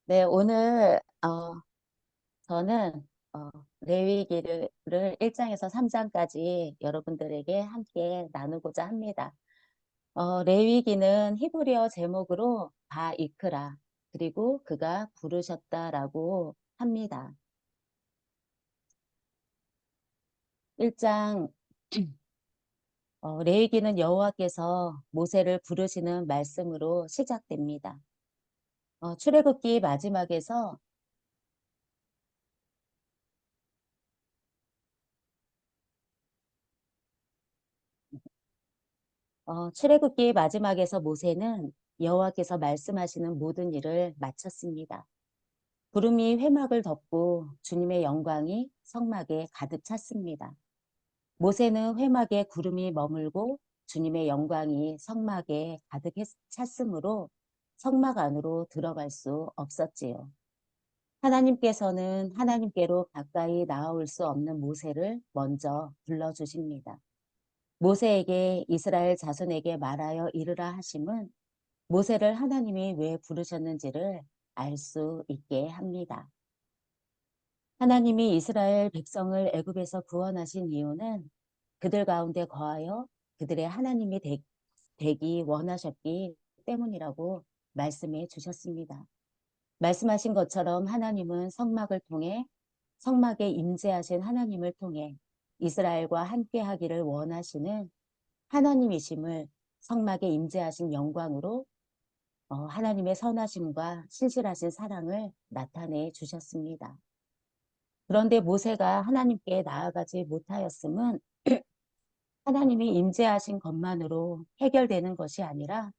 네, 오늘 저는 레위기를 1장에서 3장까지 여러분들에게 함께 나누고자 합니다. 레위기는 히브리어 제목으로 바이크라 그리고 그가 부르셨다라고 합니다. 1장 레위기는 여호와께서 모세를 부르시는 말씀으로 시작됩니다. 출애굽기 마지막에서 출애굽기 마지막에서 모세는 여호와께서 말씀하시는 모든 일을 마쳤습니다. 구름이 회막을 덮고 주님의 영광이 성막에 가득 찼습니다. 모세는 회막에 구름이 머물고 주님의 영광이 성막에 가득 찼으므로 성막 안으로 들어갈 수 없었지요. 하나님께서는 하나님께로 가까이 나아올 수 없는 모세를 먼저 불러주십니다. 모세에게 이스라엘 자손에게 말하여 이르라 하심은 모세를 하나님이 왜 부르셨는지를 알 수 있게 합니다. 하나님이 이스라엘 백성을 애굽에서 구원하신 이유는 그들 가운데 거하여 그들의 하나님이 되기 원하셨기 때문이라고 말씀해 주셨습니다. 말씀하신 것처럼 하나님은 성막을 통해 성막에 임재하신 하나님을 통해 이스라엘과 함께 하기를 원하시는 하나님이심을 성막에 임재하신 영광으로 하나님의 선하심과 신실하신 사랑을 나타내 주셨습니다. 그런데 모세가 하나님께 나아가지 못하였음은 하나님이 임재하신 것만으로 해결되는 것이 아니라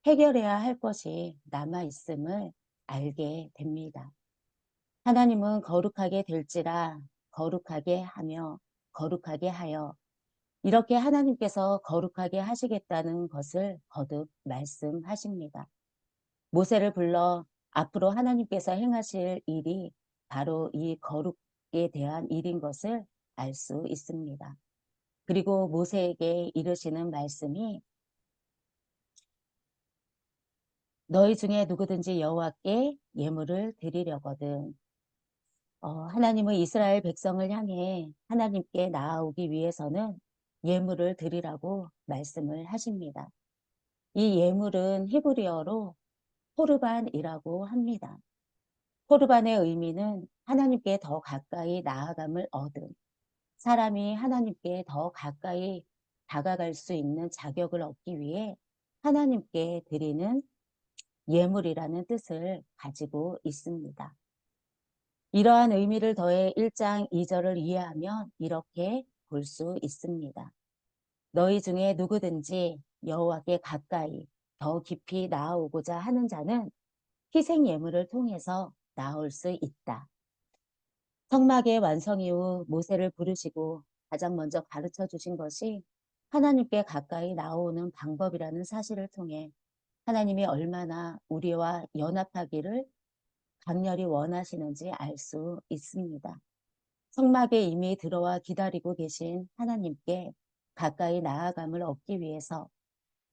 해결해야 할 것이 남아 있음을 알게 됩니다. 하나님은 거룩하게 될지라 거룩하게 하며 거룩하게 하여 이렇게 하나님께서 거룩하게 하시겠다는 것을 거듭 말씀하십니다. 모세를 불러 앞으로 하나님께서 행하실 일이 바로 이 거룩에 대한 일인 것을 알 수 있습니다. 그리고 모세에게 이르시는 말씀이 너희 중에 누구든지 여호와께 예물을 드리려거든. 하나님은 이스라엘 백성을 향해 하나님께 나아오기 위해서는 예물을 드리라고 말씀을 하십니다. 이 예물은 히브리어로 코르반이라고 합니다. 코르반의 의미는 하나님께 더 가까이 나아감을 얻은 사람이 하나님께 더 가까이 다가갈 수 있는 자격을 얻기 위해 하나님께 드리는 예물이라는 뜻을 가지고 있습니다. 이러한 의미를 더해 1장 2절을 이해하면 이렇게 볼 수 있습니다. 너희 중에 누구든지 여호와께 가까이 더 깊이 나아오고자 하는 자는 희생 예물을 통해서 나올 수 있다. 성막의 완성 이후 모세를 부르시고 가장 먼저 가르쳐 주신 것이 하나님께 가까이 나오는 방법이라는 사실을 통해 하나님이 얼마나 우리와 연합하기를 강렬히 원하시는지 알 수 있습니다. 성막에 이미 들어와 기다리고 계신 하나님께 가까이 나아감을 얻기 위해서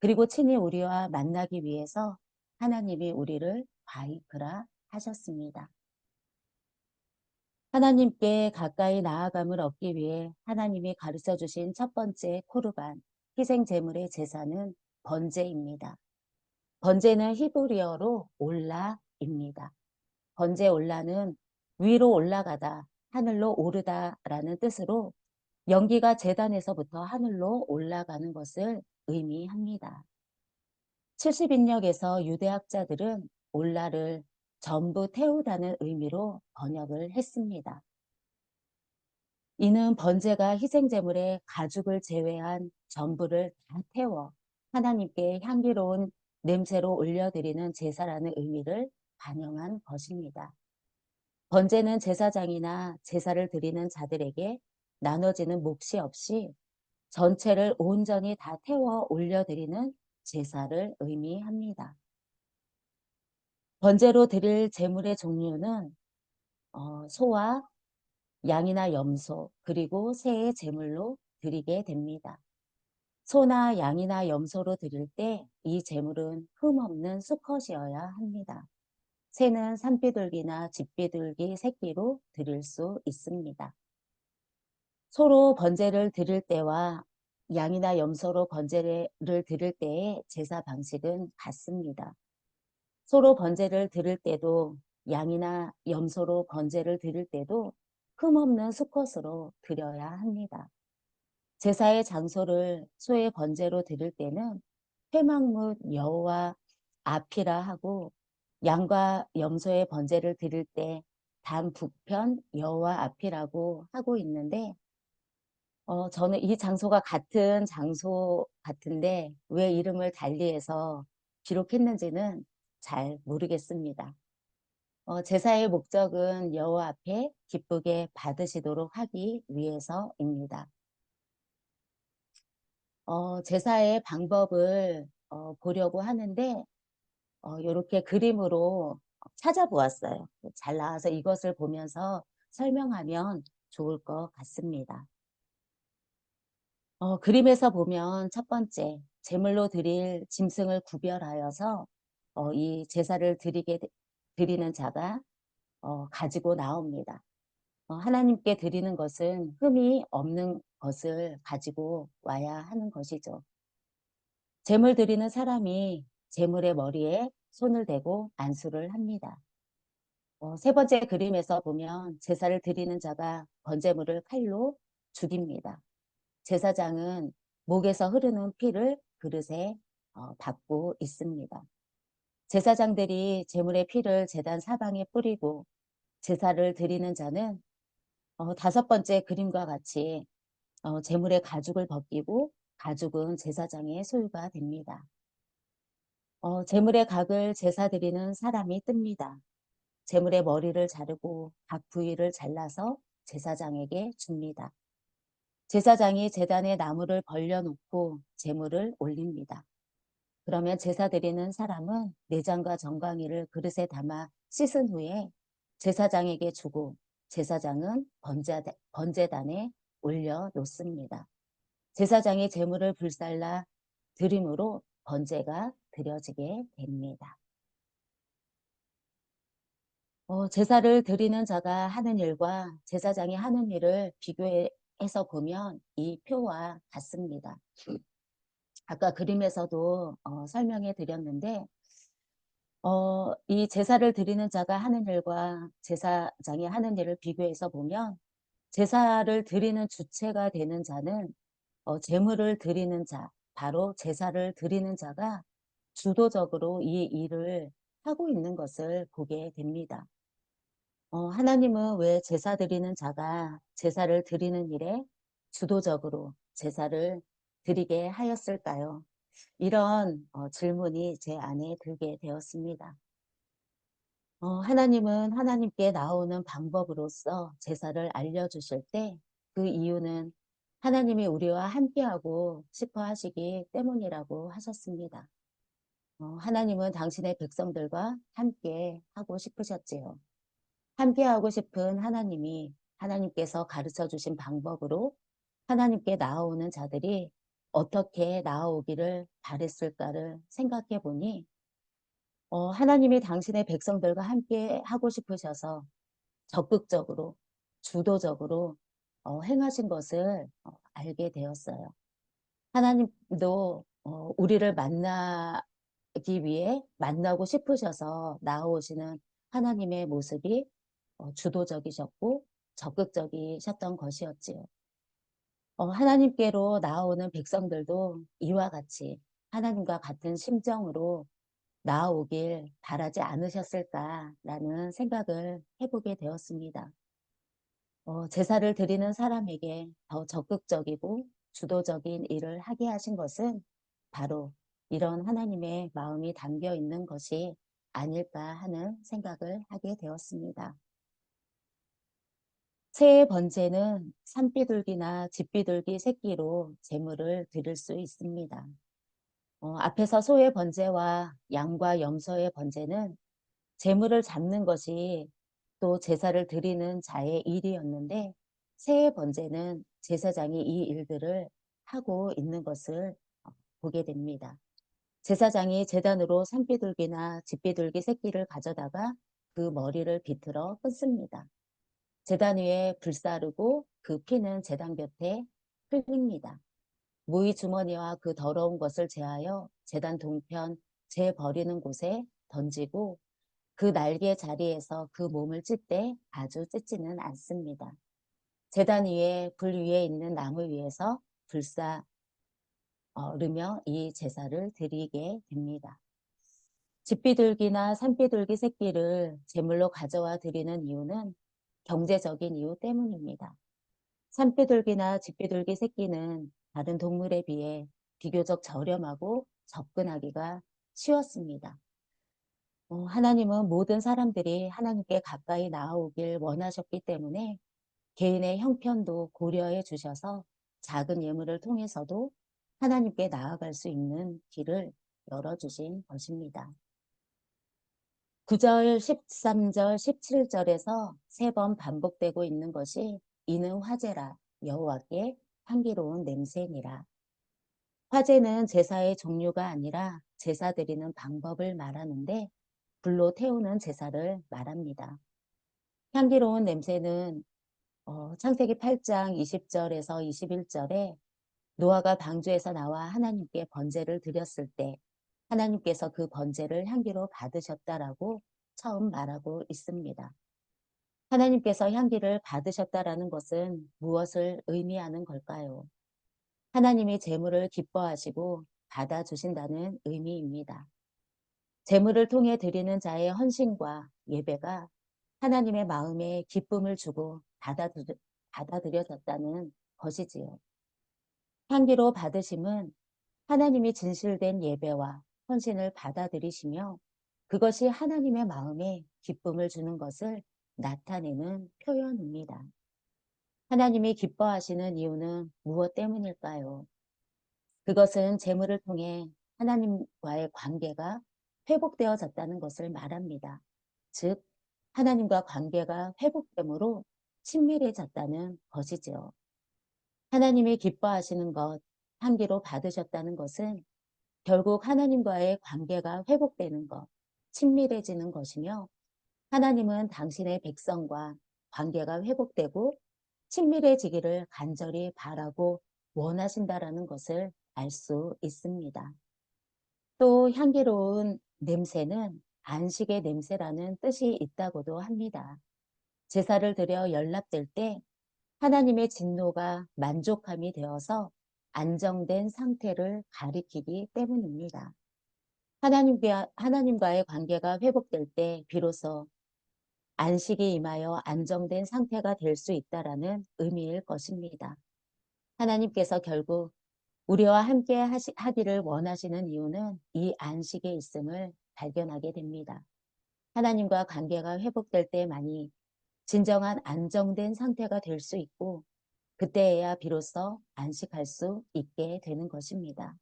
그리고 친히 우리와 만나기 위해서 하나님이 우리를 바이크라 하셨습니다. 하나님께 가까이 나아감을 얻기 위해 하나님이 가르쳐 주신 첫 번째 코르반, 희생 제물의 제사는 번제입니다. 번제는 히브리어로 올라입니다. 번제 올라는 위로 올라가다, 하늘로 오르다라는 뜻으로 연기가 제단에서부터 하늘로 올라가는 것을 의미합니다. 70인역에서 유대학자들은 올라를 전부 태우다는 의미로 번역을 했습니다. 이는 번제가 희생제물의 가죽을 제외한 전부를 다 태워 하나님께 향기로운 냄새로 올려드리는 제사라는 의미를 반영한 것입니다. 번제는 제사장이나 제사를 드리는 자들에게 나눠지는 몫이 없이 전체를 온전히 다 태워 올려드리는 제사를 의미합니다. 번제로 드릴 제물의 종류는 소와 양이나 염소 그리고 새의 제물로 드리게 됩니다. 소나 양이나 염소로 드릴 때 이 제물은 흠없는 수컷이어야 합니다. 새는 산비둘기나 집비둘기 새끼로 드릴 수 있습니다. 소로 번제를 드릴 때와 양이나 염소로 번제를 드릴 때의 제사 방식은 같습니다. 소로 번제를 드릴 때도 양이나 염소로 번제를 드릴 때도 흠없는 수컷으로 드려야 합니다. 제사의 장소를 소의 번제로 드릴 때는 회막문 여호와 앞이라 하고, 양과 염소의 번제를 드릴 때 단 북편 여호와 앞이라고 하고 있는데, 저는 이 장소가 같은 장소 같은데 왜 이름을 달리해서 기록했는지는 잘 모르겠습니다. 제사의 목적은 여호와 앞에 기쁘게 받으시도록 하기 위해서입니다. 제사의 방법을 보려고 하는데 이렇게 그림으로 찾아보았어요. 잘 나와서 이것을 보면서 설명하면 좋을 것 같습니다. 그림에서 보면 첫 번째, 제물로 드릴 짐승을 구별하여서 이 제사를 드리는 자가 가지고 나옵니다. 하나님께 드리는 것은 흠이 없는 것을 가지고 와야 하는 것이죠. 제물 드리는 사람이 제물의 머리에 손을 대고 안수를 합니다. 세 번째 그림에서 보면 제사를 드리는 자가 번제물을 칼로 죽입니다. 제사장은 목에서 흐르는 피를 그릇에 받고 있습니다. 제사장들이 제물의 피를 제단 사방에 뿌리고 제사를 드리는 자는 다섯 번째 그림과 같이 제물의 가죽을 벗기고 가죽은 제사장의 소유가 됩니다. 제물의 각을 제사 드리는 사람이 뜹니다. 제물의 머리를 자르고 각 부위를 잘라서 제사장에게 줍니다. 제사장이 제단에 나무를 벌려놓고 제물을 올립니다. 그러면 제사 드리는 사람은 내장과 정강이를 그릇에 담아 씻은 후에 제사장에게 주고 제사장은 번제단에 올려놓습니다. 제사장이 제물을 불살라 드림으로 번제가 드려지게 됩니다. 제사를 드리는 자가 하는 일과 제사장이 하는 일을 비교해서 보면 이 표와 같습니다. 아까 그림에서도 설명해 드렸는데 이 제사를 드리는 자가 하는 일과 제사장이 하는 일을 비교해서 보면 제사를 드리는 주체가 되는 자는 제물을 드리는 자, 바로 제사를 드리는 자가 주도적으로 이 일을 하고 있는 것을 보게 됩니다. 하나님은 왜 제사 드리는 자가 제사를 드리는 일에 주도적으로 제사를 드리게 하였을까요? 이런 질문이 제 안에 들게 되었습니다. 하나님은 하나님께 나오는 방법으로서 제사를 알려주실 때 그 이유는 하나님이 우리와 함께하고 싶어 하시기 때문이라고 하셨습니다. 하나님은 당신의 백성들과 함께 하고 싶으셨지요. 함께하고 싶은 하나님이 하나님께서 가르쳐 주신 방법으로 하나님께 나아오는 자들이 어떻게 나아오기를 바랬을까를 생각해 보니 하나님이 당신의 백성들과 함께 하고 싶으셔서 적극적으로 주도적으로 행하신 것을 알게 되었어요. 하나님도 우리를 만나기 위해 만나고 싶으셔서 나아오시는 하나님의 모습이 주도적이셨고 적극적이셨던 것이었지요. 하나님께로 나아오는 백성들도 이와 같이 하나님과 같은 심정으로 나아오길 바라지 않으셨을까라는 생각을 해보게 되었습니다. 제사를 드리는 사람에게 더 적극적이고 주도적인 일을 하게 하신 것은 바로 이런 하나님의 마음이 담겨 있는 것이 아닐까 하는 생각을 하게 되었습니다. 새해 번제는 산비둘기나 집비둘기 새끼로 제물을 드릴 수 있습니다. 앞에서 소의 번제와 양과 염소의 번제는 제물을 잡는 것이 또 제사를 드리는 자의 일이었는데, 새해 번제는 제사장이 이 일들을 하고 있는 것을 보게 됩니다. 제사장이 제단으로 산비둘기나 집비둘기 새끼를 가져다가 그 머리를 비틀어 끊습니다. 제단 위에 불 사르고 그 피는 제단 곁에 흘립니다. 무의 주머니와 그 더러운 것을 제하여 제단 동편 재 버리는 곳에 던지고 그 날개 자리에서 그 몸을 찢되 아주 찢지는 않습니다. 제단 위에 불 위에 있는 나무 위에서 불사 르며 이 제사를 드리게 됩니다. 집비둘기나 산비둘기 새끼를 제물로 가져와 드리는 이유는 경제적인 이유 때문입니다. 산비둘기나 집비둘기 새끼는 다른 동물에 비해 비교적 저렴하고 접근하기가 쉬웠습니다. 하나님은 모든 사람들이 하나님께 가까이 나아오길 원하셨기 때문에 개인의 형편도 고려해 주셔서 작은 예물을 통해서도 하나님께 나아갈 수 있는 길을 열어주신 것입니다. 9절, 13절, 17절에서 3번 반복되고 있는 것이 이는 화제라 여호와께 향기로운 냄새니라. 화제는 제사의 종류가 아니라 제사 드리는 방법을 말하는데 불로 태우는 제사를 말합니다. 향기로운 냄새는 창세기 8장 20절에서 21절에 노아가 방주에서 나와 하나님께 번제를 드렸을 때 하나님께서 그 번제를 향기로 받으셨다라고 처음 말하고 있습니다. 하나님께서 향기를 받으셨다라는 것은 무엇을 의미하는 걸까요? 하나님이 제물을 기뻐하시고 받아주신다는 의미입니다. 제물을 통해 드리는 자의 헌신과 예배가 하나님의 마음에 기쁨을 주고 받아들여졌다는 것이지요. 향기로 받으심은 하나님이 진실된 예배와 헌신을 받아들이시며 그것이 하나님의 마음에 기쁨을 주는 것을 나타내는 표현입니다. 하나님이 기뻐하시는 이유는 무엇 때문일까요? 그것은 제물을 통해 하나님과의 관계가 회복되어졌다는 것을 말합니다. 즉, 하나님과 관계가 회복됨으로 친밀해졌다는 것이지요. 하나님이 기뻐하시는 것, 향기로 받으셨다는 것은 결국 하나님과의 관계가 회복되는 것, 친밀해지는 것이며 하나님은 당신의 백성과 관계가 회복되고 친밀해지기를 간절히 바라고 원하신다라는 것을 알 수 있습니다. 또 향기로운 냄새는 안식의 냄새라는 뜻이 있다고도 합니다. 제사를 드려 연락될 때 하나님의 진노가 만족함이 되어서 안정된 상태를 가리키기 때문입니다. 하나님과의 관계가 회복될 때 비로소 안식이 임하여 안정된 상태가 될 수 있다라는 의미일 것입니다. 하나님께서 결국 우리와 함께 하기를 원하시는 이유는 이 안식에 있음을 발견하게 됩니다. 하나님과 관계가 회복될 때만이 진정한 안정된 상태가 될 수 있고 그때에야 비로소 안식할 수 있게 되는 것입니다.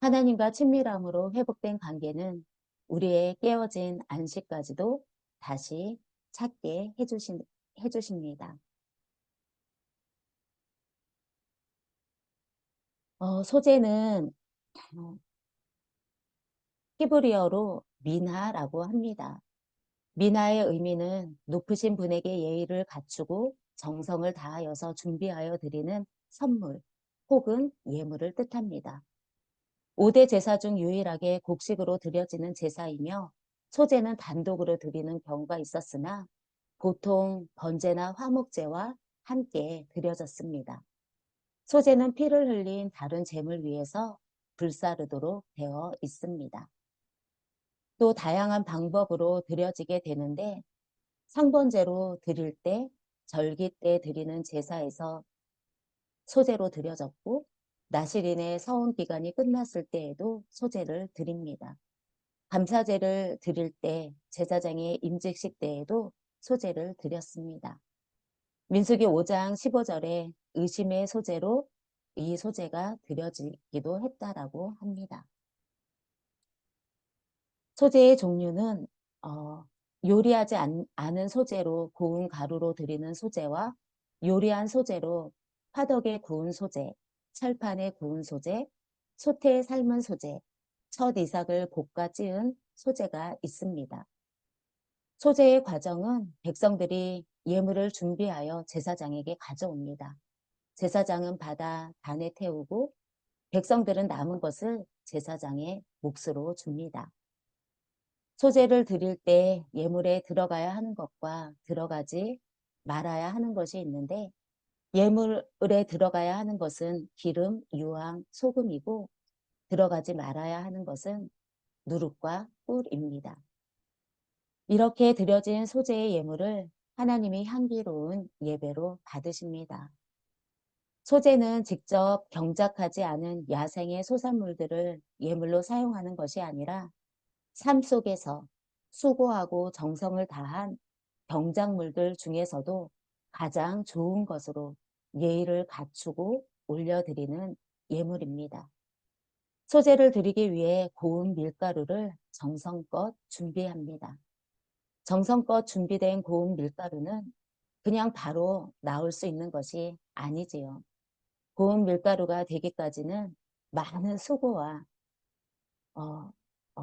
하나님과 친밀함으로 회복된 관계는 우리의 깨어진 안식까지도 다시 찾게 해주십니다. 소재는 히브리어로 미나라고 합니다. 미나의 의미는 높으신 분에게 예의를 갖추고 정성을 다하여서 준비하여 드리는 선물 혹은 예물을 뜻합니다. 5대 제사 중 유일하게 곡식으로 드려지는 제사이며 소제는 단독으로 드리는 경우가 있었으나 보통 번제나 화목제와 함께 드려졌습니다. 소제는 피를 흘린 다른 제물 위에서 불사르도록 되어 있습니다. 또 다양한 방법으로 드려지게 되는데 상번제로 드릴 때 절기 때 드리는 제사에서 소제로 드려졌고 나실인의 서원 기간이 끝났을 때에도 소제를 드립니다. 감사제를 드릴 때 제사장의 임직식 때에도 소제를 드렸습니다. 민수기 5장 15절에 의심의 소제로 이 소제가 드려지기도 했다라고 합니다. 소제의 종류는 요리하지 않은 소제로 고운 가루로 드리는 소제와 요리한 소제로 화덕에 구운 소제, 철판에 구운 소제, 솥에 삶은 소제, 첫 이삭을 볶아 찌은 소제가 있습니다. 소재의 과정은 백성들이 예물을 준비하여 제사장에게 가져옵니다. 제사장은 받아 단에 태우고 백성들은 남은 것을 제사장의 몫으로 줍니다. 소재를 드릴 때 예물에 들어가야 하는 것과 들어가지 말아야 하는 것이 있는데 예물에 들어가야 하는 것은 기름, 유황, 소금이고 들어가지 말아야 하는 것은 누룩과 꿀입니다. 이렇게 드려진 소재의 예물을 하나님이 향기로운 예배로 받으십니다. 소재는 직접 경작하지 않은 야생의 소산물들을 예물로 사용하는 것이 아니라 삶 속에서 수고하고 정성을 다한 경작물들 중에서도 가장 좋은 것으로 예의를 갖추고 올려드리는 예물입니다. 소재를 드리기 위해 고운 밀가루를 정성껏 준비합니다. 정성껏 준비된 고운 밀가루는 그냥 바로 나올 수 있는 것이 아니지요. 고운 밀가루가 되기까지는 많은 어,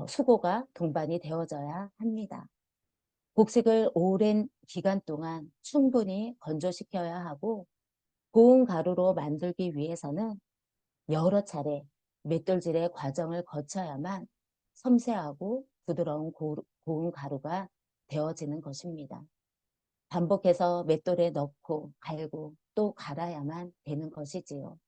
수고가 동반이 되어져야 합니다. 곡식을 오랜 기간 동안 충분히 건조시켜야 하고 고운 가루로 만들기 위해서는 여러 차례 맷돌질의 과정을 거쳐야만 섬세하고 부드러운 고운 가루가 되어지는 것입니다. 반복해서 맷돌에 넣고 갈고 또 갈아야만 되는 것이지요.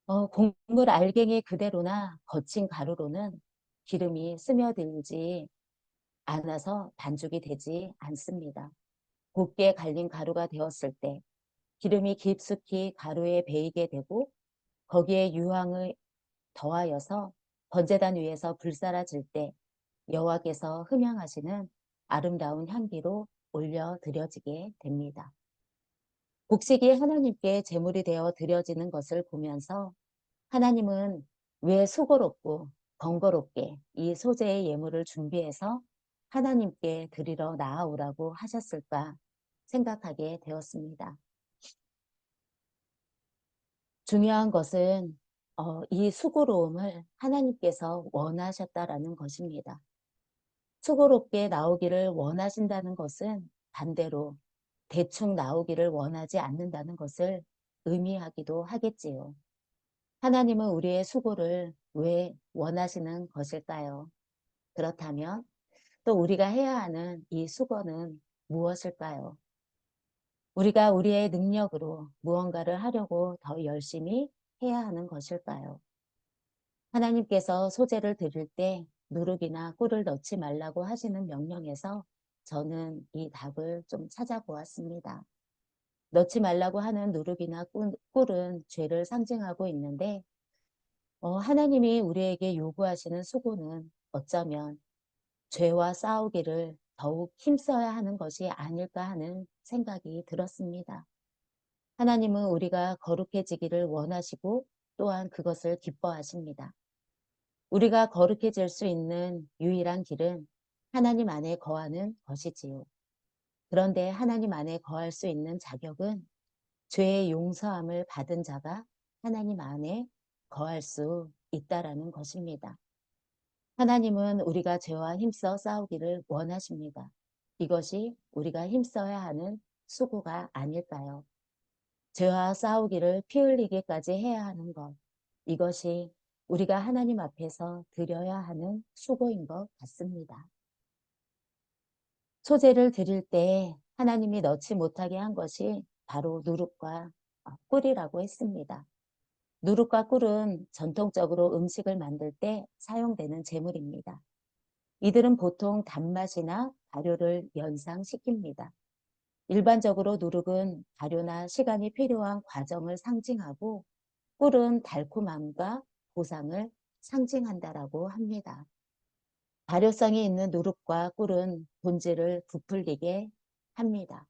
곡물 알갱이 그대로나 거친 가루로는 기름이 스며들지 않아서 반죽이 되지 않습니다. 곱게 갈린 가루가 되었을 때 기름이 깊숙이 가루에 배이게 되고 거기에 유황을 더하여서 번제단 위에서 불사라질 때 여호와께서 흠향하시는 아름다운 향기로 올려 드려지게 됩니다. 곡식이 하나님께 제물이 되어 드려지는 것을 보면서 하나님은 왜 수고롭고 번거롭게 이 소재의 예물을 준비해서 하나님께 드리러 나아오라고 하셨을까 생각하게 되었습니다. 중요한 것은 이 수고로움을 하나님께서 원하셨다라는 것입니다. 수고롭게 나오기를 원하신다는 것은 반대로 대충 나오기를 원하지 않는다는 것을 의미하기도 하겠지요. 하나님은 우리의 수고를 왜 원하시는 것일까요? 그렇다면 또 우리가 해야 하는 이 수고는 무엇일까요? 우리가 우리의 능력으로 무언가를 하려고 더 열심히 해야 하는 것일까요? 하나님께서 소재를 드릴 때 누룩이나 꿀을 넣지 말라고 하시는 명령에서 저는 이 답을 좀 찾아보았습니다. 넣지 말라고 하는 누룩이나 꿀은 죄를 상징하고 있는데 하나님이 우리에게 요구하시는 수고는 어쩌면 죄와 싸우기를 더욱 힘써야 하는 것이 아닐까 하는 생각이 들었습니다. 하나님은 우리가 거룩해지기를 원하시고 또한 그것을 기뻐하십니다. 우리가 거룩해질 수 있는 유일한 길은 하나님 안에 거하는 것이지요. 그런데 하나님 안에 거할 수 있는 자격은 죄의 용서함을 받은 자가 하나님 안에 거할 수 있다라는 것입니다. 하나님은 우리가 죄와 힘써 싸우기를 원하십니다. 이것이 우리가 힘써야 하는 수고가 아닐까요? 죄와 싸우기를 피 흘리기까지 해야 하는 것. 이것이 우리가 하나님 앞에서 드려야 하는 수고인 것 같습니다. 소재를 드릴 때 하나님이 넣지 못하게 한 것이 바로 누룩과 꿀이라고 했습니다. 누룩과 꿀은 전통적으로 음식을 만들 때 사용되는 제물입니다. 이들은 보통 단맛이나 발효를 연상시킵니다. 일반적으로 누룩은 발효나 시간이 필요한 과정을 상징하고 꿀은 달콤함과 보상을 상징한다라고 합니다. 발효성이 있는 누룩과 꿀은 본질을 부풀리게 합니다.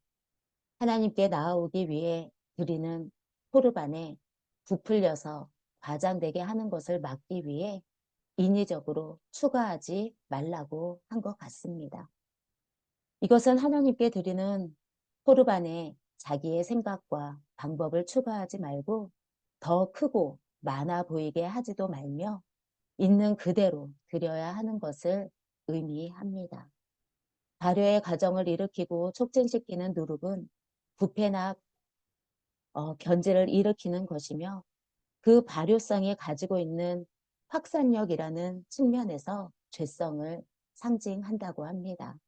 하나님께 나아오기 위해 드리는 포르반에 부풀려서 과장되게 하는 것을 막기 위해 인위적으로 추가하지 말라고 한 것 같습니다. 이것은 하나님께 드리는 포르반에 자기의 생각과 방법을 추가하지 말고 더 크고 많아 보이게 하지도 말며 있는 그대로 드려야 하는 것을 의미합니다. 발효의 과정을 일으키고 촉진시키는 누룩은 부패나 변질을 일으키는 것이며 그 발효성이 가지고 있는 확산력이라는 측면에서 죄성을 상징한다고 합니다.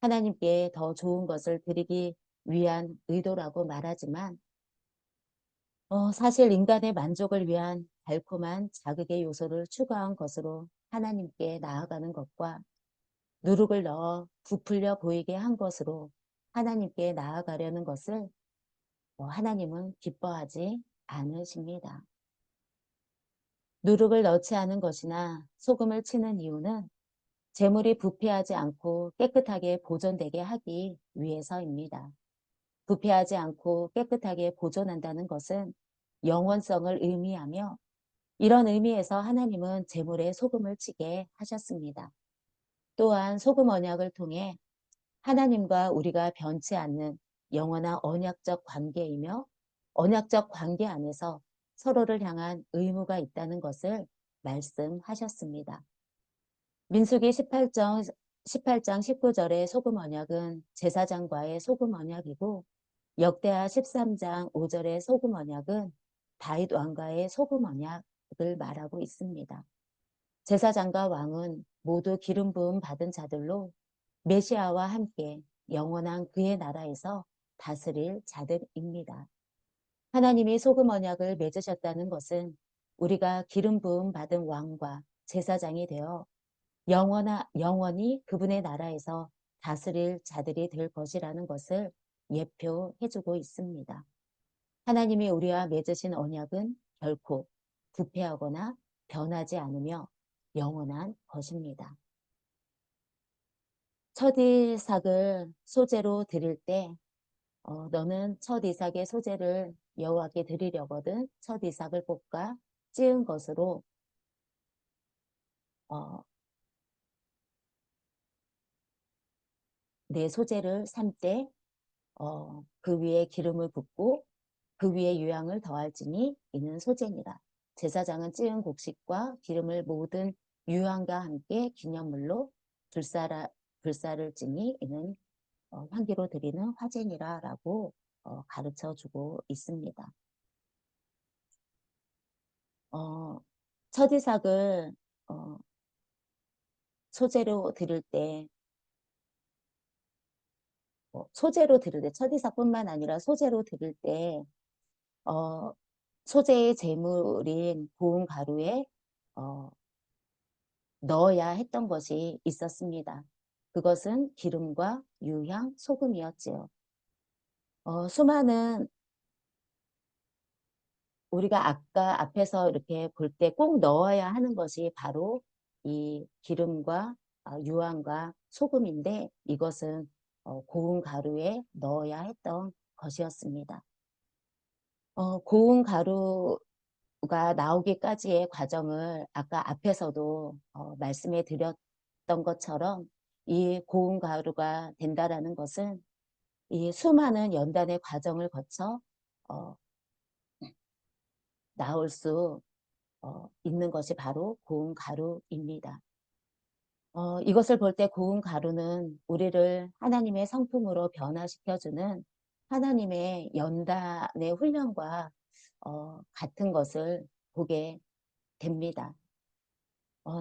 하나님께 더 좋은 것을 드리기 위한 의도라고 말하지만 사실 인간의 만족을 위한 달콤한 자극의 요소를 추가한 것으로 하나님께 나아가는 것과 누룩을 넣어 부풀려 보이게 한 것으로 하나님께 나아가려는 것을 하나님은 기뻐하지 않으십니다. 누룩을 넣지 않은 것이나 소금을 치는 이유는 재물이 부패하지 않고 깨끗하게 보존되게 하기 위해서입니다. 부패하지 않고 깨끗하게 보존한다는 것은 영원성을 의미하며 이런 의미에서 하나님은 재물에 소금을 치게 하셨습니다. 또한 소금 언약을 통해 하나님과 우리가 변치 않는 영원한 언약적 관계이며 언약적 관계 안에서 서로를 향한 의무가 있다는 것을 말씀하셨습니다. 민수기 18장 19절의 소금 언약은 제사장과의 소금 언약이고 역대하 13장 5절의 소금 언약은 다윗 왕과의 소금 언약을 말하고 있습니다. 제사장과 왕은 모두 기름 부음 받은 자들로 메시아와 함께 영원한 그의 나라에서 다스릴 자들입니다. 하나님이 소금 언약을 맺으셨다는 것은 우리가 기름 부음 받은 왕과 제사장이 되어 영원히 그분의 나라에서 다스릴 자들이 될 것이라는 것을 예표해주고 있습니다. 하나님이 우리와 맺으신 언약은 결코 부패하거나 변하지 않으며 영원한 것입니다. 첫 이삭을 소재로 드릴 때 너는 첫 이삭의 소재를 여호와께 드리려거든 첫 이삭을 볶아 찌은 것으로 어, 내 소재를 삶되 그 위에 기름을 붓고 그 위에 유향을 더할지니 이는 소재니라. 제사장은 찌은 곡식과 기름을 모든 유향과 함께 기념물로 불사를 지니 이는 향기로 드리는 화제니라 라고 가르쳐 주고 있습니다. 첫 이삭을 어, 소재로 드릴 때 첫 이삭뿐만 아니라 소재로 드릴 때 어, 소재의 제물인 고운 가루에 어, 넣어야 했던 것이 있었습니다. 그것은 기름과 유향, 소금이었지요. 수많은 우리가 아까 앞에서 이렇게 볼 때 꼭 넣어야 하는 것이 바로 이 기름과 유황과 소금인데 이것은 고운 가루에 넣어야 했던 것이었습니다. 고운 가루가 나오기까지의 과정을 아까 앞에서도 말씀해 드렸던 것처럼 이 고운 가루가 된다라는 것은 이 수많은 연단의 과정을 거쳐 어, 나올 수 있는 것이 바로 고운 가루입니다. 이것을 볼 때 고운 가루는 우리를 하나님의 성품으로 변화시켜주는 하나님의 연단의 훈련과 같은 것을 보게 됩니다.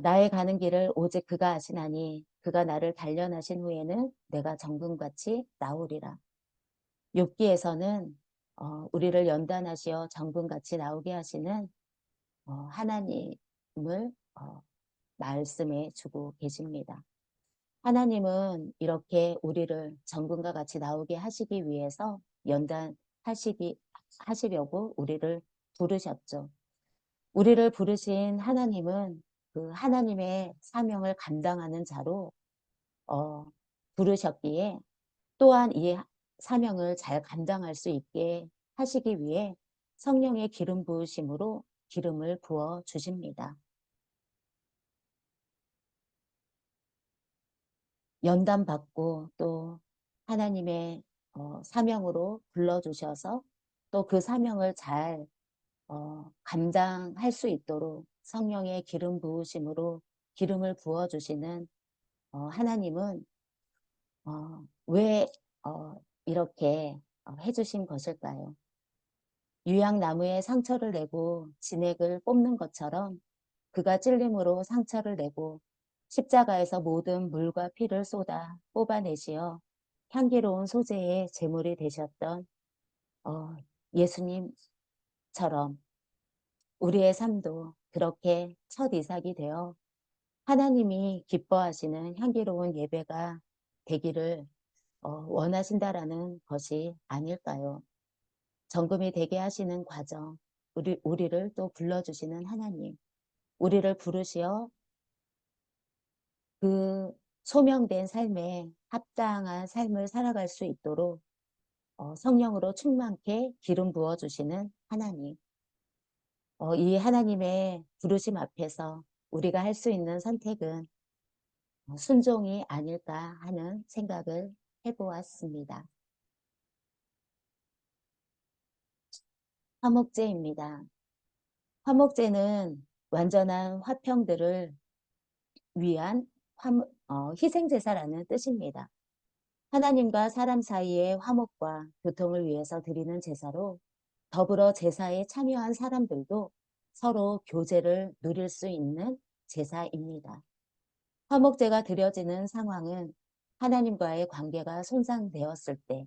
나의 가는 길을 오직 그가 아시나니 그가 나를 단련하신 후에는 내가 정금같이 나오리라. 욥기에서는 우리를 연단하시어 정금같이 나오게 하시는 하나님을 말씀해 주고 계십니다. 하나님은 이렇게 우리를 정금과 같이 나오게 하시기 위해서 하시려고 우리를 부르셨죠. 우리를 부르신 하나님은 그 하나님의 사명을 감당하는 자로 어, 부르셨기에 또한 이 사명을 잘 감당할 수 있게 하시기 위해 성령의 기름 부으심으로 기름을 부어 주십니다. 연단받고 또 하나님의 사명으로 불러주셔서 또 그 사명을 잘 감당할 수 있도록 성령의 기름 부으심으로 기름을 부어주시는 하나님은 왜 이렇게 해주신 것일까요? 유향나무에 상처를 내고 진액을 뽑는 것처럼 그가 찔림으로 상처를 내고 십자가에서 모든 물과 피를 쏟아 뽑아내시어 향기로운 소재의 제물이 되셨던 어, 예수님처럼 우리의 삶도 그렇게 첫 이삭이 되어 하나님이 기뻐하시는 향기로운 예배가 되기를 원하신다라는 것이 아닐까요? 정금이 되게 하시는 과정, 우리를 또 불러주시는 하나님, 우리를 부르시어 그 소명된 삶에 합당한 삶을 살아갈 수 있도록 성령으로 충만케 기름 부어주시는 하나님, 이 하나님의 부르심 앞에서 우리가 할 수 있는 선택은 순종이 아닐까 하는 생각을 해보았습니다. 화목제입니다. 화목제는 완전한 화평들을 위한 희생제사라는 뜻입니다. 하나님과 사람 사이의 화목과 교통을 위해서 드리는 제사로 더불어 제사에 참여한 사람들도 서로 교제를 누릴 수 있는 제사입니다. 화목제가 드려지는 상황은 하나님과의 관계가 손상되었을 때,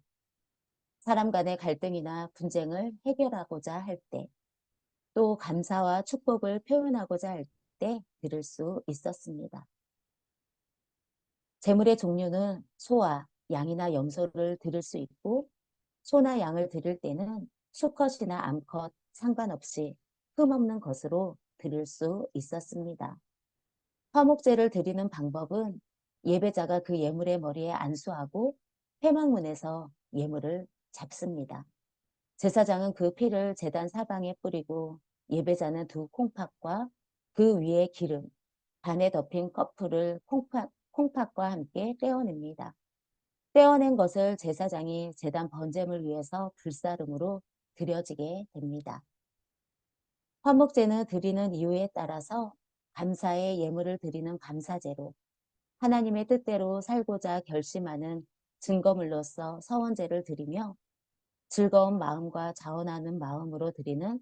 사람 간의 갈등이나 분쟁을 해결하고자 할 때, 또 감사와 축복을 표현하고자 할 때 드릴 수 있었습니다. 제물의 종류는 소와 양이나 염소를 드릴 수 있고 소나 양을 드릴 때는 수컷이나 암컷 상관없이 흠없는 것으로 드릴 수 있었습니다. 화목제를 드리는 방법은 예배자가 그 예물의 머리에 안수하고 회막문에서 예물을 잡습니다. 제사장은 그 피를 제단 사방에 뿌리고 예배자는 두 콩팥과 그 위에 기름, 반에 덮인 커플을 콩팥과 함께 떼어냅니다. 떼어낸 것을 제사장이 제단 번제물 위에서 불사름으로 드려지게 됩니다. 화목제는 드리는 이유에 따라서 감사의 예물을 드리는 감사제로, 하나님의 뜻대로 살고자 결심하는 증거물로서 서원제를 드리며 즐거운 마음과 자원하는 마음으로 드리는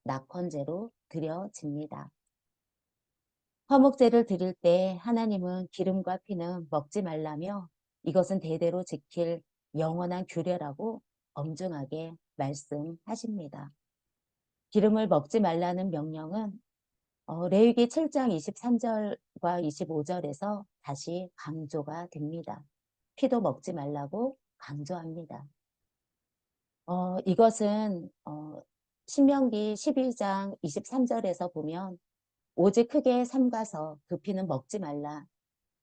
낙헌제로 드려집니다. 화목제를 드릴 때 하나님은 기름과 피는 먹지 말라며 이것은 대대로 지킬 영원한 규례라고 엄중하게 말씀하십니다. 기름을 먹지 말라는 명령은 레위기 7장 23절과 25절에서 다시 강조가 됩니다. 피도 먹지 말라고 강조합니다. 이것은 신명기 12장 23절에서 보면 오직 크게 삼가서 그 피는 먹지 말라.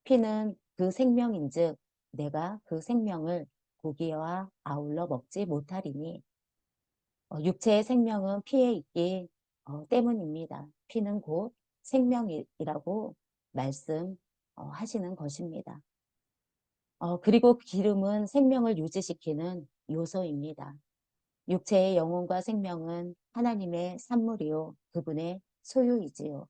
피는 그 생명인즉 내가 그 생명을 고기와 아울러 먹지 못하리니 육체의 생명은 피에 있기 때문입니다. 피는 곧 생명이라고 말씀하시는 것입니다. 그리고 기름은 생명을 유지시키는 요소입니다. 육체의 영혼과 생명은 하나님의 산물이요 그분의 소유이지요.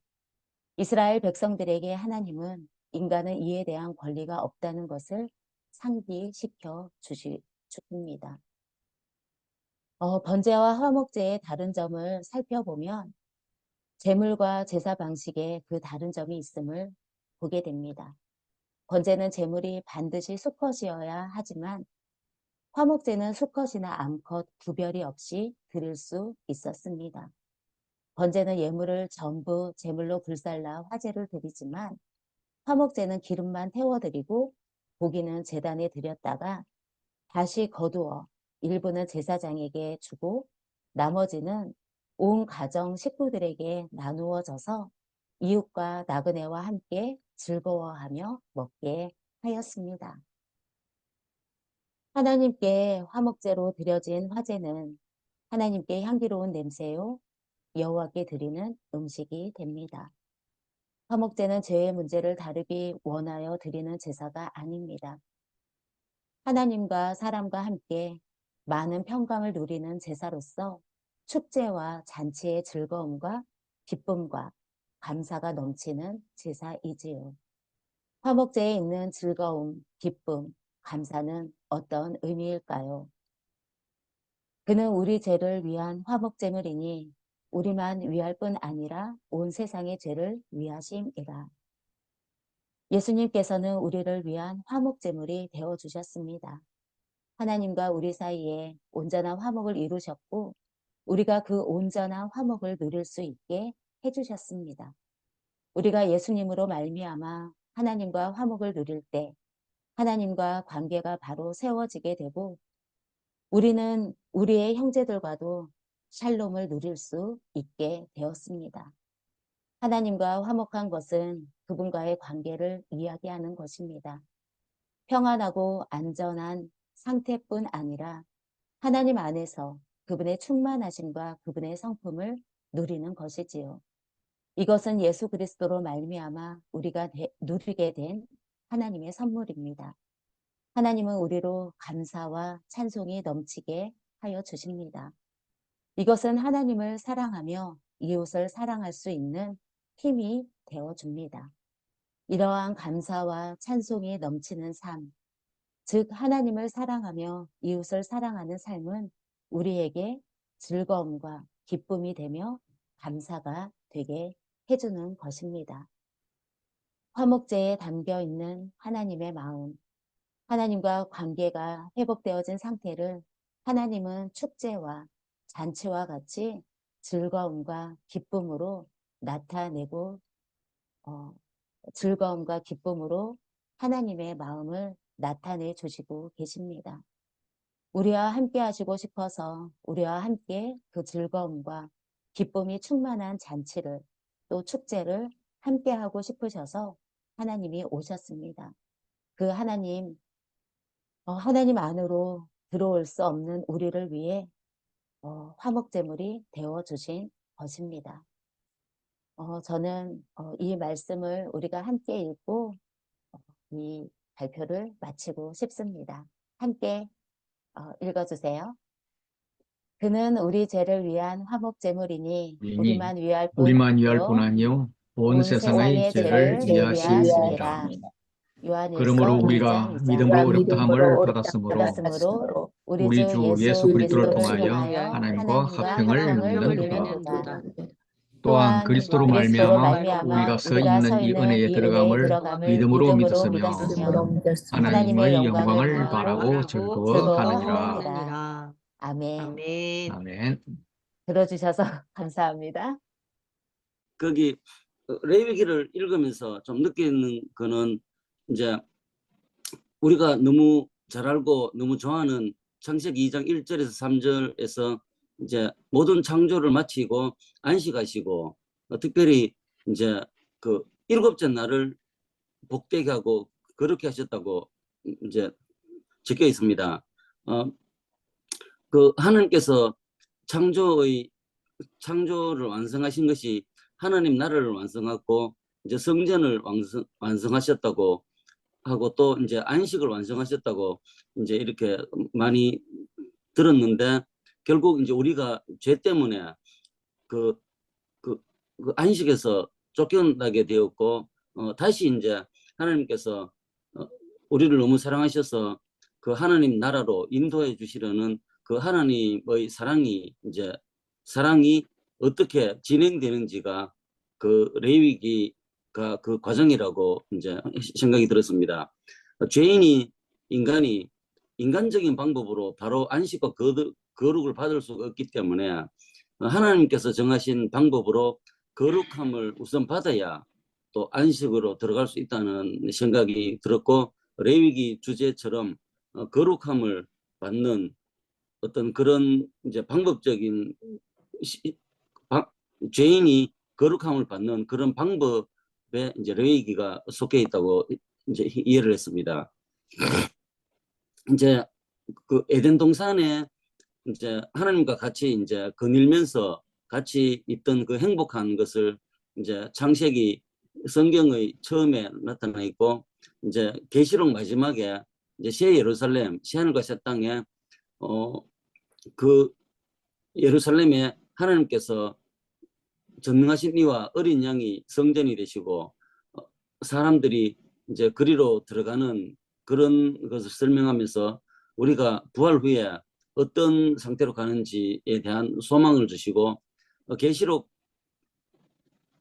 이스라엘 백성들에게 하나님은 인간은 이에 대한 권리가 없다는 것을 상기시켜 주십니다. 번제와 화목제의 다른 점을 살펴보면 제물과 제사 방식에 그 다른 점이 있음을 보게 됩니다. 번제는 제물이 반드시 수컷이어야 하지만 화목제는 수컷이나 암컷 구별이 없이 드릴 수 있었습니다. 번제는 예물을 전부 제물로 불살라 화제를 드리지만 화목제는 기름만 태워드리고 고기는 제단에 드렸다가 다시 거두어 일부는 제사장에게 주고 나머지는 온 가정 식구들에게 나누어져서 이웃과 나그네와 함께 즐거워하며 먹게 하였습니다. 하나님께 화목제로 드려진 화제는 하나님께 향기로운 냄새요 여호와께 드리는 음식이 됩니다. 화목제는 죄의 문제를 다루기 원하여 드리는 제사가 아닙니다. 하나님과 사람과 함께 많은 평강을 누리는 제사로서 축제와 잔치의 즐거움과 기쁨과 감사가 넘치는 제사이지요. 화목제에 있는 즐거움, 기쁨, 감사는 어떤 의미일까요? 그는 우리 죄를 위한 화목제물이니 우리만 위할 뿐 아니라 온 세상의 죄를 위하심이라. 예수님께서는 우리를 위한 화목제물이 되어주셨습니다. 하나님과 우리 사이에 온전한 화목을 이루셨고 우리가 그 온전한 화목을 누릴 수 있게 해주셨습니다. 우리가 예수님으로 말미암아 하나님과 화목을 누릴 때 하나님과 관계가 바로 세워지게 되고 우리는 우리의 형제들과도 샬롬을 누릴 수 있게 되었습니다. 하나님과 화목한 것은 그분과의 관계를 이야기하는 것입니다. 평안하고 안전한 상태뿐 아니라 하나님 안에서 그분의 충만하심과 그분의 성품을 누리는 것이지요. 이것은 예수 그리스도로 말미암아 우리가 누리게 된 하나님의 선물입니다. 하나님은 우리로 감사와 찬송이 넘치게 하여 주십니다. 이것은 하나님을 사랑하며 이웃을 사랑할 수 있는 힘이 되어줍니다. 이러한 감사와 찬송이 넘치는 삶, 즉 하나님을 사랑하며 이웃을 사랑하는 삶은 우리에게 즐거움과 기쁨이 되며 감사가 되게 해주는 것입니다. 화목제에 담겨 있는 하나님의 마음, 하나님과 관계가 회복되어진 상태를 하나님은 축제와 잔치와 같이 즐거움과 기쁨으로 나타내고 즐거움과 기쁨으로 하나님의 마음을 나타내 주시고 계십니다. 우리와 함께 하시고 싶어서 우리와 함께 그 즐거움과 기쁨이 충만한 잔치를 또 축제를 함께 하고 싶으셔서 하나님이 오셨습니다. 그 하나님 안으로 들어올 수 없는 우리를 위해 화목제물이 되어주신 것입니다. 저는 이 말씀을 우리가 함께 읽고 이 발표를 마치고 싶습니다. 함께 읽어주세요. 그는 우리 죄를 위한 화목제물이니 이니 우리만 위할 뿐 우리만 위할 뿐 아니요 아니요 온 온 세상의 세상의 죄를 죄를 위하심이니라. 위하심이라. 그러므로 요한일서 우리가 2장 2절 믿음으로 어렵다함을 받았으므로 우리 우리 주 주 예수 예수 그리스도를 그리스도를 통하여 통하여 하나님과 하나님과 화평을 화평을 누리는도다. 누리는도다. 또한 또한 그리스도로 그리스도로 말미암아 말미암아 우리가 서 우리가 서 있는 이 있는 은혜에 이 은혜에 들어감을 들어감을 믿음으로 믿음으로 믿었으며 믿었으며 하나님의 하나님의 영광을 영광을 보았고 바라고 즐거워하느니라. 즐거워하느니라. 아멘. 아멘. 들어주셔서 감사합니다. 거기 레위기를 읽으면서 좀 느끼는 거는 이제 우리가 너무 잘 알고 너무 좋아하는 창세기 2장 1절에서 3절에서 이제 모든 창조를 마치고 안식하시고 특별히 이제 그 일곱째 날을 복되게 하고 그렇게 하셨다고 이제 적혀 있습니다. 그 하나님께서 창조를 완성하신 것이 하나님 나라를 완성하고 이제 성전을 완성하셨다고 하고 또 이제 안식을 완성하셨다고 이제 이렇게 많이 들었는데 결국 이제 우리가 죄 때문에 그 안식에서 쫓겨나게 되었고 다시 이제 하나님께서 우리를 너무 사랑하셔서 그 하나님 나라로 인도해 주시려는 그 하나님의 사랑이 어떻게 진행되는지가 그 레위기가 그 과정이라고 이제 생각이 들었습니다. 인간이 인간적인 방법으로 바로 안식과 거룩을 받을 수가 없기 때문에 하나님께서 정하신 방법으로 거룩함을 우선 받아야 또 안식으로 들어갈 수 있다는 생각이 들었고 레위기 주제처럼 거룩함을 받는 어떤 그런 이제 방법적인 죄인이 거룩함을 받는 그런 방법에 이제 레위기가 속해 있다고 이제 이해를 했습니다. 이제 그 에덴 동산에 이제 하나님과 같이 이제 거닐면서 같이 있던 그 행복한 것을 이제 창세기 성경의 처음에 나타나 있고 이제 계시록 마지막에 이제 새 예루살렘 새 하늘과 새 땅에 그 예루살렘에 하나님께서 전능하신 이와 어린 양이 성전이 되시고 사람들이 이제 그리로 들어가는 그런 것을 설명하면서 우리가 부활 후에 어떤 상태로 가는지에 대한 소망을 주시고 계시록에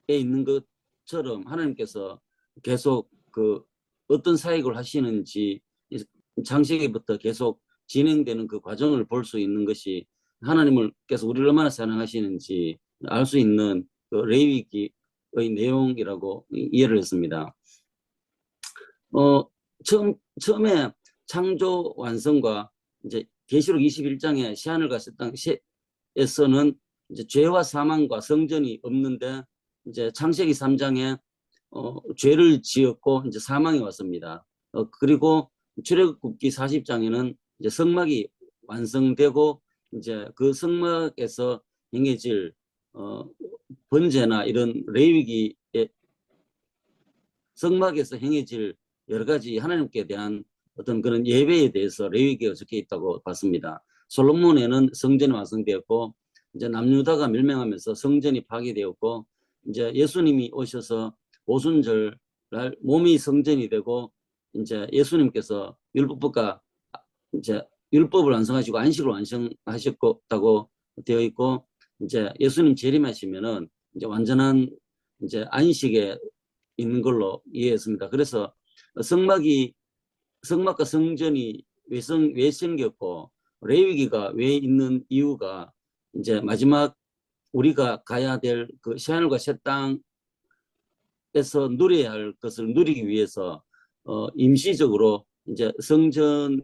있는 것처럼 하나님께서 계속 그 어떤 사역을 하시는지 창세기부터 계속 진행되는 그 과정을 볼 수 있는 것이 하나님께서 우리를 얼마나 사랑하시는지 알 수 있는 그 레위기의 내용이라고 이해를 했습니다. 처음에 창조 완성과 이제 계시록 21장에 시하늘과 새 땅에서는 이제 죄와 사망과 성전이 없는데 이제 창세기 3장에 죄를 지었고 이제 사망이 왔습니다. 그리고 출애굽기 40장에는 이제 성막이 완성되고 이제 그 성막에서 행해질 번제나 이런 레위기의 성막에서 행해질 여러 가지 하나님께 대한 어떤 그런 예배에 대해서 레위기가 적혀 있다고 봤습니다. 솔로몬에는 성전이 완성되었고 이제 남유다가 멸망하면서 성전이 파괴되었고 이제 예수님이 오셔서 오순절 날 몸이 성전이 되고 이제 예수님께서 율법과 이제 율법을 완성하시고 안식을 완성하셨다고 되어 있고 이제 예수님 재림하시면은 이제 완전한 이제 안식에 있는 걸로 이해했습니다. 그래서 성막과 성전이 왜 생겼고 레위기가 왜 있는 이유가 이제 마지막 우리가 가야 될 그 새하늘과 새 땅에서 누려야 할 것을 누리기 위해서 임시적으로 이제 성전이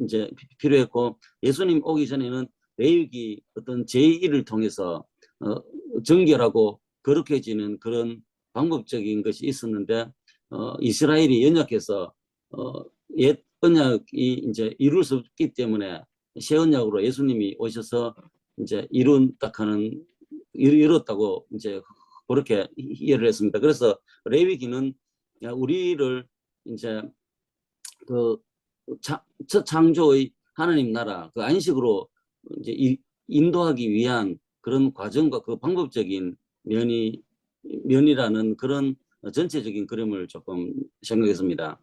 이제 필요했고 예수님 오기 전에는 레위기 어떤 제1을 통해서 정결하고 거룩해지는 그런 방법적인 것이 있었는데 이스라엘이 연약해서 옛 언약이 이제 이룰 수 없기 때문에 새 언약으로 예수님이 오셔서 이제 이뤘다고 이제 그렇게 이해를 했습니다. 그래서 레위기는 우리를 이제 그 첫 창조의 하나님 나라 그 안식으로 이제 인도하기 위한 그런 과정과 그 방법적인 면이라는 그런 전체적인 그림을 조금 생각했습니다.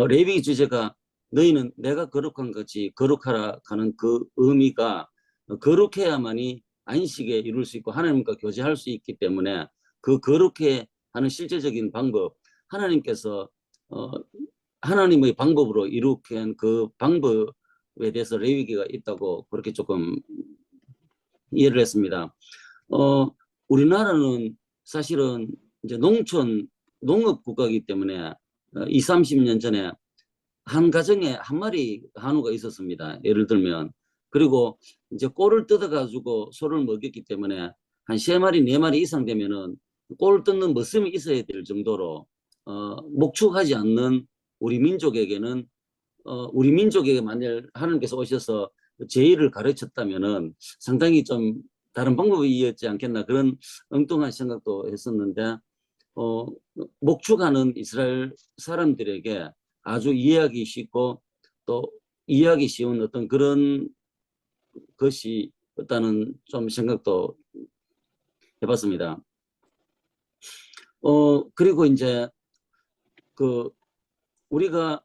레위기 주제가 너희는 내가 거룩한 같이 거룩하라 하는 그 의미가 거룩해야만이 안식에 이룰 수 있고 하나님과 교제할 수 있기 때문에 그 거룩해 하는 실제적인 방법 하나님께서 하나님의 방법으로 이룩해 한 그 방법에 대해서 레위기가 있다고 그렇게 조금 이해를 했습니다. 우리나라는 사실은 이제 농업 국가이기 때문에 20, 30년 전에 한 가정에 한 마리 한우가 있었습니다. 예를 들면. 그리고 이제 꼴을 뜯어가지고 소를 먹였기 때문에 한 3마리, 4마리 이상 되면은 꼴을 뜯는 머슴이 있어야 될 정도로 목축하지 않는 우리 민족에게는 우리 민족에게 만약 하나님께서 오셔서 제의를 가르쳤다면은 상당히 좀 다른 방법이었지 않겠나 그런 엉뚱한 생각도 했었는데 목축하는 이스라엘 사람들에게 아주 이해하기 쉽고 또 이해하기 쉬운 어떤 그런 것이 없다는 좀 생각도 해봤습니다. 그리고 이제 그 우리가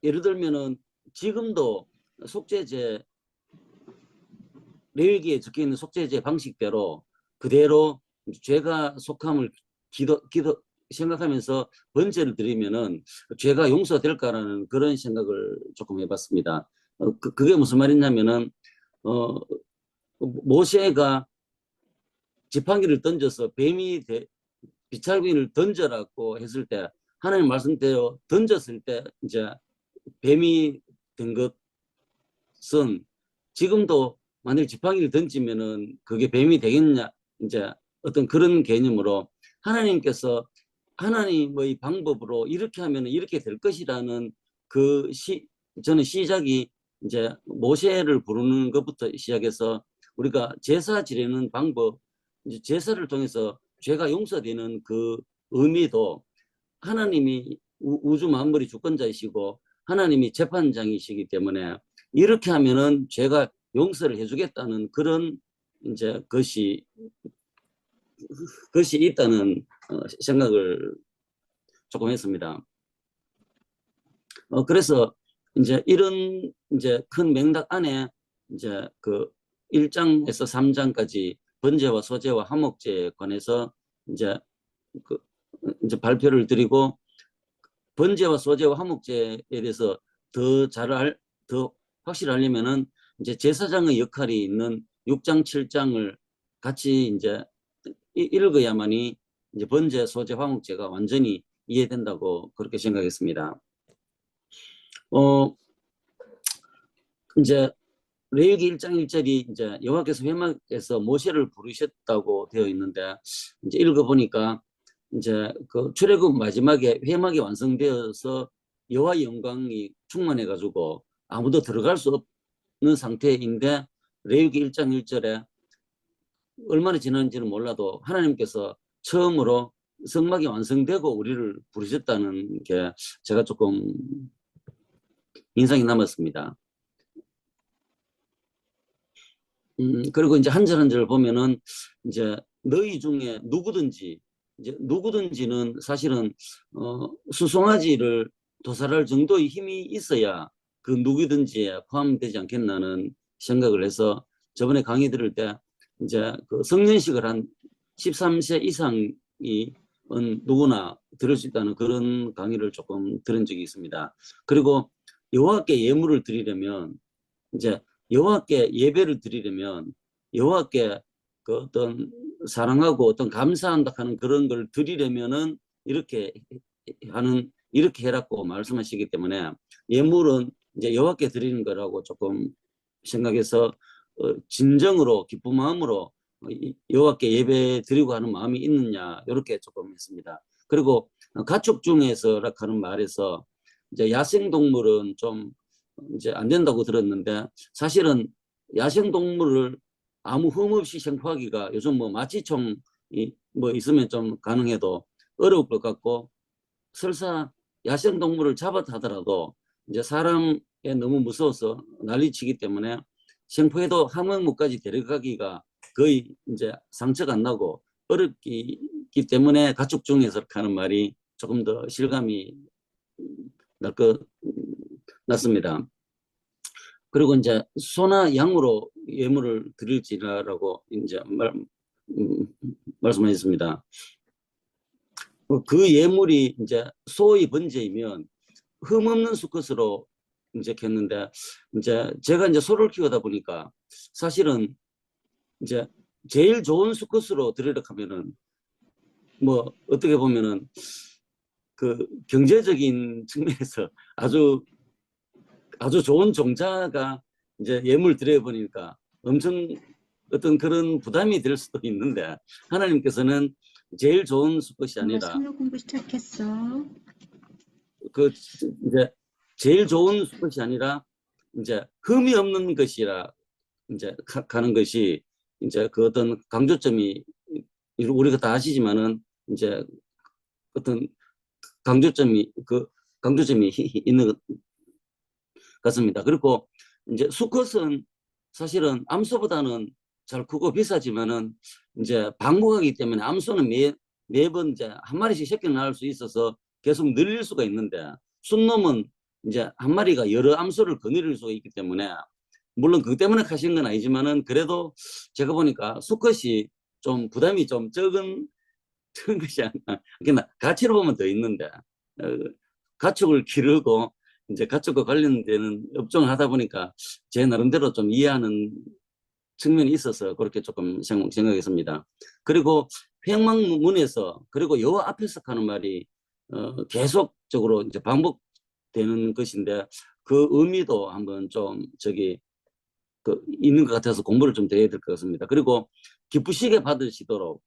예를 들면은 지금도 속죄제 레위기에 적혀 있는 속죄제 방식대로 그대로 죄가 속함을 생각하면서 번제를 드리면은 죄가 용서될까라는 그런 생각을 조금 해봤습니다. 그게 무슨 말이냐면은 모세가 지팡이를 던져서 비찰빈을 던져라고 했을 때 하나님 말씀대로 던졌을 때 이제 뱀이 된 것은 지금도 만약 지팡이를 던지면은 그게 뱀이 되겠냐 이제 어떤 그런 개념으로 하나님께서 하나님의 방법으로 이렇게 하면 이렇게 될 것이라는 저는 시작이 이제 모세를 부르는 것부터 시작해서 우리가 제사 지내는 방법, 이제 제사를 통해서 죄가 용서되는 그 의미도 하나님이 우주 만물이 주권자이시고 하나님이 재판장이시기 때문에 이렇게 하면은 죄가 용서를 해주겠다는 그런 이제 것이 있다는 생각을 조금 했습니다. 그래서 이제 이런 이제 큰 맥락 안에 이제 그 1장에서 3장까지 번제와 소제와 화목제에 관해서 이제 그 이제 발표를 드리고, 번제와 소제와 화목제에 대해서 더 확실하려면은 이제 제사장의 역할이 있는 6장, 7장을 같이 이제 읽어야만이 이제 번제, 소제, 화목제가 완전히 이해된다고 그렇게 생각했습니다. 이제 레위기 1장 1절이 이제 여호와께서 회막에서 모세를 부르셨다고 되어 있는데, 이제 읽어보니까 이제 그 출애굽 마지막에 회막이 완성되어서 여호와의 영광이 충만해가지고 아무도 들어갈 수 없는 상태인데, 레위기 1장 1절에 얼마나 지났는지는 몰라도 하나님께서 처음으로 성막이 완성되고 우리를 부르셨다는 게 제가 조금 인상이 남았습니다. 그리고 이제 한 절 한 절 보면은 이제 너희 중에 누구든지는 사실은 수송아지를 도살할 정도의 힘이 있어야 그 누구든지에 포함되지 않겠나는 생각을 해서, 저번에 강의 들을 때 이제 그 성년식을 한 13세 이상이 누구나 들을 수 있다는 그런 강의를 조금 들은 적이 있습니다. 그리고 여호와께 예물을 드리려면, 이제 여호와께 예배를 드리려면 여호와께 그 어떤 사랑하고 어떤 감사한다 하는 그런 걸 드리려면은 이렇게 해라고 말씀하시기 때문에, 예물은 이제 여호와께 드리는 거라고 조금 생각해서 진정으로 기쁜 마음으로 여호와께 예배 드리고 하는 마음이 있느냐, 이렇게 조금 했습니다. 그리고 가축 중에서라 하는 말에서 이제 야생동물은 좀 이제 안 된다고 들었는데, 사실은 야생동물을 아무 흠 없이 생포하기가 요즘 뭐 마취총이 뭐 있으면 좀 가능해도 어려울 것 같고, 설사 야생동물을 잡았다 하더라도 이제 사람에 너무 무서워서 난리치기 때문에 생포해도 함흥무까지 데려가기가 거의 이제 상처가 안 나고 어렵기 때문에 가축 중에서 하는 말이 조금 더 실감이 났습니다. 그리고 이제 소나 양으로 예물을 드릴지라고 이제 말씀하셨습니다. 그 예물이 이제 소의 번제이면 흠없는 수컷으로 이제 했는데, 이제 제가 이제 소를 키우다 보니까 사실은 이제 제일 좋은 수컷으로 드리려 하면은 뭐 어떻게 보면은 그 경제적인 측면에서 아주 좋은 종자가 이제 예물 드려보니까 엄청 어떤 그런 부담이 될 수도 있는데, 하나님께서는 제일 좋은 수컷이 아니라 성로 공부 시작했어. 그 이제 제일 좋은 수컷이 아니라 이제 흠이 없는 것이라 이제 가는 것이 이제 그 어떤 강조점이, 우리가 다 아시지만은 이제 어떤 강조점이 있는 것 같습니다. 그리고 이제 수컷은 사실은 암소보다는 잘 크고 비싸지만은 이제 방목하기 때문에 암소는 매번 이제 한 마리씩 새끼를 낳을 수 있어서 계속 늘릴 수가 있는데, 순놈은 이제 한 마리가 여러 암소를 거느릴 수가 있기 때문에, 물론 그것 때문에 하신 건 아니지만은 그래도 제가 보니까 수컷이 좀 부담이 좀 적은 것이 아니라, 그러니까 가치로 보면 더 있는데, 가축을 기르고 이제 가축과 관련되는 업종을 하다 보니까 제 나름대로 좀 이해하는 측면이 있어서 그렇게 조금 생각했습니다. 그리고 횡망문에서, 그리고 여호와 앞에서 하는 말이 계속적으로 이제 반복되는 것인데, 그 의미도 한번 좀 있는 것 같아서 공부를 좀 더 해야 될 것 같습니다. 그리고 기쁘시게 받으시도록,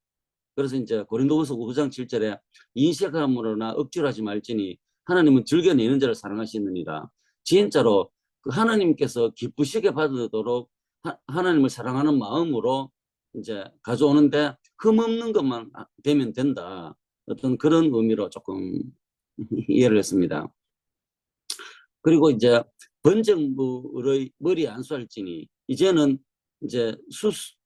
그래서 이제 고린도후서 5장 7절에 인색함으로나 억지로 하지 말지니 하나님은 즐겨내는 자를 사랑하시느니라. 진짜로 그 하나님께서 기쁘시게 받도록 하나님을 사랑하는 마음으로 이제 가져오는데, 흠없는 것만 되면 된다, 어떤 그런 의미로 조금 이해를 했습니다. 그리고 이제 번제물의 머리에 안수할지니, 이제는 이제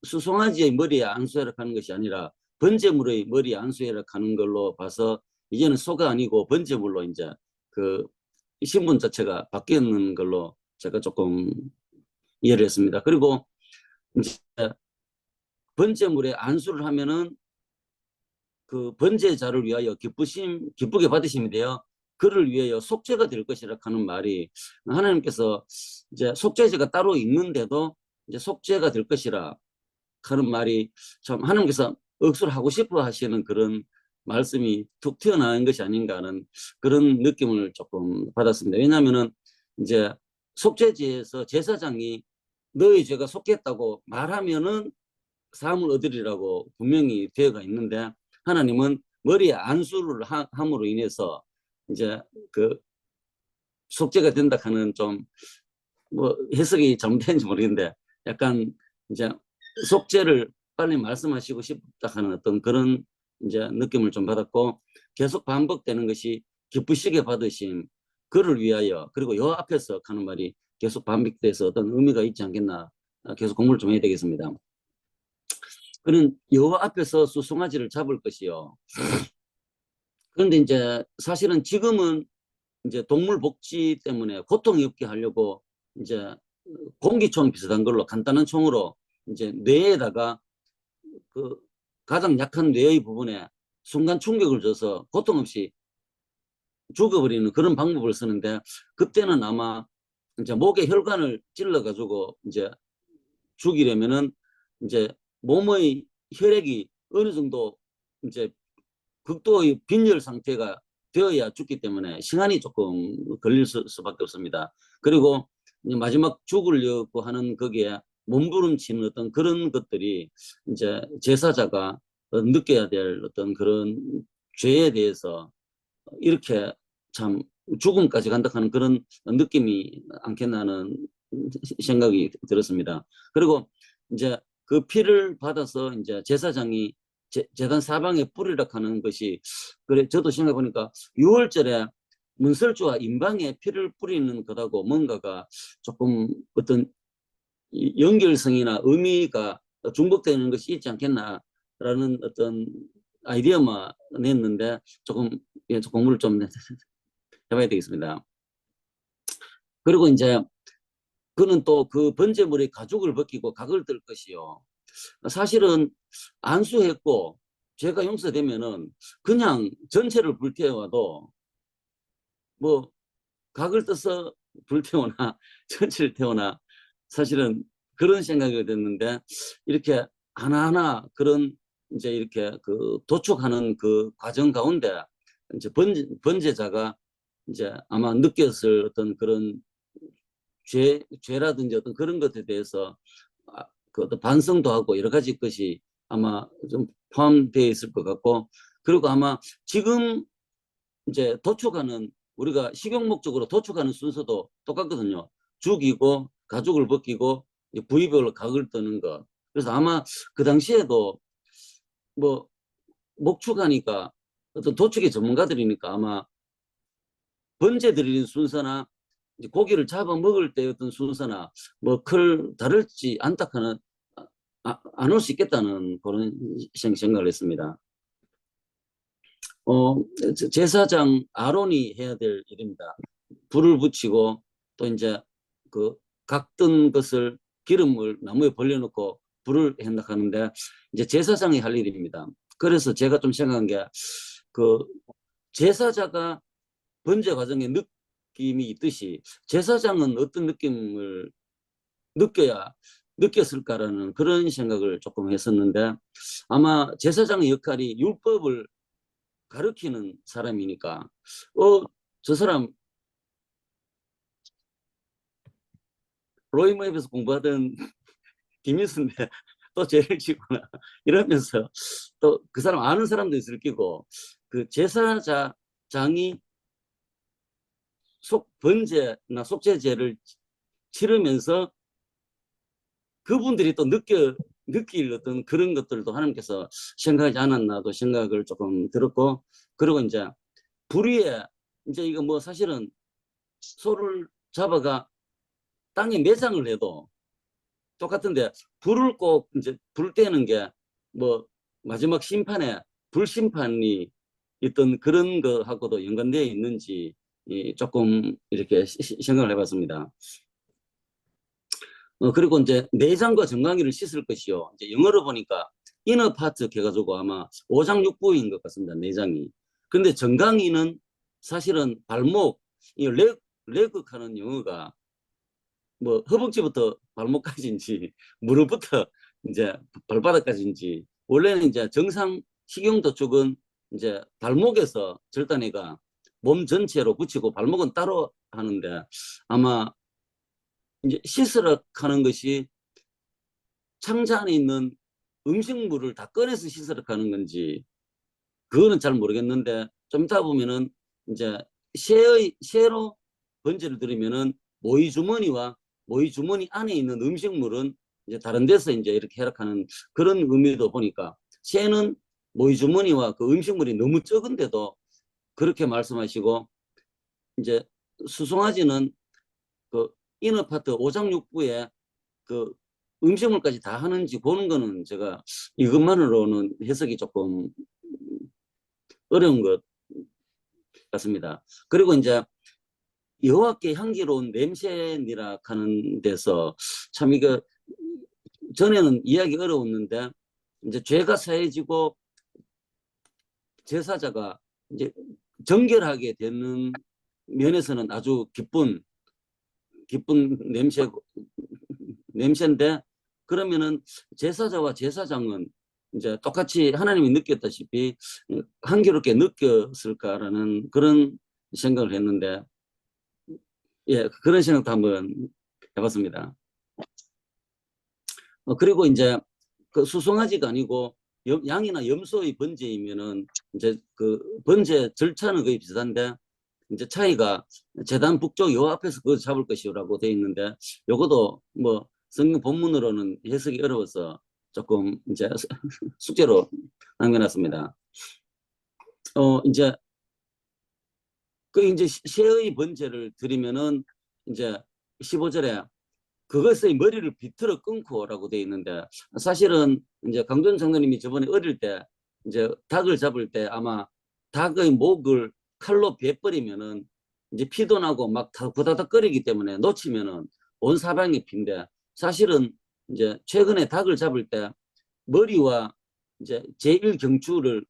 수송아지의 머리에 안수하라 하는 것이 아니라 번제물의 머리에 안수하라 하는 걸로 봐서, 이제는 소가 아니고 번제물로 이제 그 신분 자체가 바뀌었는 걸로 제가 조금 이해를 했습니다. 그리고 이제 번제물에 안수를 하면은 그 번제자를 위하여 기쁘게 받으시면 돼요. 그를 위하여 속죄가 될 것이라 하는 말이 하나님께서 이제 속죄제가 따로 있는데도 이제 속죄가 될 것이라 하는 말이 참 하나님께서 억수를 하고 싶어 하시는 그런 말씀이 툭 튀어나온 것이 아닌가 하는 그런 느낌을 조금 받았습니다. 왜냐하면은 이제 속죄제에서 제사장이 너의 죄가 속겠다고 말하면은 사함을 얻으리라고 분명히 되어가 있는데 하나님은 머리에 안수를 함으로 인해서 이제 그 속죄가 된다 하는 좀 뭐 해석이 잘못된지 모르겠는데 약간 이제 속죄를 빨리 말씀하시고 싶다 하는 어떤 그런 이제 느낌을 좀 받았고 계속 반복되는 것이 기쁘시게 받으심 그를 위하여 그리고 요 앞에서 하는 말이 계속 반복돼서 어떤 의미가 있지 않겠나 계속 공부를 좀 해야 되겠습니다. 그는 요 앞에서 수송아지를 잡을 것이요. 그런데 이제 사실은 지금은 이제 동물 복지 때문에 고통이 없게 하려고 이제 공기총 비슷한 걸로 간단한 총으로 이제 뇌에다가 그 가장 약한 뇌의 부분에 순간 충격을 줘서 고통 없이 죽어버리는 그런 방법을 쓰는데 그때는 아마 이제 목에 혈관을 찔러가지고 이제 죽이려면은 이제 몸의 혈액이 어느 정도 이제 극도의 빈혈 상태가 되어야 죽기 때문에 시간이 조금 걸릴 수밖에 없습니다. 그리고 마지막 죽으려고 하는 거기에 몸부림치는 어떤 그런 것들이 이제 제사자가 느껴야 될 어떤 그런 죄에 대해서 이렇게 참 죽음까지 간다 하는 그런 느낌이 않겠나 하는 생각이 들었습니다. 그리고 이제 그 피를 받아서 이제 제사장이 재단 사방에 뿌리라 하는 것이 그래 저도 생각해 보니까 6월절에 문설주와 인방에 피를 뿌리는 것하고 뭔가가 조금 어떤 연결성이나 의미가 중복되는 것이 있지 않겠나라는 어떤 아이디어만 냈는데 조금 공부를 좀 해봐야 되겠습니다. 그리고 이제 그는 또 그 번제물의 가죽을 벗기고 각을 뜰 것이요. 사실은 안수했고 죄가 용서되면은 그냥 전체를 불태워도 뭐 각을 떠서 불태우나 전체를 태우나 사실은 그런 생각이 됐는데 이렇게 하나하나 그런 이제 이렇게 그 도축하는 그 과정 가운데 이제 번제자가 이제 아마 느꼈을 어떤 그런 죄라든지 어떤 그런 것에 대해서 그 어떤 반성도 하고 여러 가지 것이 아마 좀 포함되어 있을 것 같고 그리고 아마 지금 이제 도축하는 우리가 식용 목적으로 도축하는 순서도 똑같거든요. 죽이고 가죽을 벗기고 부위별로 각을 뜨는 것. 그래서 아마 그 당시에도 뭐 목축하니까 어떤 도축의 전문가들이니까 아마 번제 드리는 순서나 이제 고기를 잡아 먹을 때 어떤 순서나 뭐 다를지 않다 하는 안 올 수 있겠다는 그런 생각을 했습니다. 제사장 아론이 해야 될 일입니다. 불을 붙이고 또 이제 그 각든 것을 기름을 나무에 벌려놓고 불을 한다 하는데 이제 제사장이 할 일입니다. 그래서 제가 좀 생각한 게 그 제사자가 번제 과정에 느낌이 있듯이 제사장은 어떤 느낌을 느꼈을까라는 그런 생각을 조금 했었는데 아마 제사장의 역할이 율법을 가르치는 사람이니까 저 사람 로이모에서 공부하던 김일수인데 또 죄를 지구나 이러면서 또 그 사람 아는 사람도 있을 끼고 그 제사장이 번제나 속죄제를 치르면서 그분들이 또 느낄 어떤 그런 것들도 하나님께서 생각하지 않았나도 생각을 조금 들었고 그리고 이제 불 위에 이제 이거 뭐 사실은 소를 잡아가 땅에 매장을 해도 똑같은데 불을 꼭 이제 불 떼는 게 뭐 마지막 심판에 불심판이 있던 그런 거하고도 연관되어 있는지 조금 이렇게 생각을 해봤습니다. 그리고 이제 내장과 정강이를 씻을 것이요. 이제 영어로 보니까 이너 파트 해가지고 아마 오장육부인 것 같습니다. 내장이. 근데 정강이는 사실은 발목, 이 레그 하는 영어가 뭐 허벅지부터 발목까지인지 무릎부터 이제 발바닥까지인지 원래는 이제 정상 식용도 쪽은 이제 발목에서 절단해가 몸 전체로 붙이고 발목은 따로 하는데 아마 이제 씻으러 하는 것이 창자 안에 있는 음식물을 다 꺼내서 씻으러 가는 건지 그거는 잘 모르겠는데 좀 이따 보면은 이제 쇠로 번제를 드리면은 모이 주머니와 모이 주머니 안에 있는 음식물은 이제 다른 데서 이제 이렇게 해락하는 그런 의미도 보니까 쇠는 모이 주머니와 그 음식물이 너무 적은데도 그렇게 말씀하시고 이제 수송아지는 그 이너 파트 오장육부에 그 음식물까지 다 하는지 보는 거는 제가 이것만으로는 해석이 조금 어려운 것 같습니다. 그리고 이제 여호와께 향기로운 냄새니라 하는 데서 참 이거 전에는 이해하기 어려웠는데 이제 죄가 사해지고 제사자가 이제 정결하게 되는 면에서는 아주 기쁜 냄새인데 그러면은 제사자와 제사장은 이제 똑같이 하나님이 느꼈다시피 한결롭게 느꼈을까라는 그런 생각을 했는데 예 그런 생각도 한번 해봤습니다. 그리고 이제 그 수송아지가 아니고 양이나 염소의 번제이면은 이제 그 번제 절차는 거의 비슷한데 이제 차이가 제단 북쪽 요 앞에서 그거 잡을 것이라고 되어 있는데 요것도 뭐 성경 본문으로는 해석이 어려워서 조금 이제 숙제로 남겨놨습니다. 이제 그 이제 쇠의 번제를 드리면은 이제 15절에 그것의 머리를 비틀어 끊고라고 되어 있는데 사실은 이제 강준 장로님이 저번에 어릴 때 이제 닭을 잡을 때 아마 닭의 목을 칼로 베버리면은 이제 피도 나고 막 다다닥 끓이기 때문에 놓치면은 온 사방이 피인데 사실은 이제 최근에 닭을 잡을 때 머리와 이제 제1경추를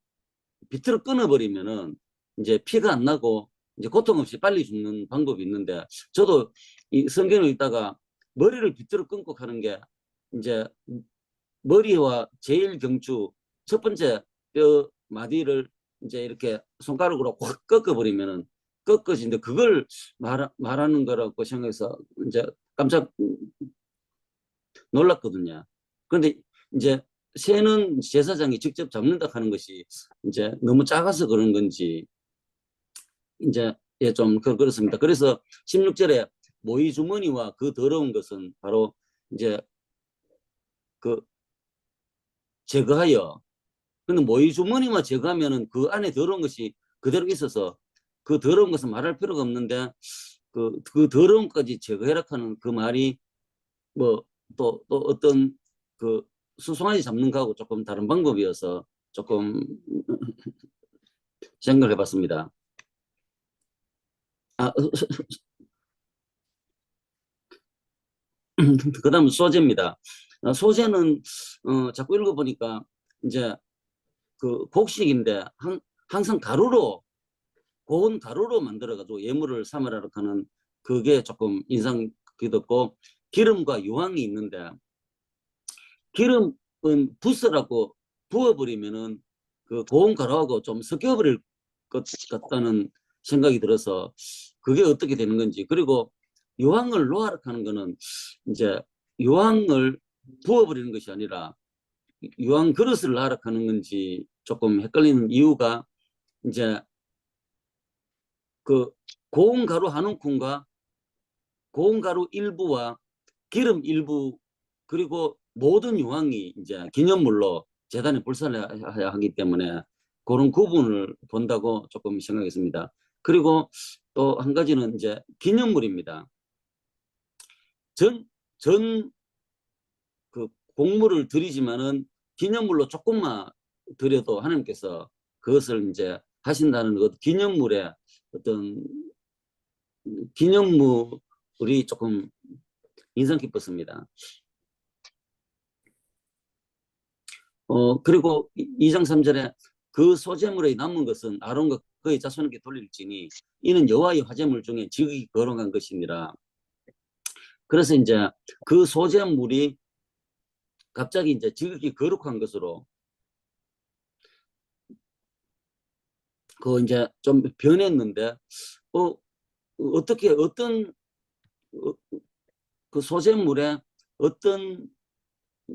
비틀어 끊어버리면은 이제 피가 안 나고 이제 고통 없이 빨리 죽는 방법이 있는데 저도 이 성경을 읽다가 머리를 비틀어 끊고 가는 게 이제 머리와 제1경추 첫 번째 뼈 마디를 이제 이렇게 손가락으로 확 꺾어버리면은 꺾어진데 그걸 말하는 거라고 생각해서 이제 깜짝 놀랐거든요. 그런데 이제 새는 제사장이 직접 잡는다 하는 것이 이제 너무 작아서 그런 건지 이제 예, 좀 그렇습니다. 그래서 16절에 모이 주머니와 그 더러운 것은 바로 이제 그 제거하여 근데 모이 주머니만 제거하면은 그 안에 더러운 것이 그대로 있어서 그 더러운 것은 말할 필요가 없는데 그 더러움까지 제거해라 하는 그 말이 뭐 또 어떤 그 수송아지 잡는 거하고 조금 다른 방법이어서 조금 생각을 해봤습니다. 그 다음 소재입니다. 소재는 자꾸 읽어보니까 이제 그 곡식인데 항상 가루로 고운 가루로 만들어가지고 예물을 삼으라고 하는 그게 조금 인상 깊었고 기름과 유황이 있는데 기름은 부스라고 부어버리면은 그 고운 가루하고 좀 섞여버릴 것 같다는 생각이 들어서 그게 어떻게 되는 건지 그리고 유황을 놓아라 하는 거는 이제 유황을 부어버리는 것이 아니라 유황 그릇을 놔라 하는 건지 조금 헷갈리는 이유가 이제 그 고운 가루 한 움큼과 고운 가루 일부와 기름 일부 그리고 모든 유황이 이제 기념물로 재단에 불사해야 하기 때문에 그런 구분을 본다고 조금 생각했습니다. 그리고 또 한 가지는 이제 기념물입니다. 전 그 곡물을 드리지만은 기념물로 조금만 드려도 하나님께서 그것을 이제 하신다는 것 기념물의 어떤 기념물이 조금 인상 깊었습니다. 그리고 2장 3절에 그 소재물의 남은 것은 아론과 그의 자손에게 돌릴지니 이는 여호와의 화제물 중에 지극히 거룩한 것이니라. 그래서 이제 그 소재물이 갑자기 이제 지극히 거룩한 것으로 그 이제 좀 변했는데 어떻게 어떤 그 소재물에 어떤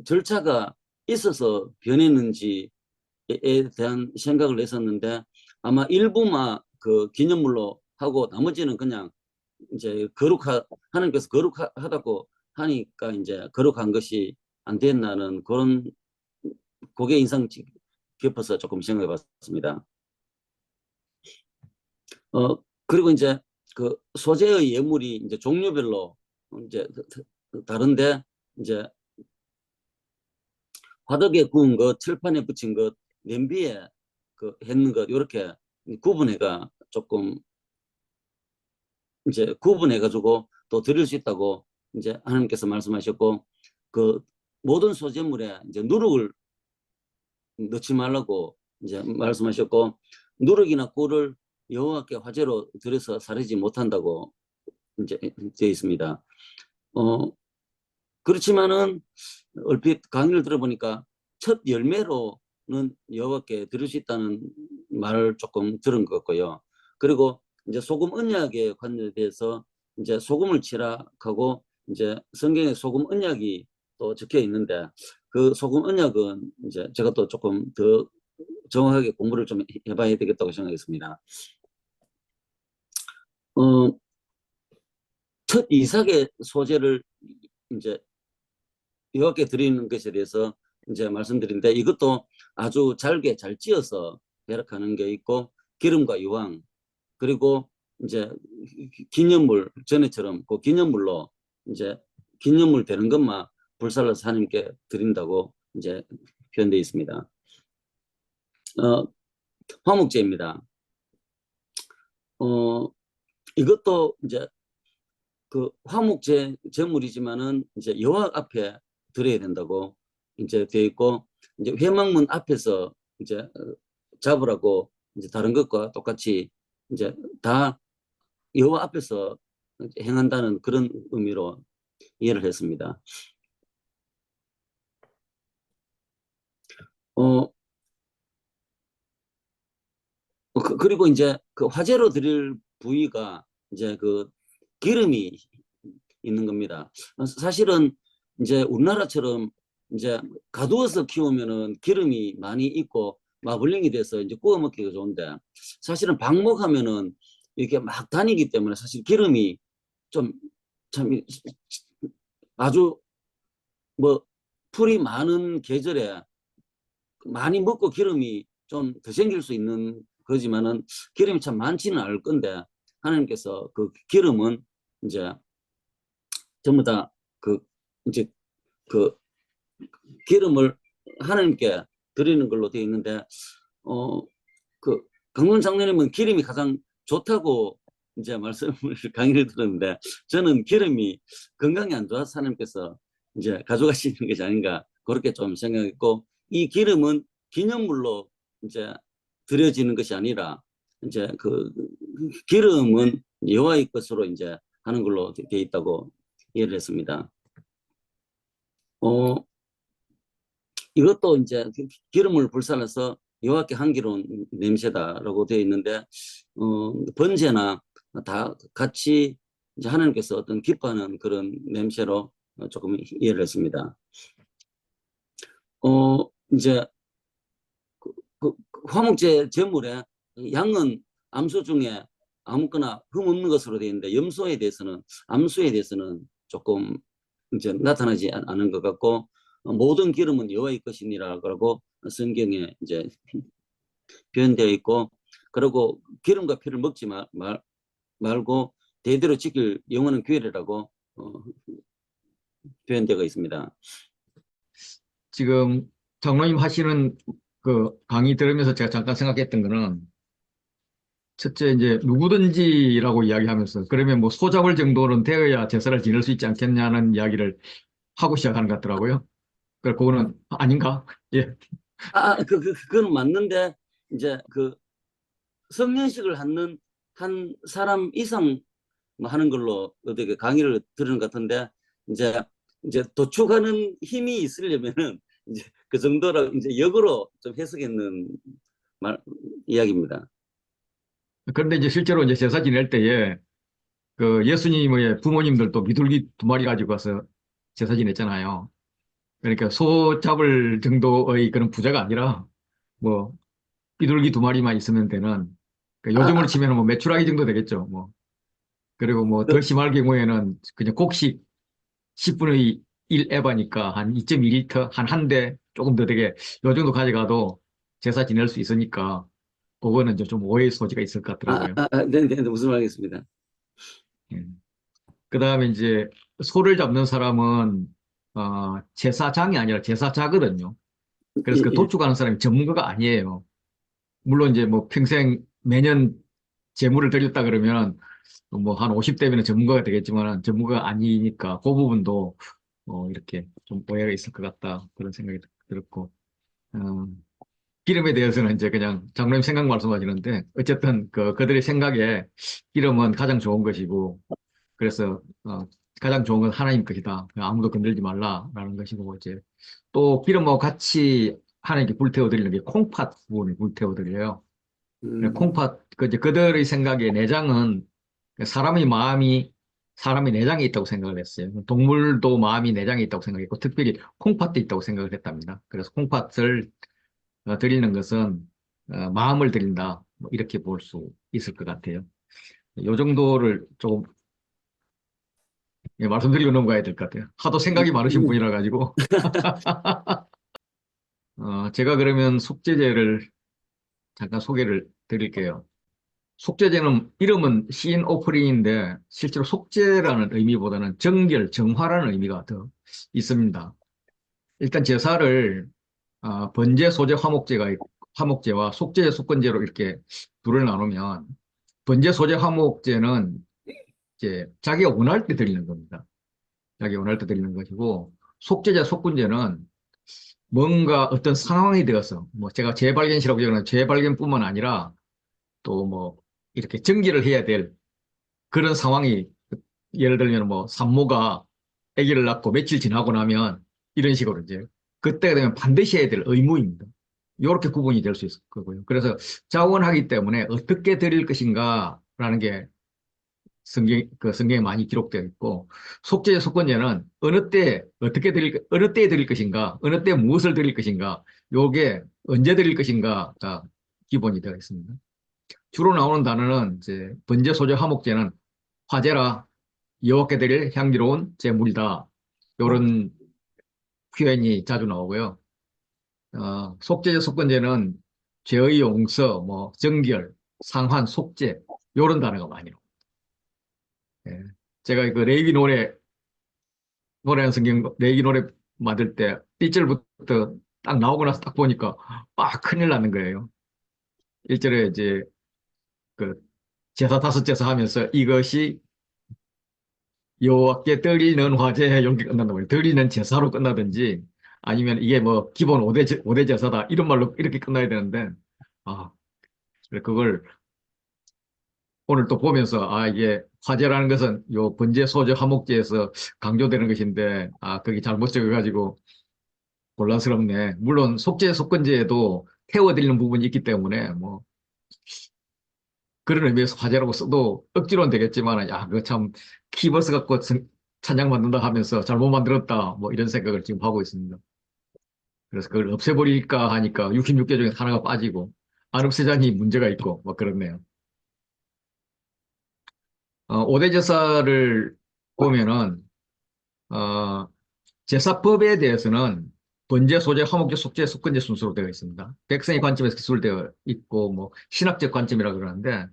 절차가 있어서 변했는지에 대한 생각을 했었는데 아마 일부만 그 기념물로 하고 나머지는 그냥 이제 하나님께서 거룩하다고 하니까 이제 거룩한 것이 안 됐나는 그런 그게 인상 깊어서 조금 생각해 봤습니다. 그리고 이제 그 소재의 예물이 이제 종류별로 이제 다른데 이제 화덕에 구운 것, 철판에 붙인 것, 냄비에 그 했는 것 이렇게 구분해가 조금 이제 구분해가지고 또 드릴 수 있다고 이제 하나님께서 말씀하셨고 그 모든 소재물에 이제 누룩을 넣지 말라고 이제 말씀하셨고 누룩이나 꿀을 여호와께 화제로 드려서 사르지 못한다고 이제 되어 있습니다. 그렇지만은 얼핏 강의를 들어보니까 첫 열매로는 여호와께 드릴 수 있다는 말을 조금 들은 것 같고요. 그리고 이제 소금 언약에 관련돼서 이제 소금을 치락하고 이제 성경에 소금 언약이 또 적혀 있는데 그 소금 언약은 이제 제가 또 조금 더 정확하게 공부를 좀 해봐야 되겠다고 생각했습니다. 첫 이삭의 소재를 이제 여호와께 드리는 것에 대해서 이제 말씀드린데 이것도 아주 잘게 잘 찧어서 배락하는 게 있고 기름과 유황 그리고 이제 기념물 전에처럼 그 기념물로 이제 기념물 되는 것만 불살라서 하나님께 드린다고 이제 표현되어 있습니다. 화목제입니다. 이것도 이제 그 화목제 제물이지만은 이제 여호와 앞에 드려야 된다고 이제 되어 있고 이제 회막문 앞에서 이제 잡으라고 이제 다른 것과 똑같이 이제 다 여호와 앞에서 행한다는 그런 의미로 이해를 했습니다. 그리고 이제 그 화제로 드릴 부위가 이제 그 기름이 있는 겁니다. 사실은 이제 우리나라처럼 이제 가두어서 키우면은 기름이 많이 있고 마블링이 돼서 이제 구워 먹기가 좋은데 사실은 방목하면은 이렇게 막 다니기 때문에 사실 기름이 좀 참 아주 뭐 풀이 많은 계절에 많이 먹고 기름이 좀 더 생길 수 있는 거지만은 기름이 참 많지는 않을 건데 하나님께서 그 기름은 이제 전부 다 그 이제 그 기름을 하나님께 드리는 걸로 되어 있는데 그 강론 장로님은 기름이 가장 좋다고 이제 말씀을 강의를 들었는데 저는 기름이 건강이 안 좋아서 하나님께서 이제 가져가시는 것이 아닌가 그렇게 좀 생각했고 이 기름은 기념물로 이제 드려지는 것이 아니라 이제 그 기름은 여호와의 것으로 이제 하는 걸로 되어 있다고 이해를 했습니다. 이것도 이제 기름을 불살라서 여호와께 향기로운 냄새다라고 되어 있는데 번제나 다 같이 이제 하나님께서 어떤 기뻐하는 그런 냄새로 조금 이해를 했습니다. 이제 그 화목제 제물에 양은 암소 중에 아무거나 흠 없는 것으로 되어 있는데 염소에 대해서는 암소에 대해서는 조금 이제 나타나지 않은 것 같고 모든 기름은 여호와의 것이니라고 성경에 이제 표현되어 있고 그리고 기름과 피를 먹지 말고 대대로 지킬 영원한 규례라고 표현되어 있습니다. 지금 장로님 하시는 그 강의 들으면서 제가 잠깐 생각했던 거는 첫째 이제 누구든지라고 이야기하면서 그러면 뭐 소잡을 정도는 되어야 제사를 지낼 수 있지 않겠냐는 이야기를 하고 시작하는 것 같더라고요. 그거는 아닌가? 예. 그거는 맞는데, 이제 그 성년식을 하는 한 사람 이상 뭐 하는 걸로 어떻게 강의를 들은 것 같은데, 이제 도축하는 힘이 있으려면은 이제 그 정도로 이제 역으로 좀 해석했는 말 이야기입니다. 그런데 이제 실제로 이제 제사 지낼 때에 그 예수님의 부모님들도 비둘기 2마리 가지고 와서 제사 지냈잖아요. 그러니까 소 잡을 정도의 그런 부자가 아니라 뭐 비둘기 2마리만 있으면 되는 그 아, 요즘으로 아, 치면 뭐 메추라기 정도 되겠죠. 뭐 그리고 뭐 더 그, 심할 경우에는 그냥 곡식 10분의 1 에바니까 한 2.2리터 한 대 조금 더 되게 요 정도 가져가도 제사 지낼 수 있으니까 그거는 이제 좀 오해의 소지가 있을 것 같더라고요. 네, 네, 네, 무슨 말이겠습니다. 예. 그다음에 이제 소를 잡는 사람은 제사장이 아니라 제사자거든요. 그래서 예, 그 예. 도축하는 사람이 전문가가 아니에요. 물론 이제 뭐 평생 매년 제물을 드렸다 그러면 뭐 한 50대면 전문가가 되겠지만 전문가가 아니니까 그 부분도 이렇게 좀 오해가 있을 것 같다 그런 생각이 들었고 어, 기름에 대해서는 이제 그냥 장로님 생각 말씀하시는데 어쨌든 그들의 생각에 기름은 가장 좋은 것이고 그래서 가장 좋은 건 하나님 것이다. 아무도 건들지 말라라는 것이고 이제 또 기름하고 같이 하나님께 불태워 드리는 게 콩팥 부분을 불태워 드려요. 음, 콩팥 이제 그들의 생각에 내장은 사람의 마음이 사람의 내장에 있다고 생각을 했어요. 동물도 마음이 내장에 있다고 생각했고 특별히 콩팥도 있다고 생각을 했답니다. 그래서 콩팥을 드리는 것은 마음을 드린다. 뭐 이렇게 볼 수 있을 것 같아요. 요 정도를 조금 말씀드리고 넘어가야 될 것 같아요. 하도 생각이 많으신 분이라 가지고 제가 그러면 속죄제를 잠깐 소개를 드릴게요. 속죄제는 이름은 시인 오프닝인데 실제로 속죄라는 의미보다는 정결, 정화라는 의미가 더 있습니다. 일단 제사를 번제, 소제, 화목제와 속죄, 속건제로 이렇게 둘을 나누면 번제, 소제, 화목제는 이제 자기가 원할 때 드리는 겁니다. 자기가 원할 때 드리는 것이고 속죄제, 속건제는 뭔가 어떤 상황이 되어서 뭐 제가 재발견시라고 적는 재발견뿐만 아니라 또 뭐 이렇게 정기를 해야 될 그런 상황이 예를 들면 뭐 산모가 아기를 낳고 며칠 지나고 나면 이런 식으로 이제 그때가 되면 반드시 해야 될 의무입니다. 이렇게 구분이 될 수 있을 거고요. 그래서 자원하기 때문에 어떻게 드릴 것인가라는 게 성경에 많이 기록되어 있고 속죄 속건제는 어느 때에 드릴 것인가, 어느 때 무엇을 드릴 것인가, 요게 언제 드릴 것인가가 기본이 되어 있습니다. 주로 나오는 단어는 이제 번제, 소제, 화목제는 화제라 여호와께 드릴 향기로운 제물이다. 이런 표현이 자주 나오고요. 속죄제, 속건제는 죄의 용서, 뭐 정결, 상환, 속죄 이런 단어가 많이 나옵니다. 예. 제가 그 노래하는 성경 레위기 노래 만들 때 1절부터 딱 나오고 나서 딱 보니까 큰일 나는 거예요. 1절에 이제 그 제사 다섯 제사 하면서 이것이 여호와께 드리는 화제 이렇게 끝난단 말이에요. 드리는 제사로 끝나든지 아니면 이게 뭐 기본 5대 제사다 이런 말로 이렇게 끝나야 되는데 아 그걸 오늘 또 보면서 이게 화제라는 것은 요 번제 소제 화목제에서 강조되는 것인데 그게 잘못 적어가지고 곤란스럽네. 물론 속죄 속건제에도 태워드리는 부분이 있기 때문에 뭐 그런 의미에서 화제라고 써도 억지로는 되겠지만 그거 참 키버스 갖고 찬양 만든다 하면서 잘못 만들었다 뭐 이런 생각을 지금 하고 있습니다. 그래서 그걸 없애버릴까 하니까 66개 중에 하나가 빠지고 안 없애자니 문제가 있고 뭐 그렇네요. 5대 제사를 보면은 어, 제사법에 대해서는 번제, 소제, 화목제, 속죄, 속건제 순서로 되어 있습니다. 백성의 관점에서 기술되어 있고 뭐 신학적 관점이라 그러는데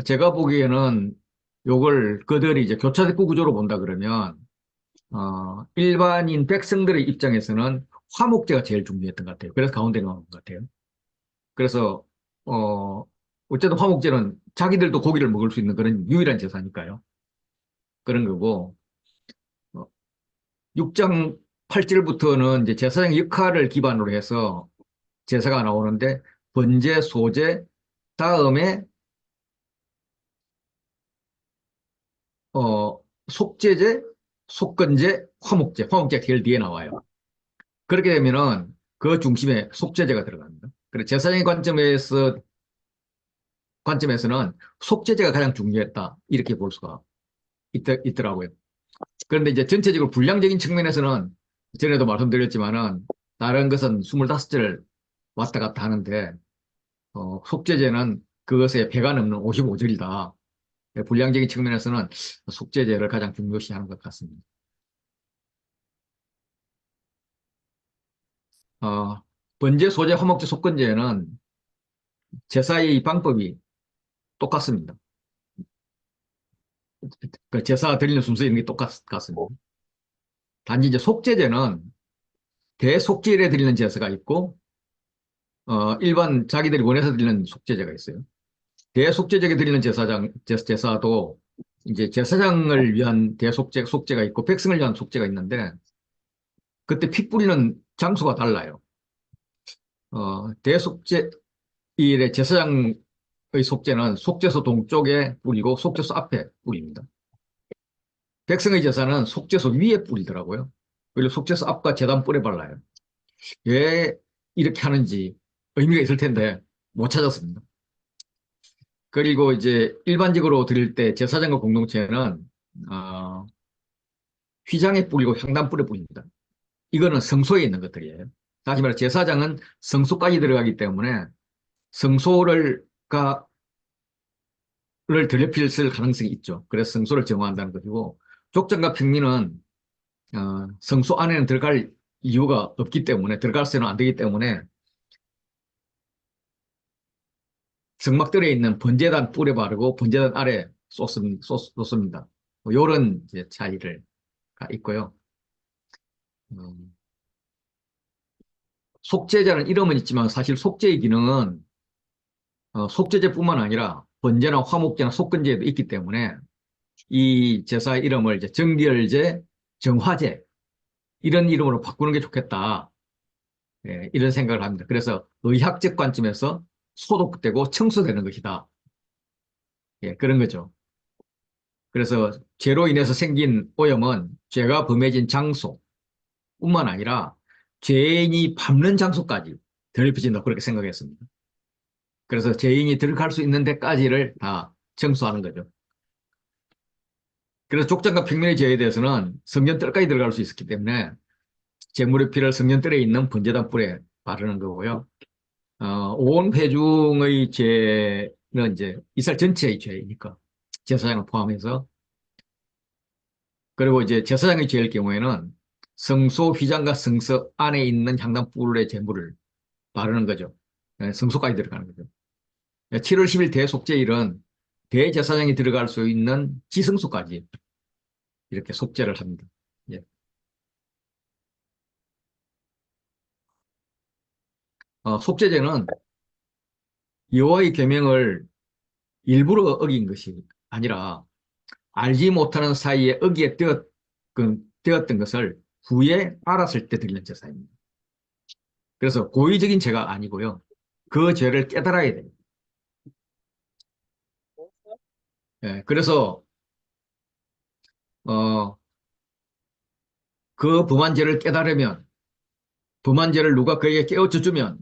제가 보기에는 요걸 그들이 이제 교차sek구 구조로 본다 그러면 일반인 백성들의 입장에서는 화목제가 제일 중요했던 것 같아요. 그래서 가운데 나오는 것 같아요. 그래서 어, 어쨌든 화목제는 자기들도 고기를 먹을 수 있는 그런 유일한 제사니까요. 그런 거고, 6장 8절부터는 이제 제사장 역할을 기반으로 해서 제사가 나오는데, 번제, 소제, 다음에, 속제제, 속건제, 화목제. 화목제가 제일 뒤에 나와요. 그렇게 되면은 그 중심에 속제제가 들어갑니다. 그래, 제사장의 관점에서는 속죄제가 가장 중요했다. 이렇게 볼 수가 있더라고요. 그런데 이제 전체적으로 분량적인 측면에서는 전에도 말씀드렸지만은 다른 것은 25절을 왔다 갔다 하는데, 속죄제는 그것에 배가 넘는 55절이다. 분량적인 측면에서는 속죄제를 가장 중요시하는 것 같습니다. 번제, 소제, 화목제, 속건제는 제사의 방법이 똑같습니다. 그 제사 드리는 순서 이런 게 똑같습니다. 단지 이제 속죄제는 대속죄일에 드리는 제사가 있고, 일반 자기들이 원해서 드리는 속죄제가 있어요. 대속죄제에 드리는 제사도 이제 제사장을 위한 속죄가 있고, 백성을 위한 속죄가 있는데, 그때 피 뿌리는 장소가 달라요. 대속죄일의 제사장의 속죄는 속죄소 동쪽에 뿌리고, 속죄소 앞에 뿌립니다. 백성의 제사는 속죄소 위에 뿌리더라고요. 그리고 속죄소 앞과 제단 뿔에 발라요. 왜 이렇게 하는지 의미가 있을 텐데 못 찾았습니다. 그리고 이제 일반적으로 드릴 때 제사장과 공동체는 휘장에 뿌리고 향단불에 뿌립니다. 이거는 성소에 있는 것들이에요. 다시 말해 제사장은 성소까지 들어가기 때문에 성소를 더럽힐 가능성이 있죠. 그래서 성소를 정화한다는 것이고, 족장과 평민은 성소 안에는 들어갈 이유가 없기 때문에, 들어갈 수는 안 되기 때문에 성막들에 있는 번제단 뿔에 바르고 번제단 아래 쏟습니다. 이런 차이를 있고요. 속죄제는 이름은 있지만 사실 속죄의 기능은 속죄제뿐만 아니라 번제나 화목제나 속건제에도 있기 때문에 이 제사의 이름을 이제 정결제, 정화제 이런 이름으로 바꾸는 게 좋겠다. 예, 이런 생각을 합니다. 그래서 의학적 관점에서 소독되고 청소되는 것이다. 예, 그런 거죠. 그래서 죄로 인해서 생긴 오염은 죄가 범해진 장소뿐만 아니라 죄인이 밟는 장소까지 더럽혀진다 그렇게 생각했습니다. 그래서 죄인이 들어갈 수 있는 데까지를 다 청소하는 거죠. 그래서 족장과 평면의 죄에 대해서는 성전뜰까지 들어갈 수 있었기 때문에 제물의 피를 성전뜰에 있는 번제단 뿔에 바르는 거고요. 온 회중의 죄는 이제 이스라엘 전체의 죄이니까 제사장을 포함해서, 그리고 이제 제사장의 죄일 경우에는 성소 휘장과 성서 안에 있는 향단불의 제물을 바르는 거죠. 성소까지 들어가는 거죠. 7월 10일 대속죄일은 대제사장이 들어갈 수 있는 지성소까지 이렇게 속죄를 합니다. 예. 속죄제는 여호와의 계명을 일부러 어긴 것이 아니라 알지 못하는 사이에 되었던 것을 후에 알았을 때 드리는 제사입니다. 그래서 고의적인 죄가 아니고요. 그 죄를 깨달아야 됩니다. 예, 그래서 어, 그 범한 죄를 깨달으면, 범한 죄를 누가 그에게 깨우쳐주면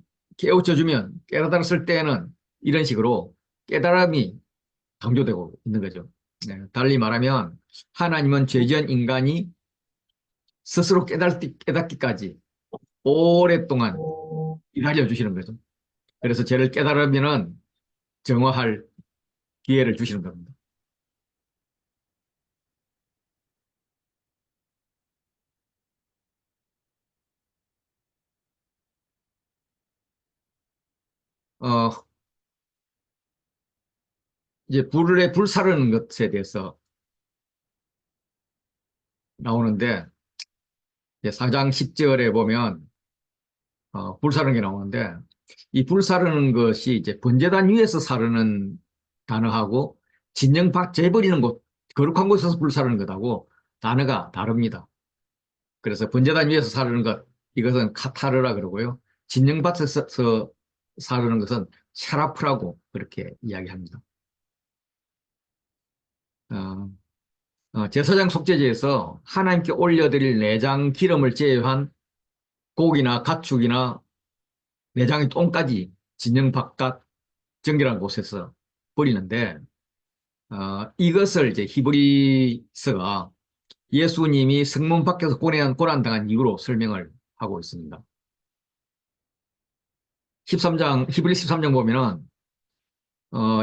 깨달았을 때는 이런 식으로 깨달음이 강조되고 있는 거죠. 네, 달리 말하면 하나님은 죄지은 인간이 스스로 깨닫기까지 오랫동안 기다려 주시는 거죠. 그래서 죄를 깨달으면 정화할 기회를 주시는 겁니다. 어, 이제 불 사르는 것에 대해서 나오는데, 이제 4장 10절에 보면 불 사르는 게 나오는데, 이 불사르는 것이 이제 번제단 위에서 사르는 단어하고 진영밭 재버리는 곳, 거룩한 곳에서 불사르는 것하고 단어가 다릅니다. 그래서 번제단 위에서 사르는 것, 이것은 카타르라 그러고요. 진영밭에서 사르는 것은 샤라프라고 그렇게 이야기합니다. 제사장 속죄제에서 하나님께 올려드릴 내장 기름을 제외한 고기나 가축이나 내장의 똥까지 진영 바깥 정결한 곳에서 버리는데, 이것을 이제 히브리서가 예수님이 성문 밖에서 고난당한 이유로 설명을 하고 있습니다. 13장, 히브리 13장 보면은,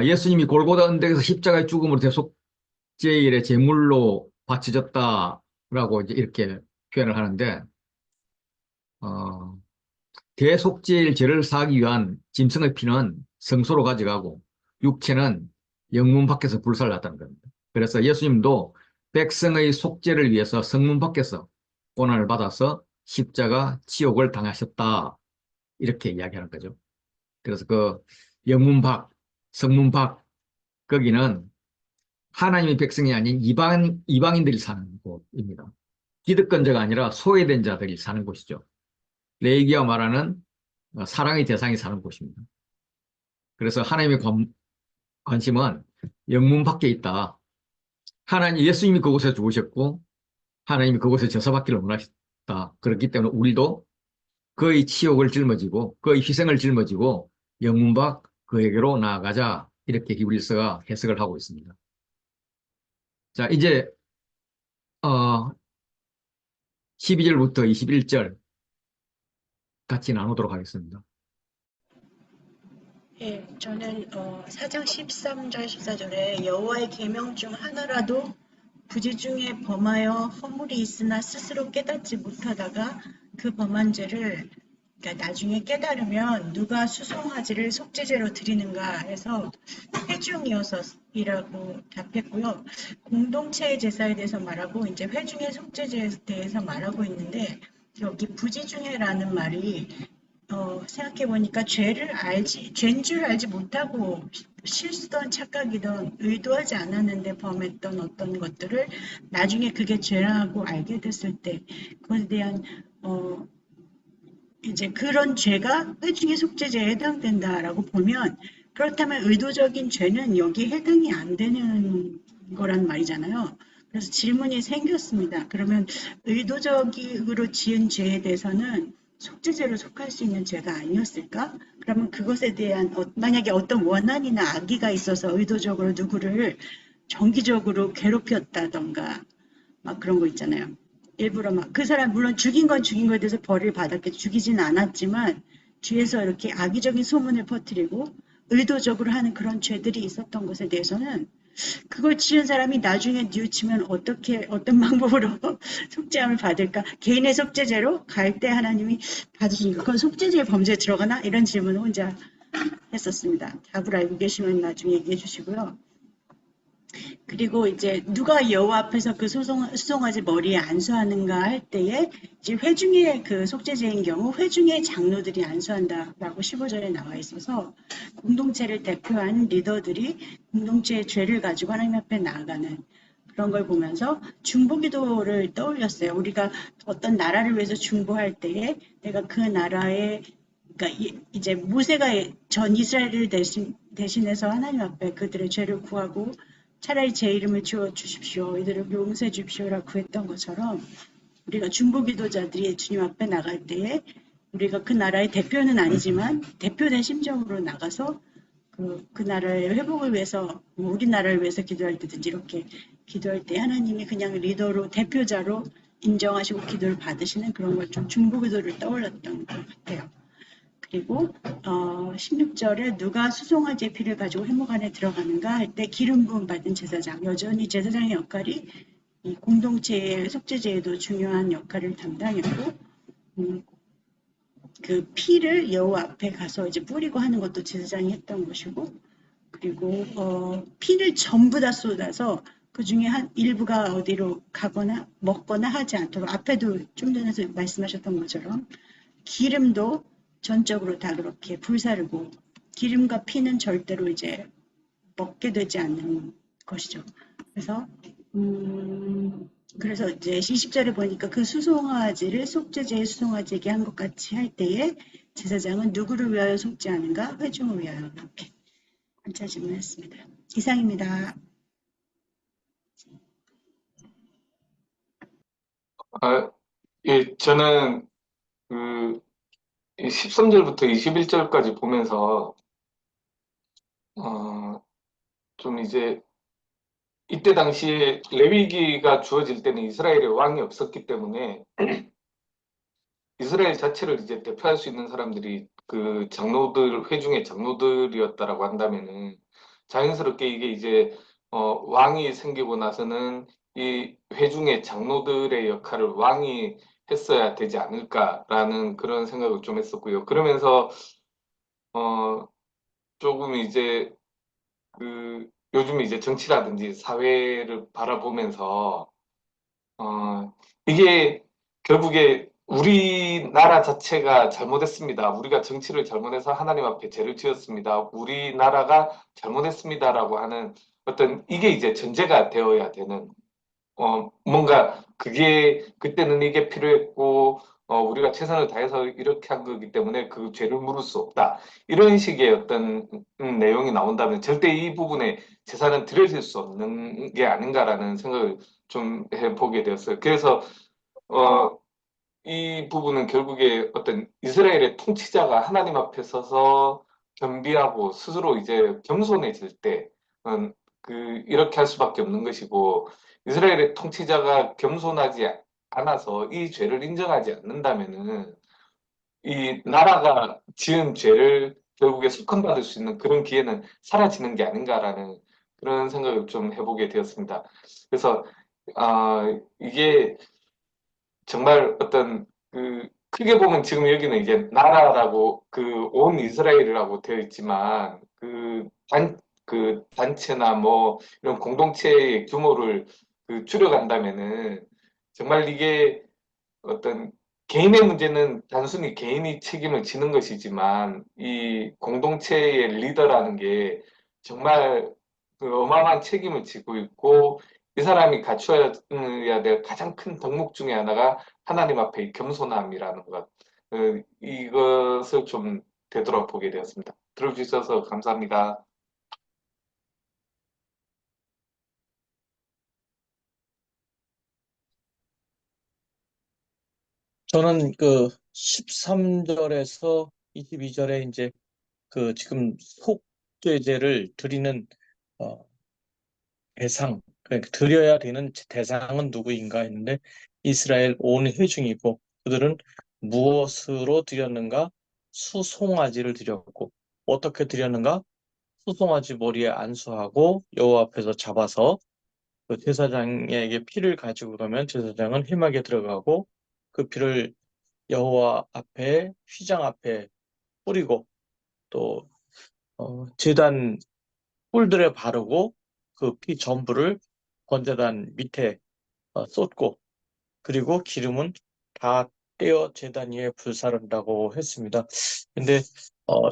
예수님이 골고다 언덕에서 십자가의 죽음으로 대속죄일의 제물로 바쳐졌다라고 이제 이렇게 표현을 하는데, 대속죄일 죄를 사하기 위한 짐승의 피는 성소로 가져가고 육체는 영문 밖에서 불살랐다는 겁니다. 그래서 예수님도 백성의 속죄를 위해서 성문 밖에서 고난을 받아서 십자가 지옥을 당하셨다, 이렇게 이야기하는 거죠. 그래서 그 영문 밖, 성문 밖, 거기는 하나님의 백성이 아닌 이방인들이 사는 곳입니다. 기득권자가 아니라 소외된 자들이 사는 곳이죠. 레위기가 말하는 사랑의 대상이 사는 곳입니다. 그래서 하나님의 관심은 영문 밖에 있다. 예수님이 그곳에 죽으셨고 하나님이 그곳에 제사받기를 원하셨다. 그렇기 때문에 우리도 그의 치욕을 짊어지고 그의 희생을 짊어지고 영문 밖 그에게로 나아가자, 이렇게 히브리서가 해석을 하고 있습니다. 자, 이제 12절부터 21절 같이 나누도록 하겠습니다. 예, 저는 4장 13절 14절에 여호와의 계명 중 하나라도 부지 중에 범하여 허물이 있으나 스스로 깨닫지 못하다가 그 범한 죄를 그러니까 나중에 깨달으면 누가 수송아지를 속죄제로 드리는가 해서 회중이어서이라고 답했고요. 공동체의 제사에 대해서 말하고 이제 회중의 속죄제에 대해서 말하고 있는데 여기 부지 중에라는 말이 생각해 보니까 죄인 줄 알지 못하고 실수든 착각이든 의도하지 않았는데 범했던 어떤 것들을 나중에 그게 죄라고 알게 됐을 때 그것에 대한 이제 그런 죄가 회중의 속죄제에 해당된다라고 보면, 그렇다면 의도적인 죄는 여기에 해당이 안 되는 거란 말이잖아요. 그래서 질문이 생겼습니다. 그러면 의도적으로 지은 죄에 대해서는 속죄죄로 속할 수 있는 죄가 아니었을까? 그러면 그것에 대한 만약에 어떤 원한이나 악의가 있어서 의도적으로 누구를 정기적으로 괴롭혔다던가 막 그런 거 있잖아요. 일부러 막 그 사람 물론 죽인 건 죽인 거에 대해서 벌을 받았겠죠. 죽이지는 않았지만 뒤에서 이렇게 악의적인 소문을 퍼뜨리고 의도적으로 하는 그런 죄들이 있었던 것에 대해서는 그걸 지은 사람이 나중에 뉘우치면 어떤 방법으로 속죄함을 받을까? 개인의 속죄죄로 갈 때 하나님이 받으시니까 그건 속죄죄의 범죄에 들어가나? 이런 질문을 혼자 했었습니다. 답을 알고 계시면 나중에 얘기해 주시고요. 그리고 이제 누가 여호와 앞에서 그 수송아지 머리에 안수하는가 할 때에 이제 회중의 그 속죄제인 경우 회중의 장로들이 안수한다라고 15절에 나와 있어서 공동체를 대표한 리더들이 공동체의 죄를 가지고 하나님 앞에 나아가는 그런 걸 보면서 중보기도를 떠올렸어요. 우리가 어떤 나라를 위해서 중보할 때에 내가 그 나라의 그러니까 이제 모세가 전 이스라엘을 대신해서 하나님 앞에 그들의 죄를 구하고 차라리 제 이름을 지워 주십시오. 이들을 용서해 주십시오라고 구했던 것처럼 우리가 중보기도자들이 주님 앞에 나갈 때에 우리가 그 나라의 대표는 아니지만 대표된 심정으로 나가서 그 나라의 회복을 위해서 우리나라를 위해서 기도할 때든지 이렇게 기도할 때 하나님이 그냥 리더로 대표자로 인정하시고 기도를 받으시는 그런 걸 좀 중보기도를 떠올렸던 것 같아요. 그리고 16절에 누가 수송아지의 피를 가지고 회목 안에 들어가는가 할 때 기름 부음 받은 제사장, 여전히 제사장의 역할이 이 공동체의 속죄제에도 중요한 역할을 담당했고 그 피를 여호와 앞에 가서 이제 뿌리고 하는 것도 제사장이 했던 것이고, 그리고 피를 전부 다 쏟아서 그 중에 한 일부가 어디로 가거나 먹거나 하지 않도록 앞에도 좀 전에 말씀하셨던 것처럼 기름도 전적으로 다 그렇게 불사르고 기름과 피는 절대로 이제 먹게 되지 않는 것이죠. 그래서 그래서 이제 20절에 보니까 그 수송아지를 속죄제의 수송아지에게 한 것 같이 할 때에 제사장은 누구를 위하여 속죄하는가? 회중을 위하여. 이렇게 한차 질문했습니다. 이상입니다. 아, 예, 저는 그 13절부터 21절까지 보면서 어, 좀 이제 이때 당시에 레위기가 주어질 때는 이스라엘에 왕이 없었기 때문에 이스라엘 자체를 이제 대표할 수 있는 사람들이 그 장로들, 회중의 장로들이었다라고 한다면은 자연스럽게 이게 이제 왕이 생기고 나서는 이 회중의 장로들의 역할을 왕이 했어야 되지 않을까라는 그런 생각을 좀 했었고요. 그러면서 어 조금 이제 그 요즘 이제 정치라든지 사회를 바라보면서 어, 이게 결국에 우리나라 자체가 잘못했습니다. 우리가 정치를 잘못해서 하나님 앞에 죄를 지었습니다. 우리나라가 잘못했습니다라고 하는 어떤 이게 이제 전제가 되어야 되는 뭔가 그게 그때는 이게 필요했고 우리가 최선을 다해서 이렇게 한 거기 때문에 그 죄를 물을 수 없다. 이런 식의 어떤 내용이 나온다면 절대 이 부분에 재산은 들여질 수 없는 게 아닌가라는 생각을 좀 해보게 되었어요. 그래서 어, 이 부분은 결국에 어떤 이스라엘의 통치자가 하나님 앞에 서서 겸비하고 스스로 이제 겸손해질 때, 이렇게 할 수밖에 없는 것이고, 이스라엘의 통치자가 겸손하지 않아서 이 죄를 인정하지 않는다면은, 이 나라가 지은 죄를 결국에 속함받을 수 있는 그런 기회는 사라지는 게 아닌가라는 그런 생각을 좀 해보게 되었습니다. 그래서, 이게 정말 어떤 크게 보면 지금 여기는 이제 나라라고 그 온 이스라엘이라고 되어 있지만 그 단체나 뭐 이런 공동체의 규모를 줄여간다면은 정말 이게 어떤 개인의 문제는 단순히 개인이 책임을 지는 것이지만 이 공동체의 리더라는 게 정말 그 어마어마한 책임을 지고 있고 이 사람이 갖춰야 될 가장 큰 덕목 중에 하나가 하나님 앞에 이 겸손함이라는 것. 이것을 좀 되돌아보게 되었습니다. 들어주셔서 감사합니다. 저는 그 13절에서 22절에 이제 그 지금 속죄제를 드리는 어, 대상, 그러니까 드려야 되는 대상은 누구인가 했는데 이스라엘 온 회중이고 그들은 무엇으로 드렸는가? 수송아지를 드렸고 어떻게 드렸는가? 수송아지 머리에 안수하고 여호와 앞에서 잡아서 그 제사장에게 피를 가지고 가면 제사장은 회막에 들어가고 그 피를 여호와 앞에 휘장 앞에 뿌리고 또 제단 뿔들에 바르고 그 피 전부를 번제단 밑에 쏟고 그리고 기름은 다 떼어 제단 위에 불사른다고 했습니다. 근데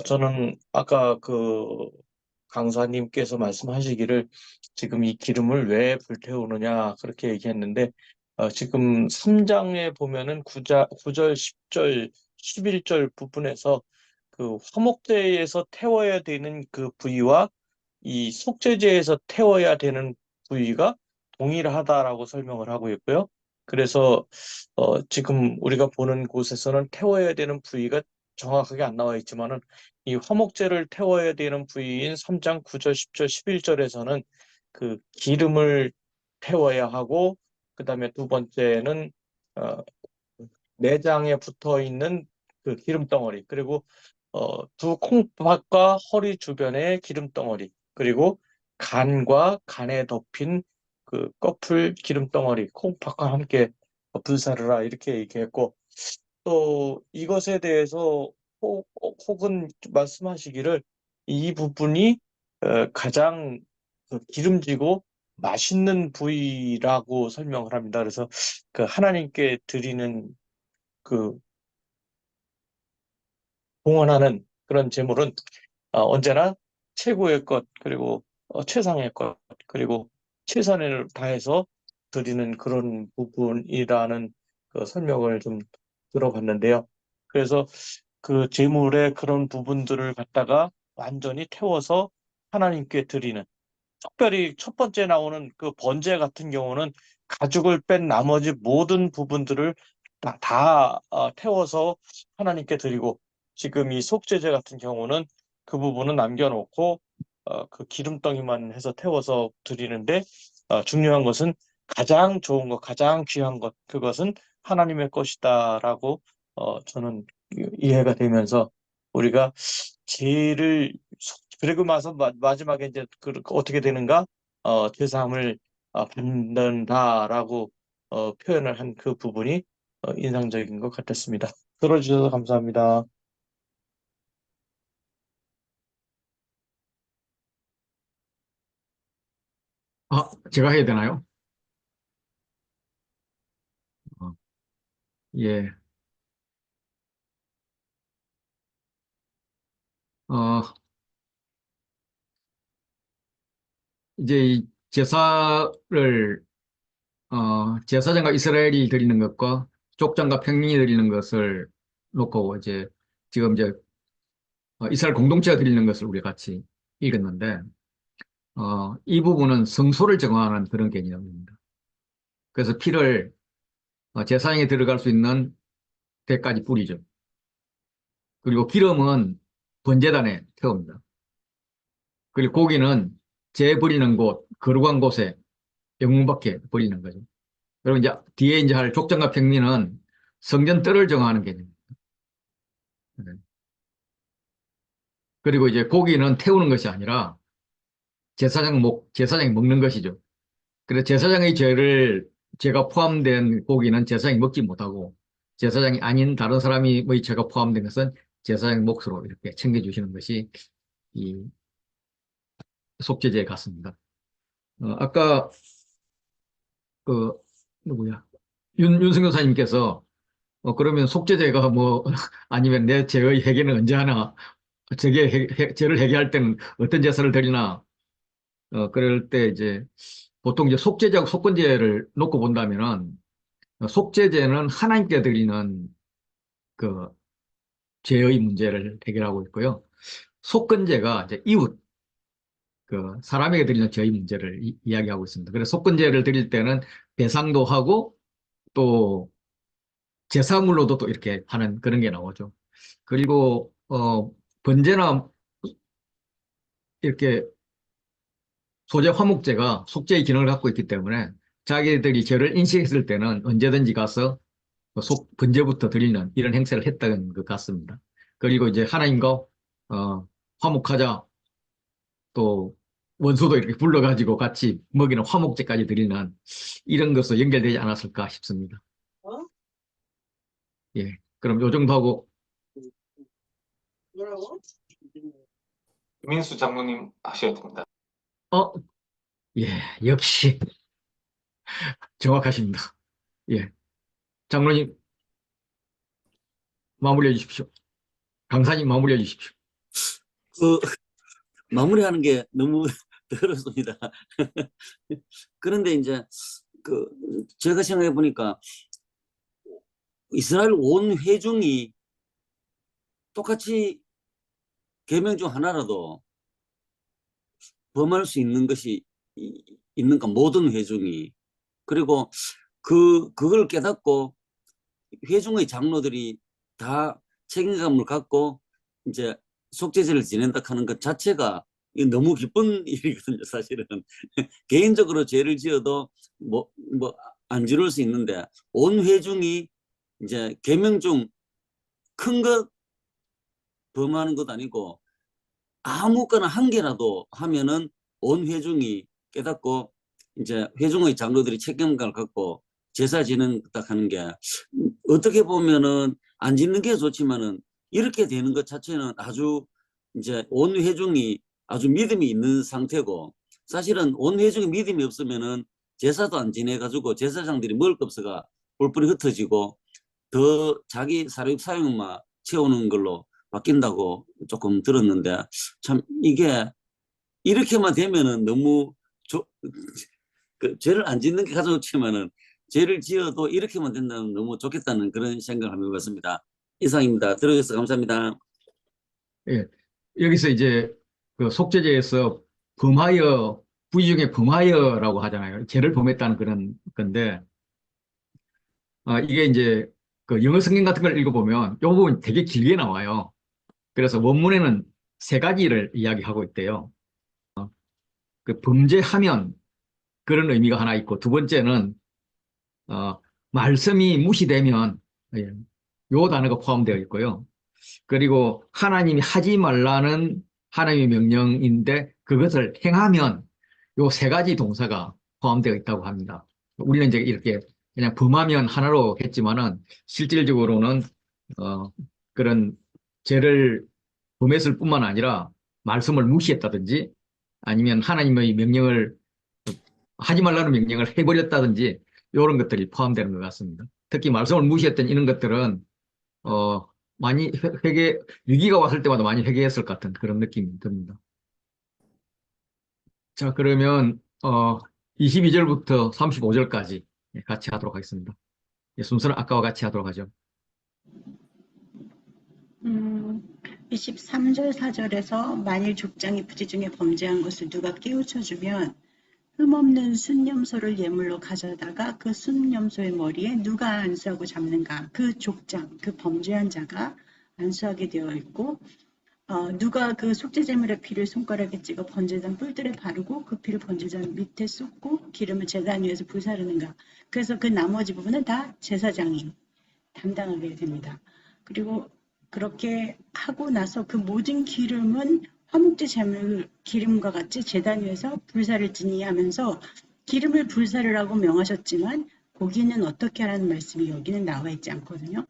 저는 아까 그 강사님께서 말씀하시기를 지금 이 기름을 왜 불태우느냐 그렇게 얘기했는데 지금 3장에 보면은 9절, 10절, 11절 부분에서 그 화목제에서 태워야 되는 그 부위와 이 속죄제에서 태워야 되는 부위가 동일하다라고 설명을 하고 있고요. 그래서 지금 우리가 보는 곳에서는 태워야 되는 부위가 정확하게 안 나와 있지만은 이 화목제를 태워야 되는 부위인 3장 9절, 10절, 11절에서는 그 기름을 태워야 하고 그다음에 두 번째는 어, 내장에 붙어 있는 그 기름 덩어리 그리고 두 콩팥과 허리 주변의 기름 덩어리 그리고 간과 간에 덮인 그 꺼풀 기름 덩어리 콩팥과 함께 불사르라 이렇게 얘기했고 또 이것에 대해서 혹은 말씀하시기를 이 부분이 가장 그 기름지고 맛있는 부위라고 설명을 합니다. 그래서 그 하나님께 드리는 그 봉헌하는 그런 제물은 언제나 최고의 것, 그리고 최상의 것, 그리고 최선을 다해서 드리는 그런 부분이라는 그 설명을 좀 들어봤는데요. 그래서 그 제물의 그런 부분들을 갖다가 완전히 태워서 하나님께 드리는, 특별히 첫 번째 나오는 그 번제 같은 경우는 가죽을 뺀 나머지 모든 부분들을 태워서 하나님께 드리고, 지금 이 속죄제 같은 경우는 그 부분은 남겨놓고 그 기름덩이만 해서 태워서 드리는데, 중요한 것은 가장 좋은 것, 가장 귀한 것, 그것은 하나님의 것이다라고 저는 이해가 되면서, 우리가 죄를 그리고 나서 마지막에 이제 어떻게 되는가? 죄사함을 받는다라고 표현을 한 그 부분이 인상적인 것 같았습니다. 들어주셔서 감사합니다. 제가 해야 되나요? 어, 예. 어, 이제 이 제사를, 제사장과 이스라엘이 드리는 것과 족장과 평민이 드리는 것을 놓고 이제 지금 이제 이스라엘 공동체가 드리는 것을 우리 같이 읽었는데, 이 부분은 성소를 정하는 그런 개념입니다. 그래서 피를 제사장에 들어갈 수 있는 데까지 뿌리죠. 그리고 기름은 번제단에 태웁니다. 그리고 고기는 재 버리는 곳, 거룩한 곳에 영웅밖에 버리는 거죠. 그리고 이제 뒤에 이제 할 족장과 평민은 성전 뜰을 정하는 개념입니다. 네. 그리고 이제 고기는 태우는 것이 아니라 제사장이 먹는 것이죠. 그래서 제사장의 죄가 포함된 고기는 제사장이 먹지 못하고, 제사장이 아닌 다른 사람이 뭐 죄가 포함된 것은 제사장 몫으로 이렇게 챙겨주시는 것이 이 속죄제 같습니다. 아까 그 누구야 윤승 교사님께서 그러면 속죄제가 뭐 아니면 내 죄의 회개는 언제 하나, 죄를 회개할 때는 어떤 제사를 드리나, 그럴 때 이제 보통 이제 속죄제하고 속건제를 놓고 본다면은, 속죄제는 하나님께 드리는 그 죄의 문제를 해결하고 있고요. 속건제가 이제 이웃, 그 사람에게 드리는 죄의 문제를 이야기하고 있습니다. 그래서 속건제를 드릴 때는 배상도 하고 또 제사물로도 또 이렇게 하는 그런 게 나오죠. 그리고 번제나 이렇게 소재 화목제가 속죄의 기능을 갖고 있기 때문에 자기들이 죄를 인식했을 때는 언제든지 가서 번제부터 드리는 이런 행세를 했던 것 같습니다. 그리고 이제 하나님과 화목하자, 또 원수도 이렇게 불러가지고 같이 먹이는 화목제까지 드리는 이런 것도 연결되지 않았을까 싶습니다. 예, 그럼 요 정도 하고. 민수 장로님 하셔야 됩니다. 예, 역시 정확하십니다. 예, 장로님 마무리해 주십시오. 강사님 마무리해 주십시오. 그 마무리하는 게 너무 어렵습니다. 그런데 이제 그 제가 생각해 보니까 이스라엘 온 회중이 똑같이 계명 중 하나라도 범할 수 있는 것이 있는가, 모든 회중이. 그리고 그걸 깨닫고 회중의 장로들이 다 책임감을 갖고 이제 속죄제를 지낸다 하는 것 자체가 너무 기쁜 일이거든요, 사실은. 개인적으로 죄를 지어도 안 지를 수 있는데, 온 회중이 이제 계명 중 큰 것 범하는 것 아니고 아무거나 한 개라도 하면은 온 회중이 깨닫고 이제 회중의 장로들이 책임감을 갖고 제사 지낸다 하는 게, 어떻게 보면은 안 짓는 게 좋지만은 이렇게 되는 것 자체는 아주 이제 온 회중이 아주 믿음이 있는 상태고, 사실은 온 회중이 믿음이 없으면은 제사도 안 지내가지고 제사장들이 먹을 거 없어가 뿔뿔이 흩어지고 더 자기 사용만 채우는 걸로 바뀐다고 조금 들었는데 참 이게 이렇게만 되면은 너무 그 죄를 안 짓는 게 가장 좋지만은 죄를 지어도 이렇게만 된다면 너무 좋겠다는 그런 생각을 한번 해봤습니다. 이상입니다. 들어주셔서 감사합니다. 예. 여기서 이제 그 속죄죄에서 범하여, 부위 중에 범하여라고 하잖아요. 죄를 범했다는 그런 건데, 이게 이제 그 영어 성경 같은 걸 읽어보면 이 부분 되게 길게 나와요. 그래서 원문에는 세 가지를 이야기하고 있대요. 그 범죄하면 그런 의미가 하나 있고, 두 번째는 말씀이 무시되면, 예, 요 단어가 포함되어 있고요. 그리고 하나님이 하지 말라는 하나님의 명령인데 그것을 행하면 요 세 가지 동사가 포함되어 있다고 합니다. 우리는 이제 이렇게 그냥 범하면 하나로 했지만은 실질적으로는 어, 그런 죄를 범했을 뿐만 아니라 말씀을 무시했다든지 아니면 하나님의 명령을 하지 말라는 명령을 해버렸다든지 이런 것들이 포함되는 것 같습니다. 특히 말씀을 무시했던 이런 것들은 어, 많이 위기가 왔을 때마다 많이 회개했을 것 같은 그런 느낌이 듭니다. 자, 그러면, 22절부터 35절까지 같이 하도록 하겠습니다. 순서는 아까와 같이 하도록 하죠. 23절 4절에서 만일 족장이 부지 중에 범죄한 것을 누가 깨우쳐주면 흠없는 순념소를 예물로 가져다가 그 순념소의 머리에 누가 안수하고 잡는가 그 족장, 그 범죄한 자가 안수하게 되어 있고 누가 그 속죄제물의 피를 손가락에 찍어 번제단 뿔들에 바르고 그 피를 번제단 밑에 쏟고 기름을 제단 위에서 불사르는가. 그래서 그 나머지 부분은 다 제사장이 담당하게 됩니다. 그리고 그렇게 하고 나서 그 모든 기름은 화목제 제물 기름과 같이 제단 위에서 불사를 지니 하면서 기름을 불사르라고 명하셨지만 고기는 어떻게 하라는 말씀이 여기는 나와 있지 않거든요.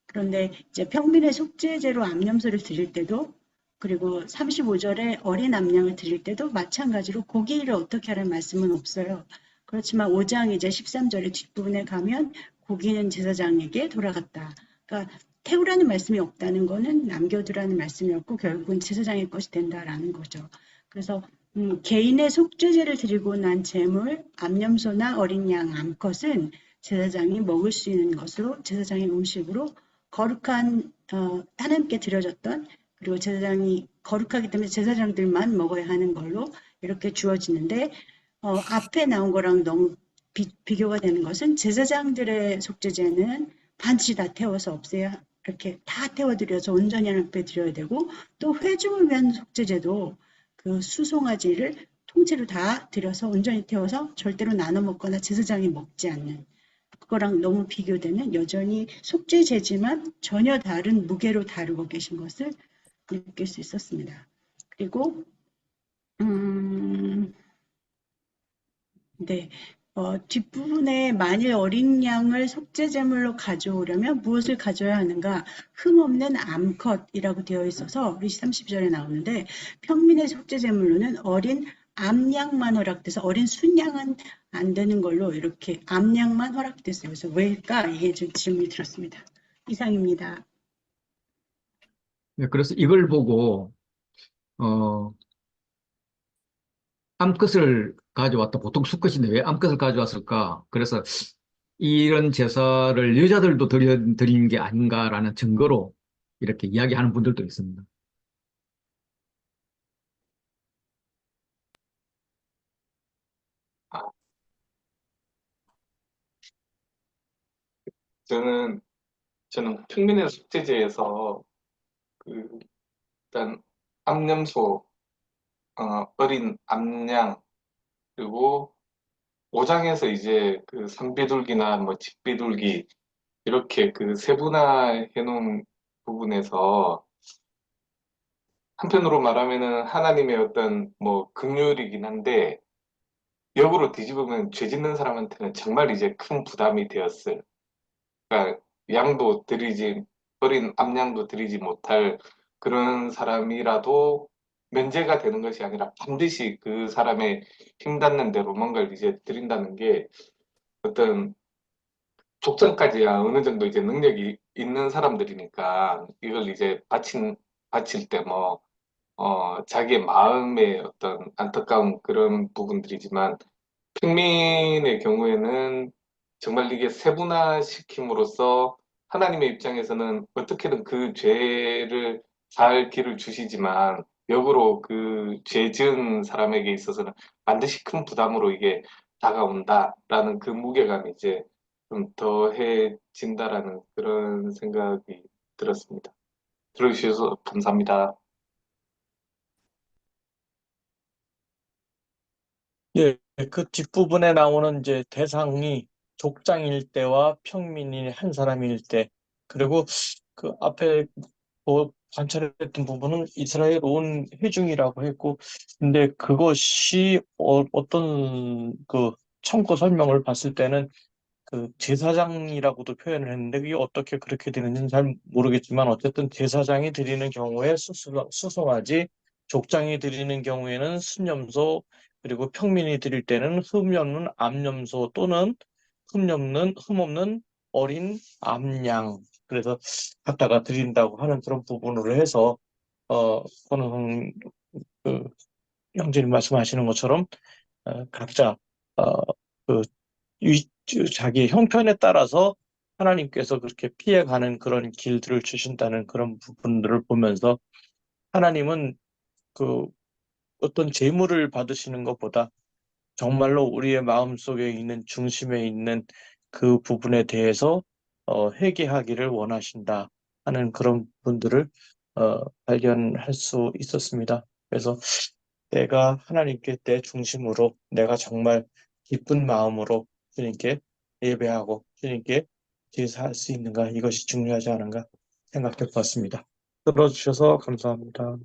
그런데 이제 평민의 속죄제로 암염소를 드릴 때도 그리고 35절에 어린 암양을 드릴 때도 마찬가지로 고기를 어떻게 하라는 말씀은 없어요. 그렇지만 5장 이제 13절의 뒷부분에 가면 고기는 제사장에게 돌아갔다. 그러니까 태우라는 말씀이 없다는 거는 남겨두라는 말씀이었고 결국은 제사장의 것이 된다라는 거죠. 그래서 개인의 속죄제를 드리고 난 제물, 암염소나 어린 양, 암컷은 제사장이 먹을 수 있는 것으로 제사장의 음식으로 거룩한 하나님께 드려졌던 그리고 제사장이 거룩하기 때문에 제사장들만 먹어야 하는 걸로 이렇게 주어지는데 앞에 나온 거랑 너무 비교가 되는 것은 제사장들의 속죄제는 반드시 다 태워서 없애야 이렇게 다 태워드려서 온전히 하나님께 드려야 되고 또 회중을 위한 속죄제도 그 수송아지를 통째로 다 드려서 온전히 태워서 절대로 나눠 먹거나 제사장이 먹지 않는 그거랑 너무 비교되는 여전히 속죄제지만 전혀 다른 무게로 다루고 계신 것을 느낄 수 있었습니다. 그리고 네, 뒷부분에 만일 어린 양을 속죄제물로 가져오려면 무엇을 가져야 하는가? 흠없는 암컷이라고 되어 있어서 30절에 나오는데 평민의 속죄제물로는 어린 암양만 허락돼서 어린 순양은 안 되는 걸로 이렇게 암양만 허락됐어요. 그래서 왜일까? 이게 좀 질문이 들었습니다. 이상입니다. 네, 그래서 이걸 보고, 암컷을 가져왔다. 보통 수컷인데 왜 암컷을 가져왔을까? 그래서 이런 제사를 여자들도 드리는 게 아닌가라는 증거로 이렇게 이야기하는 분들도 있습니다. 아, 저는 평민의 속죄제에서 그 일단 암염소, 어린 암양 그리고 5장에서 이제 그 산비둘기나 뭐 집비둘기 이렇게 그 세분화해 놓은 부분에서 한편으로 말하면은 하나님의 어떤 뭐 긍휼이긴 한데 역으로 뒤집으면 죄 짓는 사람한테는 정말 이제 큰 부담이 되었어요. 그러니까 양도 드리지 어린 암양도 드리지 못할 그런 사람이라도 면제가 되는 것이 아니라 반드시 그 사람의 힘 닿는 대로 뭔가를 이제 드린다는 게 어떤 족장까지야 어느 정도 이제 능력이 있는 사람들이니까 이걸 이제 바칠 때 뭐, 자기의 마음의 어떤 안타까운 그런 부분들이지만 평민의 경우에는 정말 이게 세분화시킴으로써 하나님의 입장에서는 어떻게든 그 죄를 살 길을 주시지만 역으로 그 죄 지은 사람에게 있어서는 반드시 큰 부담으로 이게 다가온다라는 그 무게감이 이제 좀 더해진다라는 그런 생각이 들었습니다. 들어주셔서 감사합니다. 예, 그 뒷부분에 나오는 이제 대상이 족장일 때와 평민이 한 사람일 때, 그리고 그 앞에 관찰했던 부분은 이스라엘 온 회중이라고 했고, 근데 그것이 어떤 그 참고 설명을 봤을 때는 그 제사장이라고도 표현을 했는데 그게 어떻게 그렇게 되는지는 잘 모르겠지만 어쨌든 제사장이 드리는 경우에 수송아지, 족장이 드리는 경우에는 순염소, 그리고 평민이 드릴 때는 흠없는 암염소 또는 흠없는 어린 암양. 그래서 갖다가 드린다고 하는 그런 부분으로 해서 오늘 그 형제님 말씀하시는 것처럼 각자 어, 그 자기 형편에 따라서 하나님께서 그렇게 피해가는 그런 길들을 주신다는 그런 부분들을 보면서 하나님은 그 어떤 재물을 받으시는 것보다 정말로 우리의 마음속에 있는 중심에 있는 그 부분에 대해서 회개하기를 원하신다 하는 그런 분들을 발견할 수 있었습니다. 그래서 내가 하나님께 내 중심으로 내가 정말 기쁜 마음으로 주님께 예배하고 주님께 제사할 수 있는가 이것이 중요하지 않은가 생각해 보았습니다. 들어주셔서 감사합니다.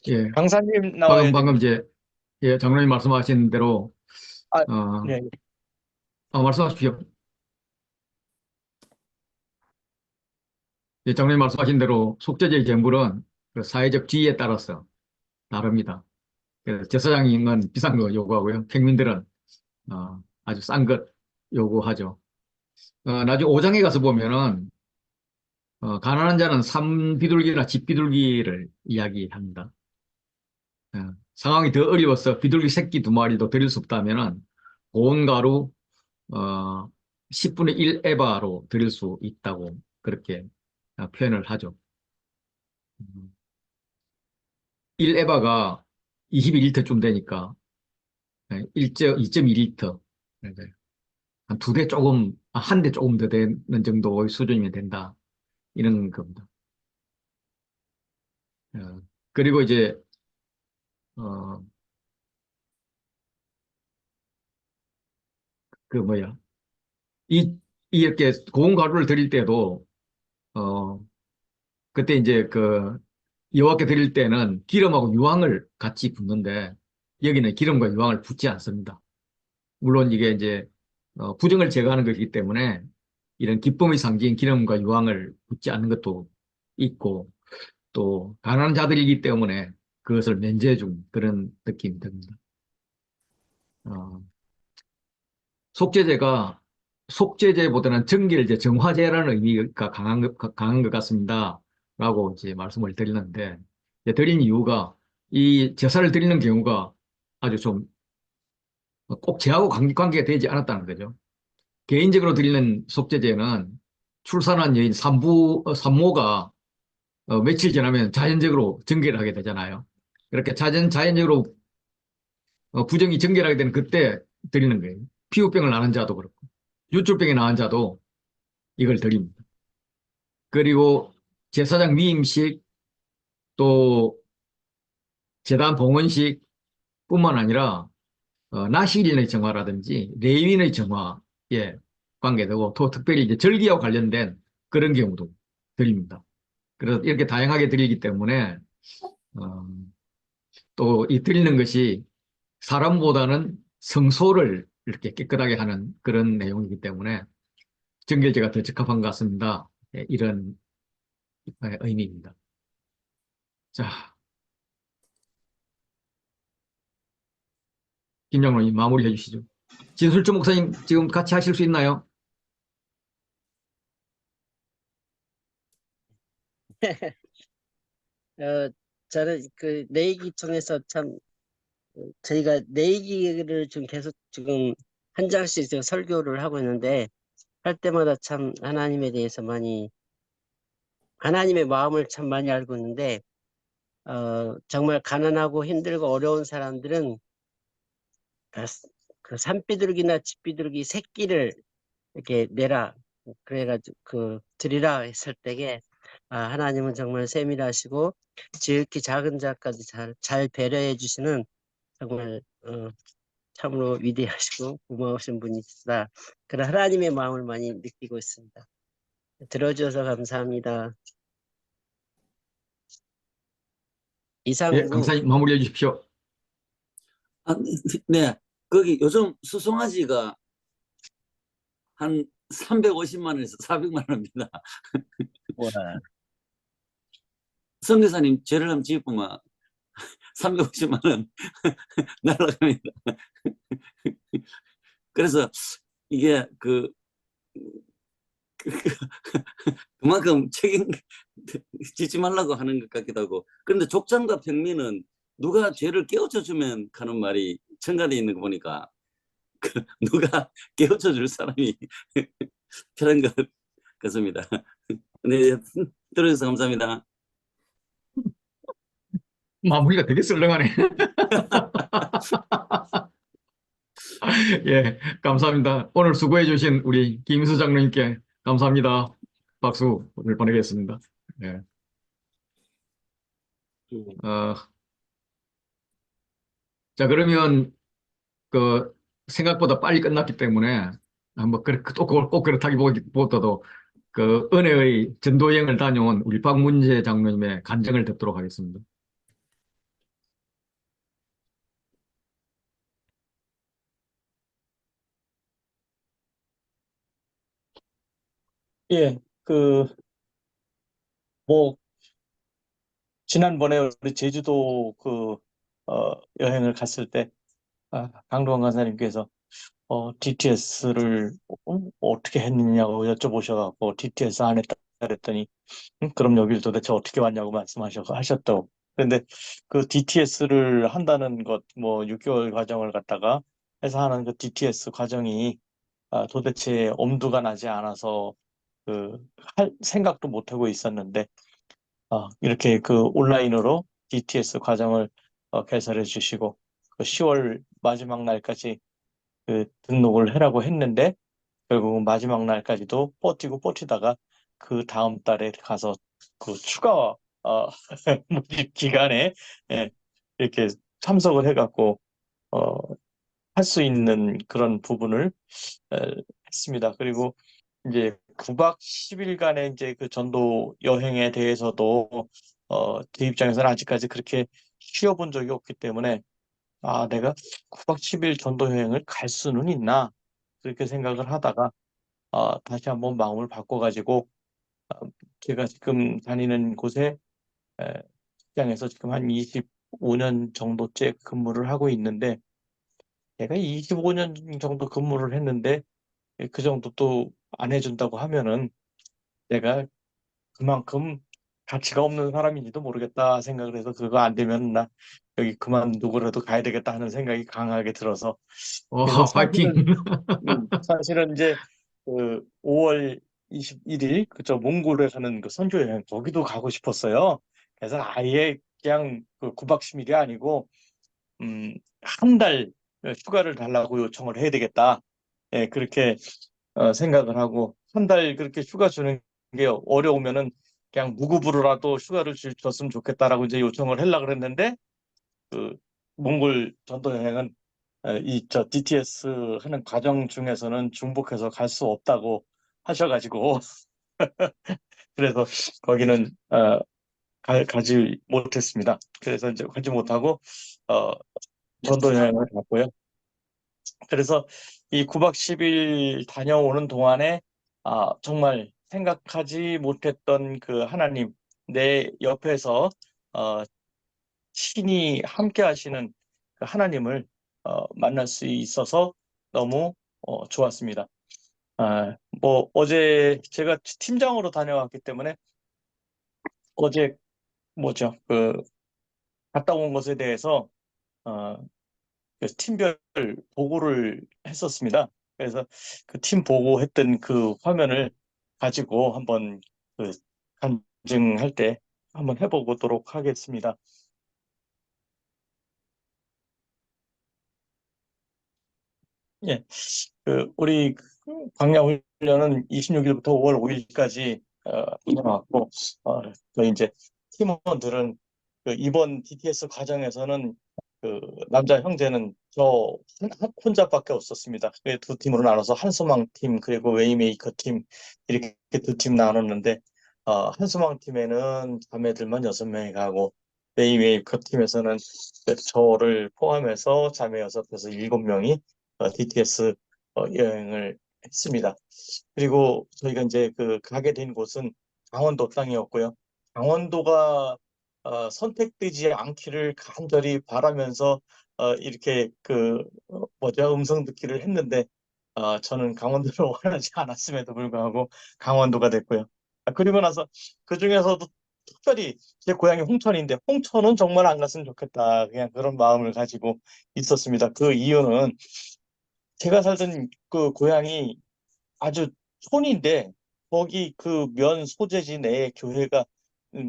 예, 강사님 나와야 방금 됩니다. 이제 예, 장로님 말씀하신 대로 아, 어, 네. 말씀하십시오. 예, 장로님 말씀하신 대로 속죄제의 제물은 그 사회적 지위에 따라서 다릅니다. 그래서 제사장님은 비싼 거 요구하고요. 평민들은 아주 싼 것 요구하죠. 나중에 5장에 가서 보면은 가난한 자는 산비둘기나 집비둘기를 이야기합니다. 상황이 더 어려워서 비둘기 새끼 2마리도 드릴 수 없다면은 고운 가루 10분의 1 에바로 드릴 수 있다고 그렇게 표현을 하죠. 1 에바가 22리터쯤 되니까 2.2리터 한 2대 조금, 한 대 조금 더 되는 정도의 수준이면 된다. 이런 겁니다. 그리고 이제, 어, 그 뭐야. 이렇게 고운 가루를 드릴 때도, 어, 그때 이제 그 여호와께 드릴 때는 기름하고 유황을 같이 붓는데, 여기는 기름과 유황을 붓지 않습니다. 물론 이게 이제, 부정을 제거하는 것이기 때문에, 이런 기쁨의 상징 기름과 유황을 붓지 않는 것도 있고, 또 가난한 자들이기 때문에 그것을 면제해 준 그런 느낌이 듭니다. 어, 속죄제가 속죄제보다는 정결제, 정화제라는 의미가 강한 것 같습니다. 라고 이제 말씀을 드리는데, 이제 드린 이유가 이 제사를 드리는 경우가 아주 좀 꼭 제하고 관계가 되지 않았다는 거죠. 개인적으로 드리는 속죄제는 출산한 여인 산모가 며칠 지나면 자연적으로 정결을 하게 되잖아요. 그렇게 자연적으로 부정이 정결하게 되는 그때 드리는 거예요. 피부병을 앓은 자도 그렇고, 유출병이 나은 자도 이걸 드립니다. 그리고 제사장 위임식, 또 제단 봉헌식 뿐만 아니라 나실인의 정화라든지 레위인의 정화에 관계되고 또 특별히 이제 절기와 관련된 그런 경우도 드립니다. 그래서 이렇게 다양하게 드리기 때문에 어, 또 이 드리는 것이 사람보다는 성소를 이렇게 깨끗하게 하는 그런 내용이기 때문에 정결제가 더 적합한 것 같습니다. 예, 이런 의미입니다. 자, 김 장로님 마무리해 주시죠. 진술주 목사님 지금 같이 하실 수 있나요? 어, 저는 그 내기통해서 참 저희가 내기를 좀 계속 지금 한 장씩 지금 설교를 하고 있는데 할 때마다 참 하나님에 대해서 많이 하나님의 마음을 참 많이 알고 있는데 정말 가난하고 힘들고 어려운 사람들은 그 산비둘기나 집비둘기 새끼를 이렇게 내라 그래가지고 그 드리라 했을 때에 하나님은 정말 세밀하시고 지극히 작은 자까지 잘 배려해 주시는 정말 참으로 위대하시고 고마우신 분이시다. 그런 하나님의 마음을 많이 느끼고 있습니다. 들어주셔서 감사합니다. 예, 이상구 강사님 마무리해 주십시오. 아, 네. 거기 요즘 수송아지가 한 350만 원에서 400만 원입니다. 와, 선교사님 죄를 한번 지으면 350만 원 날아갑니다. 그래서 이게 그만큼 책임 지지 말라고 하는 것 같기도 하고. 그런데 족장과 평민은 누가 죄를 깨우쳐 주면 하는 말이 첨가되어 있는 거 보니까 누가 깨우쳐 줄 사람이 필요한 것 같습니다. 네, 들어주셔서 감사합니다. 마무리가 되게 썰렁하네. 예, 감사합니다. 오늘 수고해 주신 우리 김수 장로님께 감사합니다. 박수를 보내겠습니다. 예. 어, 자, 그러면 그 생각보다 빨리 끝났기 때문에 한번 또 그걸 꼭 그렇다기보다도 그 은혜의 전도여행을 다녀온 우리 박문재 장로님의 간증을 듣도록 하겠습니다. 예, 뭐, 지난번에 우리 제주도 여행을 갔을 때, 강동원 간사님께서, DTS를 어떻게 했느냐고 여쭤보셔갖고, DTS 안 했다 그랬더니, 그럼 여길 도대체 어떻게 왔냐고 하셨다고. 그런데 그 DTS를 한다는 것, 뭐, 6개월 과정을 갖다가 해서 하는 그 DTS 과정이, 도대체 엄두가 나지 않아서, 할 생각도 못 하고 있었는데, 이렇게 그 온라인으로 DTS 과정을 개설해 주시고 그 10월 마지막 날까지 그 등록을 해라고 했는데 결국은 마지막 날까지도 버티다가 그 다음 달에 가서 그 추가 모집 기간에 예, 이렇게 참석을 해갖고 할 수 있는 그런 부분을 에, 했습니다. 그리고 이제 9박 10일간의 이제 그 전도 여행에 대해서도 제 입장에서는 아직까지 그렇게 쉬어본 적이 없기 때문에 내가 9박 10일 전도 여행을 갈 수는 있나 그렇게 생각을 하다가 다시 한번 마음을 바꿔가지고 제가 지금 다니는 곳에 에, 직장에서 지금 한 25년 정도째 근무를 하고 있는데 제가 25년 정도 근무를 했는데 그 정도 또 안 해준다고 하면은 내가 그만큼 가치가 없는 사람인지도 모르겠다 생각을 해서 그거 안 되면 나 여기 그만두고라도 가야 되겠다 하는 생각이 강하게 들어서 그래서 화이팅! 사실은 이제 그 5월 21일 그저 몽골에 가는 그 선교 여행 거기도 가고 싶었어요. 그래서 아예 그냥 그 9박 10일이 아니고 한 달 휴가를 달라고 요청을 해야 되겠다. 예, 그렇게 생각을 하고 한 달 그렇게 휴가 주는 게 어려우면은 그냥 무급으로라도 휴가를 줬으면 좋겠다라고 이제 요청을 하려고 그랬는데 그 몽골 전도 여행은 이저 DTS 하는 과정 중에서는 중복해서 갈 수 없다고 하셔가지고 그래서 거기는 가지 못했습니다. 그래서 이제 가지 못하고 어, 전도 여행을 갔고요. 그래서 이 9박 10일 다녀오는 동안에 정말 생각하지 못했던 그 하나님, 내 옆에서 어, 친히 함께 하시는 그 하나님을 만날 수 있어서 너무 좋았습니다. 뭐 어제 제가 팀장으로 다녀왔기 때문에 어제 뭐죠? 갔다 온 것에 대해서 어, 그 팀별 보고를 했었습니다. 그래서 그 팀 보고했던 그 화면을 가지고 한번 그 간증할 때 한번 해보도록 하겠습니다. 예, 우리 광야 훈련은 26일부터 5월 5일까지 해왔고, 저희 이제 팀원들은 이번 DTS 과정에서는 남자 형제는 저 혼자밖에 없었습니다. 두 팀으로 나눠서 한소망 팀 그리고 웨이메이커 팀 이렇게 두 팀 나눴는데 한소망 팀에는 자매들만 6명이 가고 웨이메이커 팀에서는 저를 포함해서 자매 6에서 7명이 DTS 여행을 했습니다. 그리고 저희가 이제 가게 된 곳은 강원도 땅이었고요. 강원도가 선택되지 않기를 간절히 바라면서 이렇게 뭐죠? 음성 듣기를 했는데 저는 강원도를 원하지 않았음에도 불구하고 강원도가 됐고요. 그리고 나서 그 중에서도 특별히 제 고향이 홍천인데 홍천은 정말 안 갔으면 좋겠다. 그냥 그런 마음을 가지고 있었습니다. 그 이유는 제가 살던 그 고향이 아주 촌인데 거기 그 면 소재지 내에 교회가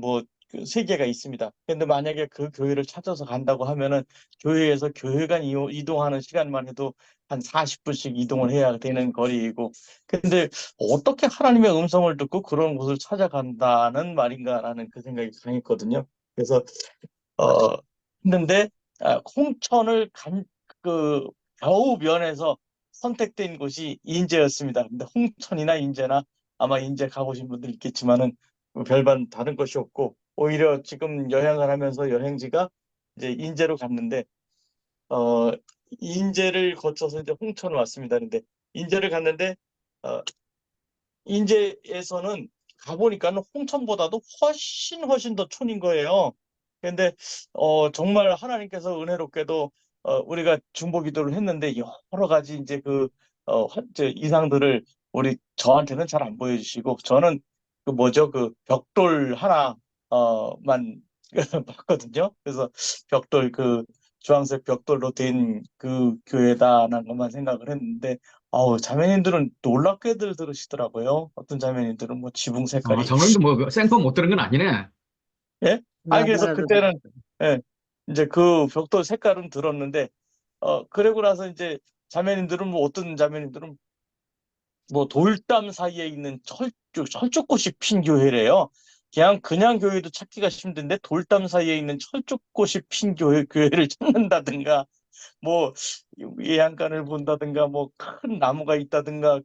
뭐 세 개가 있습니다. 근데 만약에 그 교회를 찾아서 간다고 하면은 교회에서 교회간 이동하는 시간만 해도 한 40분씩 이동을 해야 되는 거리이고 근데 어떻게 하나님의 음성을 듣고 그런 곳을 찾아간다는 말인가라는 그 생각이 강했거든요. 그래서 어 했는데 홍천을 겨우 면에서 선택된 곳이 인제였습니다. 근데 홍천이나 인제나 아마 인제 가보신 분들 있겠지만은 뭐 별반 다른 것이 없고 오히려 지금 여행을 하면서 여행지가 이제 인제로 갔는데 어 인제를 거쳐서 이제 홍천을 왔습니다. 근데 인제를 갔는데 어 인제에서는 가보니까는 홍천보다도 훨씬 더 촌인 거예요. 근데 정말 하나님께서 은혜롭게도 우리가 중보 기도를 했는데 여러 가지 이제 이상들을 저한테는 잘 안 보여주시고 저는 뭐죠 벽돌 하나 만 봤거든요. 그래서 벽돌 주황색 벽돌로 된 그 교회다라는 것만 생각을 했는데 자매님들은 놀랍게들 들으시더라고요. 어떤 자매님들은 뭐 지붕 색깔이 장로님도 뭐 생판 못 들은 건 아니네. 예? 그래서 나무라도 그때는 예, 이제 그 벽돌 색깔은 들었는데 그러고 나서 이제 자매님들은 뭐 어떤 자매님들은 뭐 돌담 사이에 있는 철쭉꽃이 핀 교회래요. 그냥 교회도 찾기가 힘든데 돌담 사이에 있는 철쭉꽃이 핀 교회를 찾는다든가 뭐 예안간을 본다든가 뭐 큰 나무가 있다든가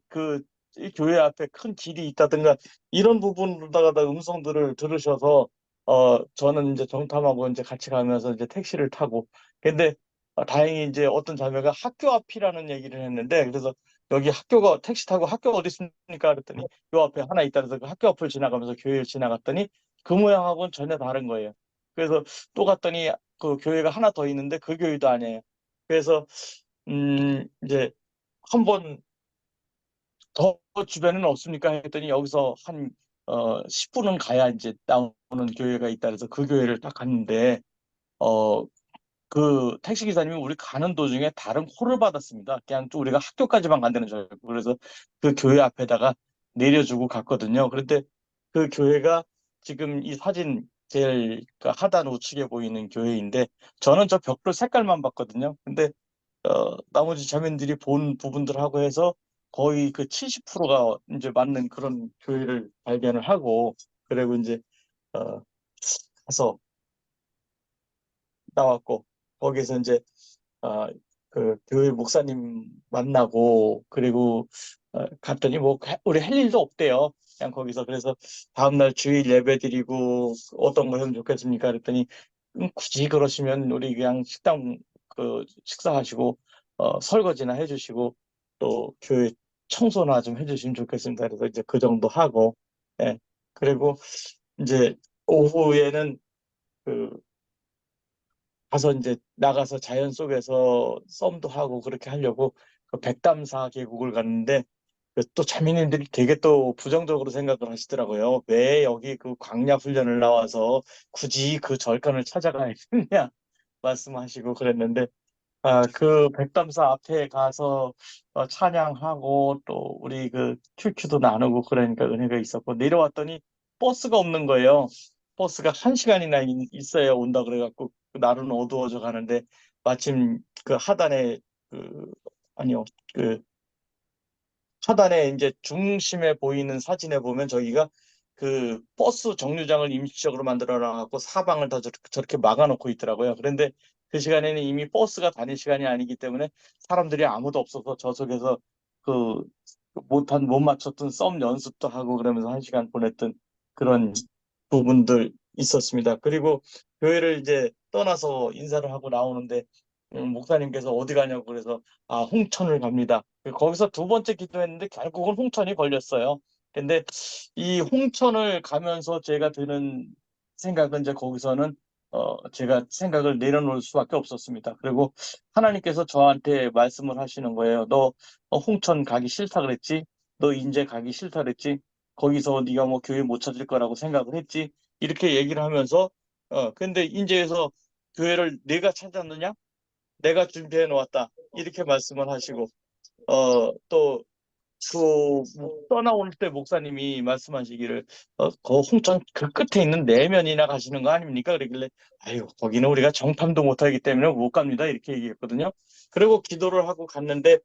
이 교회 앞에 큰 길이 있다든가 이런 부분으로다가 다 음성들을 들으셔서 저는 이제 정탐하고 이제 같이 가면서 이제 택시를 타고 근데 다행히 이제 어떤 자매가 학교 앞이라는 얘기를 했는데 그래서 여기 학교가 택시 타고 학교 어디 있습니까? 그랬더니 요 앞에 하나 있다 그래서 그 학교 앞을 지나가면서 교회를 지나갔더니 그 모양하고는 전혀 다른 거예요. 그래서 또 갔더니 그 교회가 하나 더 있는데 그 교회도 아니에요. 그래서 이제 한 번 더 주변에는 없습니까? 했더니 여기서 한 10분은 가야 이제 나오는 교회가 있다 그래서 그 교회를 딱 갔는데 어 그 택시 기사님이 우리 가는 도중에 다른 콜을 받았습니다. 그냥 또 우리가 학교까지만 간다는 줄 알고 그래서 그 교회 앞에다가 내려주고 갔거든요. 그런데 그 교회가 지금 이 사진 제일 하단 우측에 보이는 교회인데 저는 저 벽돌 색깔만 봤거든요. 근데 나머지 자매들이 본 부분들하고 해서 거의 그 70%가 이제 맞는 그런 교회를 발견을 하고 그리고 이제 어, 가서 나왔고 거기서 이제 그 교회 목사님 만나고 그리고 갔더니 뭐 우리 할 일도 없대요. 그냥 거기서 그래서 다음날 주일 예배 드리고 어떤 거 하면 좋겠습니까? 그랬더니 굳이 그러시면 우리 그냥 식당 식사하시고 설거지나 해주시고 또 교회 청소나 좀 해주시면 좋겠습니다. 그래서 이제 그 정도 하고 예 그리고 이제 오후에는 그 가서 이제 나가서 자연 속에서 썸도 하고 그렇게 하려고 그 백담사 계곡을 갔는데 그또 자매님들이 되게 또 부정적으로 생각을 하시더라고요. 왜 여기 그 광야 훈련을 나와서 굳이 그 절간을 찾아가야 되냐 말씀하시고 그랬는데 그 백담사 앞에 가서 찬양하고 또 우리 그 큐큐도 나누고 그러니까 은혜가 있었고 내려왔더니 버스가 없는 거예요. 버스가 1시간이나 있어야 온다 그래갖고 날은 어두워져 가는데 마침 그 하단에 그 아니요 그 하단에 이제 중심에 보이는 사진에 보면 저기가 그 버스 정류장을 임시적으로 만들어 놔갖고 사방을 다 저렇게 막아놓고 있더라고요. 그런데 그 시간에는 이미 버스가 다닐 시간이 아니기 때문에 사람들이 아무도 없어서 저 속에서 그 못 맞췄던 썸 연습도 하고 그러면서 1시간 보냈던 그런 부분들 있었습니다. 그리고 교회를 이제 떠나서 인사를 하고 나오는데 목사님께서 어디 가냐고 그래서 홍천을 갑니다. 거기서 두 번째 기도했는데 결국은 홍천이 걸렸어요. 근데 이 홍천을 가면서 제가 드는 생각은 이제 거기서는 제가 생각을 내려놓을 수밖에 없었습니다. 그리고 하나님께서 저한테 말씀을 하시는 거예요. 너 홍천 가기 싫다 그랬지? 너 인제 가기 싫다 그랬지? 거기서 네가 뭐 교회 못 찾을 거라고 생각을 했지? 이렇게 얘기를 하면서 근데 인제에서 교회를 내가 찾았느냐? 내가 준비해 놓았다. 이렇게 말씀을 하시고 또 그 떠나올 때 목사님이 말씀하시기를 그 홍천 그 끝에 있는 내면이나 가시는 거 아닙니까? 그러길래 아유 거기는 우리가 정탐도 못하기 때문에 못 갑니다. 이렇게 얘기했거든요. 그리고 기도를 하고 갔는데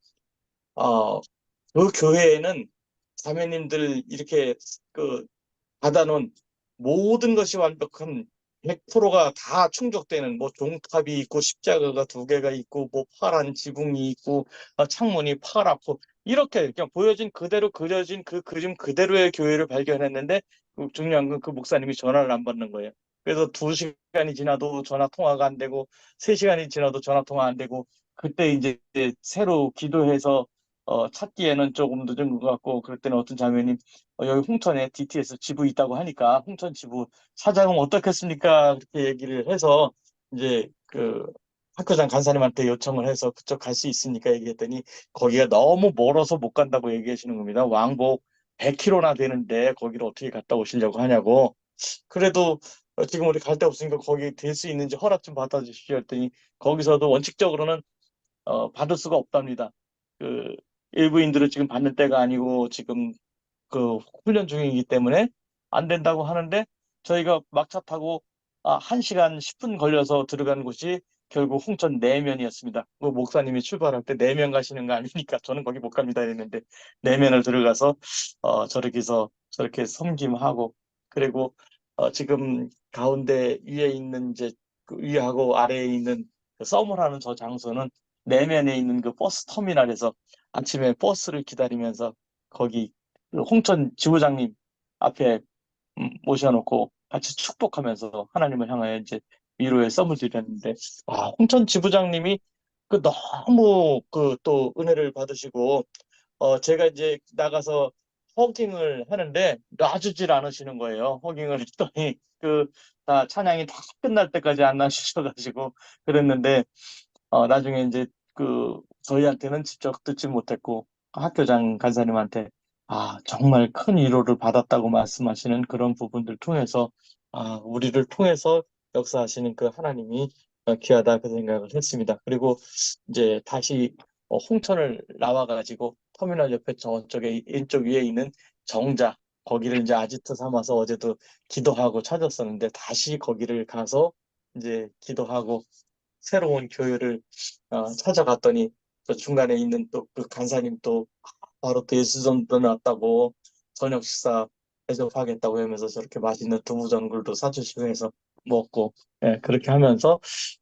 그 교회에는 자매님들 이렇게 그 받아놓은 모든 것이 완벽한 100%가 다 충족되는 뭐 종탑이 있고 십자가가 2개가 있고 뭐 파란 지붕이 있고 창문이 파랗고 이렇게 그냥 보여진 그대로 그려진 그 그림 그대로의 교회를 발견했는데 중요한 건 그 목사님이 전화를 안 받는 거예요. 그래서 2시간이 지나도 전화 통화가 안 되고 3시간이 지나도 전화 통화 안 되고 그때 이제 새로 기도해서 찾기에는 조금 늦은 것 같고 그럴 때는 어떤 자매님 여기 홍천에 DTS 지부 있다고 하니까 홍천 지부 찾아가면 어떻겠습니까? 그렇게 얘기를 해서 이제 그 학교장 간사님한테 요청을 해서 그쪽 갈 수 있으니까 얘기했더니 거기가 너무 멀어서 못 간다고 얘기하시는 겁니다. 왕복 100km나 되는데 거기를 어떻게 갔다 오시려고 하냐고. 그래도 지금 우리 갈 데 없으니까 거기 될 수 있는지 허락 좀 받아주시오 했더니 거기서도 원칙적으로는 받을 수가 없답니다. 그 일부인들을 지금 받는 때가 아니고 지금 그 훈련 중이기 때문에 안 된다고 하는데 저희가 막차 타고 1시간 10분 걸려서 들어간 곳이 결국 홍천 내면이었습니다. 그 목사님이 출발할 때 내면 가시는 거 아니니까 저는 거기 못 갑니다 했는데 내면을 들어가서 저렇게서 저렇게 섬김하고 그리고 지금 가운데 위에 있는 이제 그 위하고 아래에 있는 그 썸을 하는 저 장소는 내면에 있는 그 버스 터미널에서 아침에 버스를 기다리면서 거기 그 홍천 지부장님 앞에 모셔놓고 같이 축복하면서 하나님을 향하여 이제 위로의 썸을 드렸는데 홍천 지부장님이 그 너무 그 또 은혜를 받으시고 제가 이제 나가서 허깅을 하는데 놔주질 않으시는 거예요. 허깅을 했더니 그 다 찬양이 다 끝날 때까지 안 놔주셔가지고 그랬는데 나중에 이제 그 저희한테는 직접 듣지 못했고 학교장 간사님한테 정말 큰 위로를 받았다고 말씀하시는 그런 부분들 통해서 우리를 통해서 역사하시는 그 하나님이 귀하다 그 생각을 했습니다. 그리고 이제 다시 홍천을 나와가지고 터미널 옆에 저쪽에 왼쪽 위에 있는 정자 거기를 이제 아지트 삼아서 어제도 기도하고 찾았었는데 다시 거기를 가서 이제 기도하고 새로운 교회를 찾아갔더니 또 중간에 있는 또 그 간사님 또 바로 또 예수전 떠났다고 저녁 식사 대접하겠다고 하면서 저렇게 맛있는 두부전골도 사주시고 해서 먹고 그렇게 하면서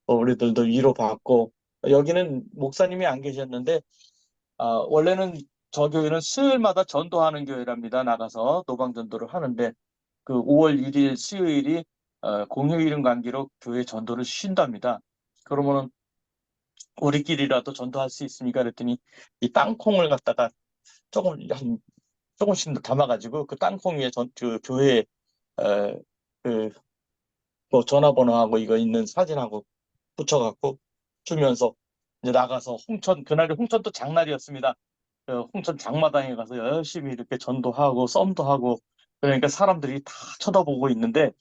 우리들도 위로받고 여기는 목사님이 안 계셨는데 원래는 저 교회는 수요일마다 전도하는 교회랍니다. 나가서 노방전도를 하는데 그 5월 1일 수요일이 공휴일인 관계로 교회 전도를 쉰답니다. 그러면은 우리끼리라도 전도할 수 있습니까? 그랬더니 이 땅콩을 갖다가 조금씩 담아가지고 그 땅콩 위에 그 교회 그 뭐 전화번호하고 이거 있는 사진하고 붙여갖고 주면서 이제 나가서 홍천, 그날이 홍천도 장날이었습니다. 홍천 장마당에 가서 열심히 이렇게 전도하고 썸도 하고, 그러니까 사람들이 다 쳐다보고 있는데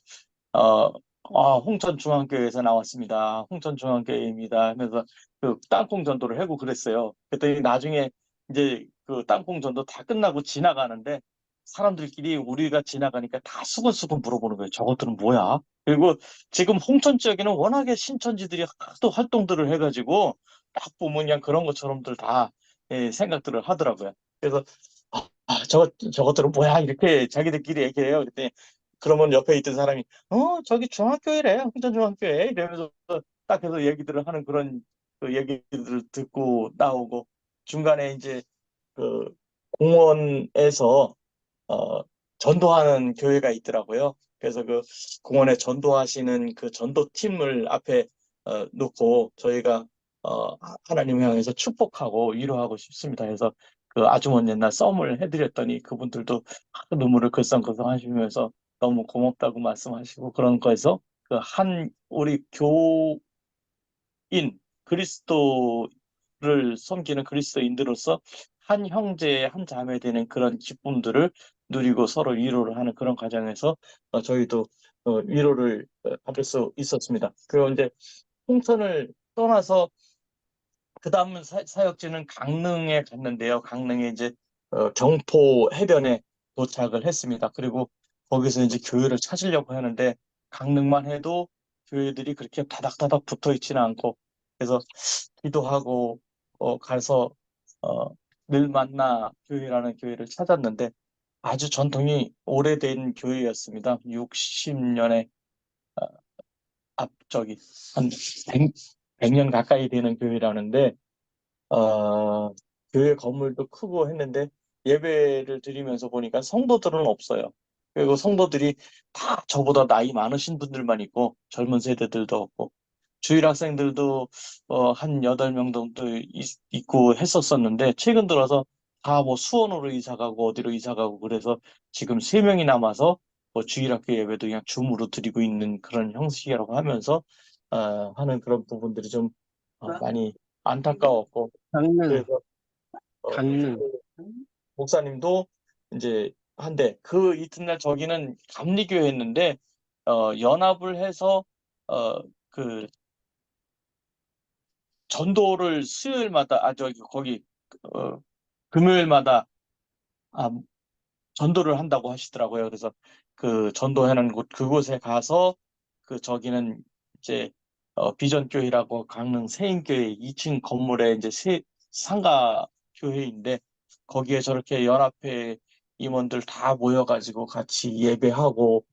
어, 홍천중앙교회에서 나왔습니다. 홍천중앙교회입니다. 하면서 그 땅콩 전도를 하고 그랬어요. 그랬더니 나중에 이제 그 땅콩 전도 다 끝나고 지나가는데 사람들끼리 우리가 지나가니까 다 수근수근 물어보는 거예요. 저것들은 뭐야? 그리고 지금 홍천 지역에는 워낙에 신천지들이 하도 활동들을 해가지고 딱 보면 그냥 그런 것처럼들 다 생각들을 하더라고요. 그래서 저것들은 뭐야? 이렇게 자기들끼리 얘기해요. 그랬더니 그러면 옆에 있던 사람이 저기 중학교이래. 홍천중학교에. 이러면서 딱 해서 얘기들을 하는 그런 그 얘기들을 듣고 나오고 중간에 이제 그 공원에서 어, 전도하는 교회가 있더라고요. 그래서 그 공원에 전도하시는 그 전도팀을 앞에 놓고 저희가 하나님 향해서 축복하고 위로하고 싶습니다. 그래서 그 아주머니 옛날 썸을 해드렸더니 그분들도 눈물을 글썽글썽 하시면서 너무 고맙다고 말씀하시고 그런 거에서 그 한 우리 교인 그리스도를 섬기는 그리스도인들로서 한 형제 한 자매 되는 그런 기쁨들을 누리고 서로 위로를 하는 그런 과정에서 저희도 위로를 받을 수 있었습니다. 그리고 이제 홍천을 떠나서 그 다음 사역지는 강릉에 갔는데요. 강릉에 이제 경포 해변에 도착을 했습니다. 그리고 거기서 이제 교회를 찾으려고 하는데 강릉만 해도 교회들이 그렇게 다닥다닥 붙어 있지는 않고 그래서 기도하고 가서 어, 늘 만나 교회라는 교회를 찾았는데 아주 전통이 오래된 교회였습니다. 60년의 앞저기 한 100년 가까이 되는 교회라는데 어, 교회 건물도 크고 했는데 예배를 드리면서 보니까 성도들은 없어요. 그리고 성도들이 다 저보다 나이 많으신 분들만 있고 젊은 세대들도 없고 주일 학생들도 한 8명 정도 있고 했었었는데 최근 들어서 다 뭐 수원으로 이사 가고 어디로 이사 가고 그래서 지금 3명이 남아서 뭐 주일학교 예배도 그냥 줌으로 드리고 있는 그런 형식이라고 하면서 하는 그런 부분들이 좀 많이 안타까웠고 강릉, 그래서 강릉. 목사님도 이제 한데 그 이튿날 저기는 감리교회였는데 연합을 해서 그 전도를 수요일마다 저기 거기 어, 금요일마다 아, 전도를 한다고 하시더라고요. 그래서 그 전도하는 곳 그곳에 가서 그 저기는 이제 비전교회라고 강릉 세인교회 2층 건물에 이제 상가 교회인데 거기에 저렇게 연합회 임원들 다 모여가지고 같이 예배하고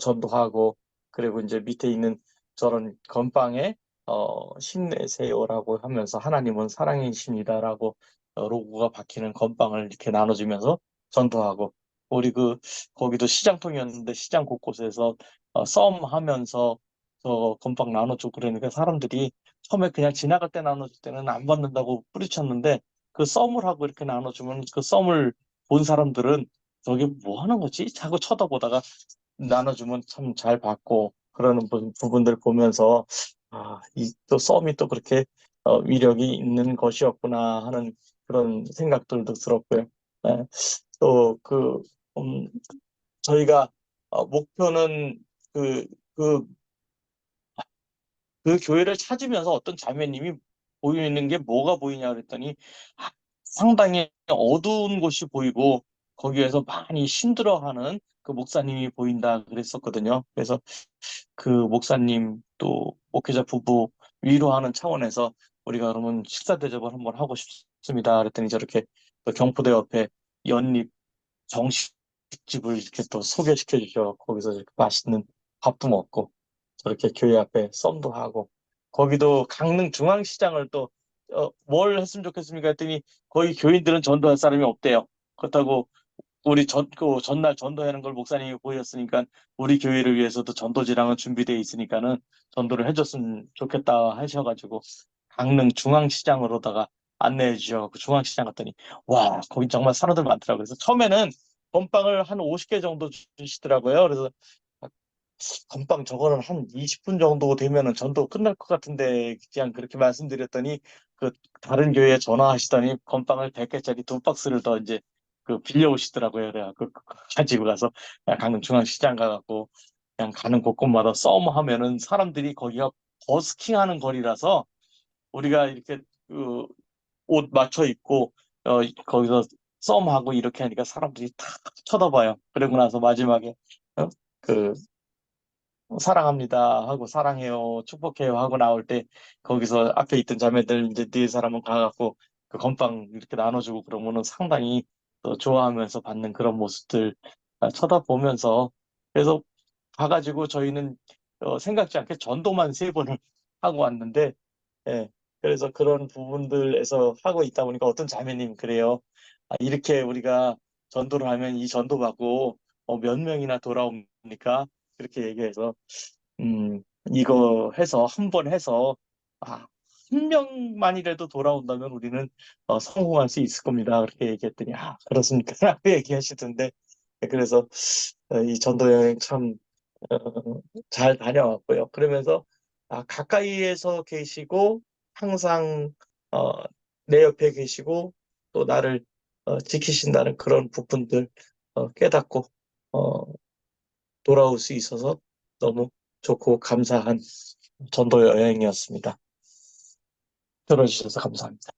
전도하고 그리고 이제 밑에 있는 저런 건빵에 힘내세요라고 하면서 하나님은 사랑이십니다라고 로고가 박히는 건빵을 이렇게 나눠주면서 전도하고 우리 거기도 시장통이었는데 시장 곳곳에서 썸하면서 건빵 나눠주고 그러니까 사람들이 처음에 그냥 지나갈 때 나눠줄 때는 안 받는다고 뿌리쳤는데 그 썸을 하고 이렇게 나눠주면 그 썸을 본 사람들은 저게 뭐 하는 거지? 자꾸 쳐다보다가 나눠주면 참 잘 받고 그러는 부분들 보면서 이 또 썸이 또 그렇게 위력이 있는 것이었구나 하는 그런 생각들도 들었고요. 네. 또 저희가 목표는 그, 그, 그 교회를 찾으면서 어떤 자매님이 보이는 게 뭐가 보이냐 그랬더니 상당히 어두운 곳이 보이고 거기에서 많이 힘들어하는 그 목사님이 보인다 그랬었거든요. 그래서 그 목사님 또 목회자 부부 위로하는 차원에서 우리가 그러면 식사 대접을 한번 하고 싶습니다. 그랬더니 저렇게 또 경포대 옆에 연립 정식집을 이렇게 또 소개시켜 주셔. 거기서 이렇게 맛있는 밥도 먹고 저렇게 교회 앞에 썸도 하고 거기도 강릉 중앙시장을 또 뭘 했으면 좋겠습니까 했더니 거기 교인들은 전도할 사람이 없대요. 그렇다고 우리 그 전날 전도하는 걸 목사님이 보였으니까 우리 교회를 위해서도 전도지랑은 준비되어 있으니까는 전도를 해줬으면 좋겠다 하셔가지고 강릉 중앙시장으로다가 안내해 주셔서 중앙시장 갔더니 와 거기 정말 사람들 많더라고요. 그래서 처음에는 건빵을 한 50개 정도 주시더라고요. 그래서 건빵 저거는 한 20분 정도 되면은 전도 끝날 것 같은데 그냥 그렇게 말씀드렸더니 그 다른 교회에 전화하시더니 건빵을 100개짜리 2박스를 더 이제 그 빌려오시더라고요. 그래가 그 가지고 가서 강릉 중앙시장 가갖고 그냥 가는 곳곳마다 썸하면은 사람들이 거기가 버스킹하는 거리라서 우리가 이렇게 그 옷 맞춰 입고 거기서 썸하고 이렇게 하니까 사람들이 다 쳐다봐요. 그러고 나서 마지막에 그 사랑합니다 하고 사랑해요 축복해요 하고 나올 때 거기서 앞에 있던 자매들 이제 네 사람은 가갖고 그 건빵 이렇게 나눠주고 그러면은 상당히 또 좋아하면서 받는 그런 모습들 쳐다보면서 그래서 가가지고 저희는 생각지 않게 전도만 3번을 하고 왔는데 예 그래서 그런 부분들에서 하고 있다 보니까 어떤 자매님 그래요. 이렇게 우리가 전도를 하면 이 전도 받고 몇 명이나 돌아옵니까? 그렇게 얘기해서 음, 이거 해서 한 번 해서 한 명만이라도 돌아온다면 우리는 성공할 수 있을 겁니다. 그렇게 얘기했더니 그렇습니까? 라고 얘기하시던데 그래서 이 전도 여행 참 잘 다녀왔고요. 그러면서 가까이에서 계시고 항상 어, 내 옆에 계시고 또 나를 지키신다는 그런 부분들 깨닫고 어, 돌아올 수 있어서 너무 좋고 감사한 전도 여행이었습니다. 들어주셔서 감사합니다.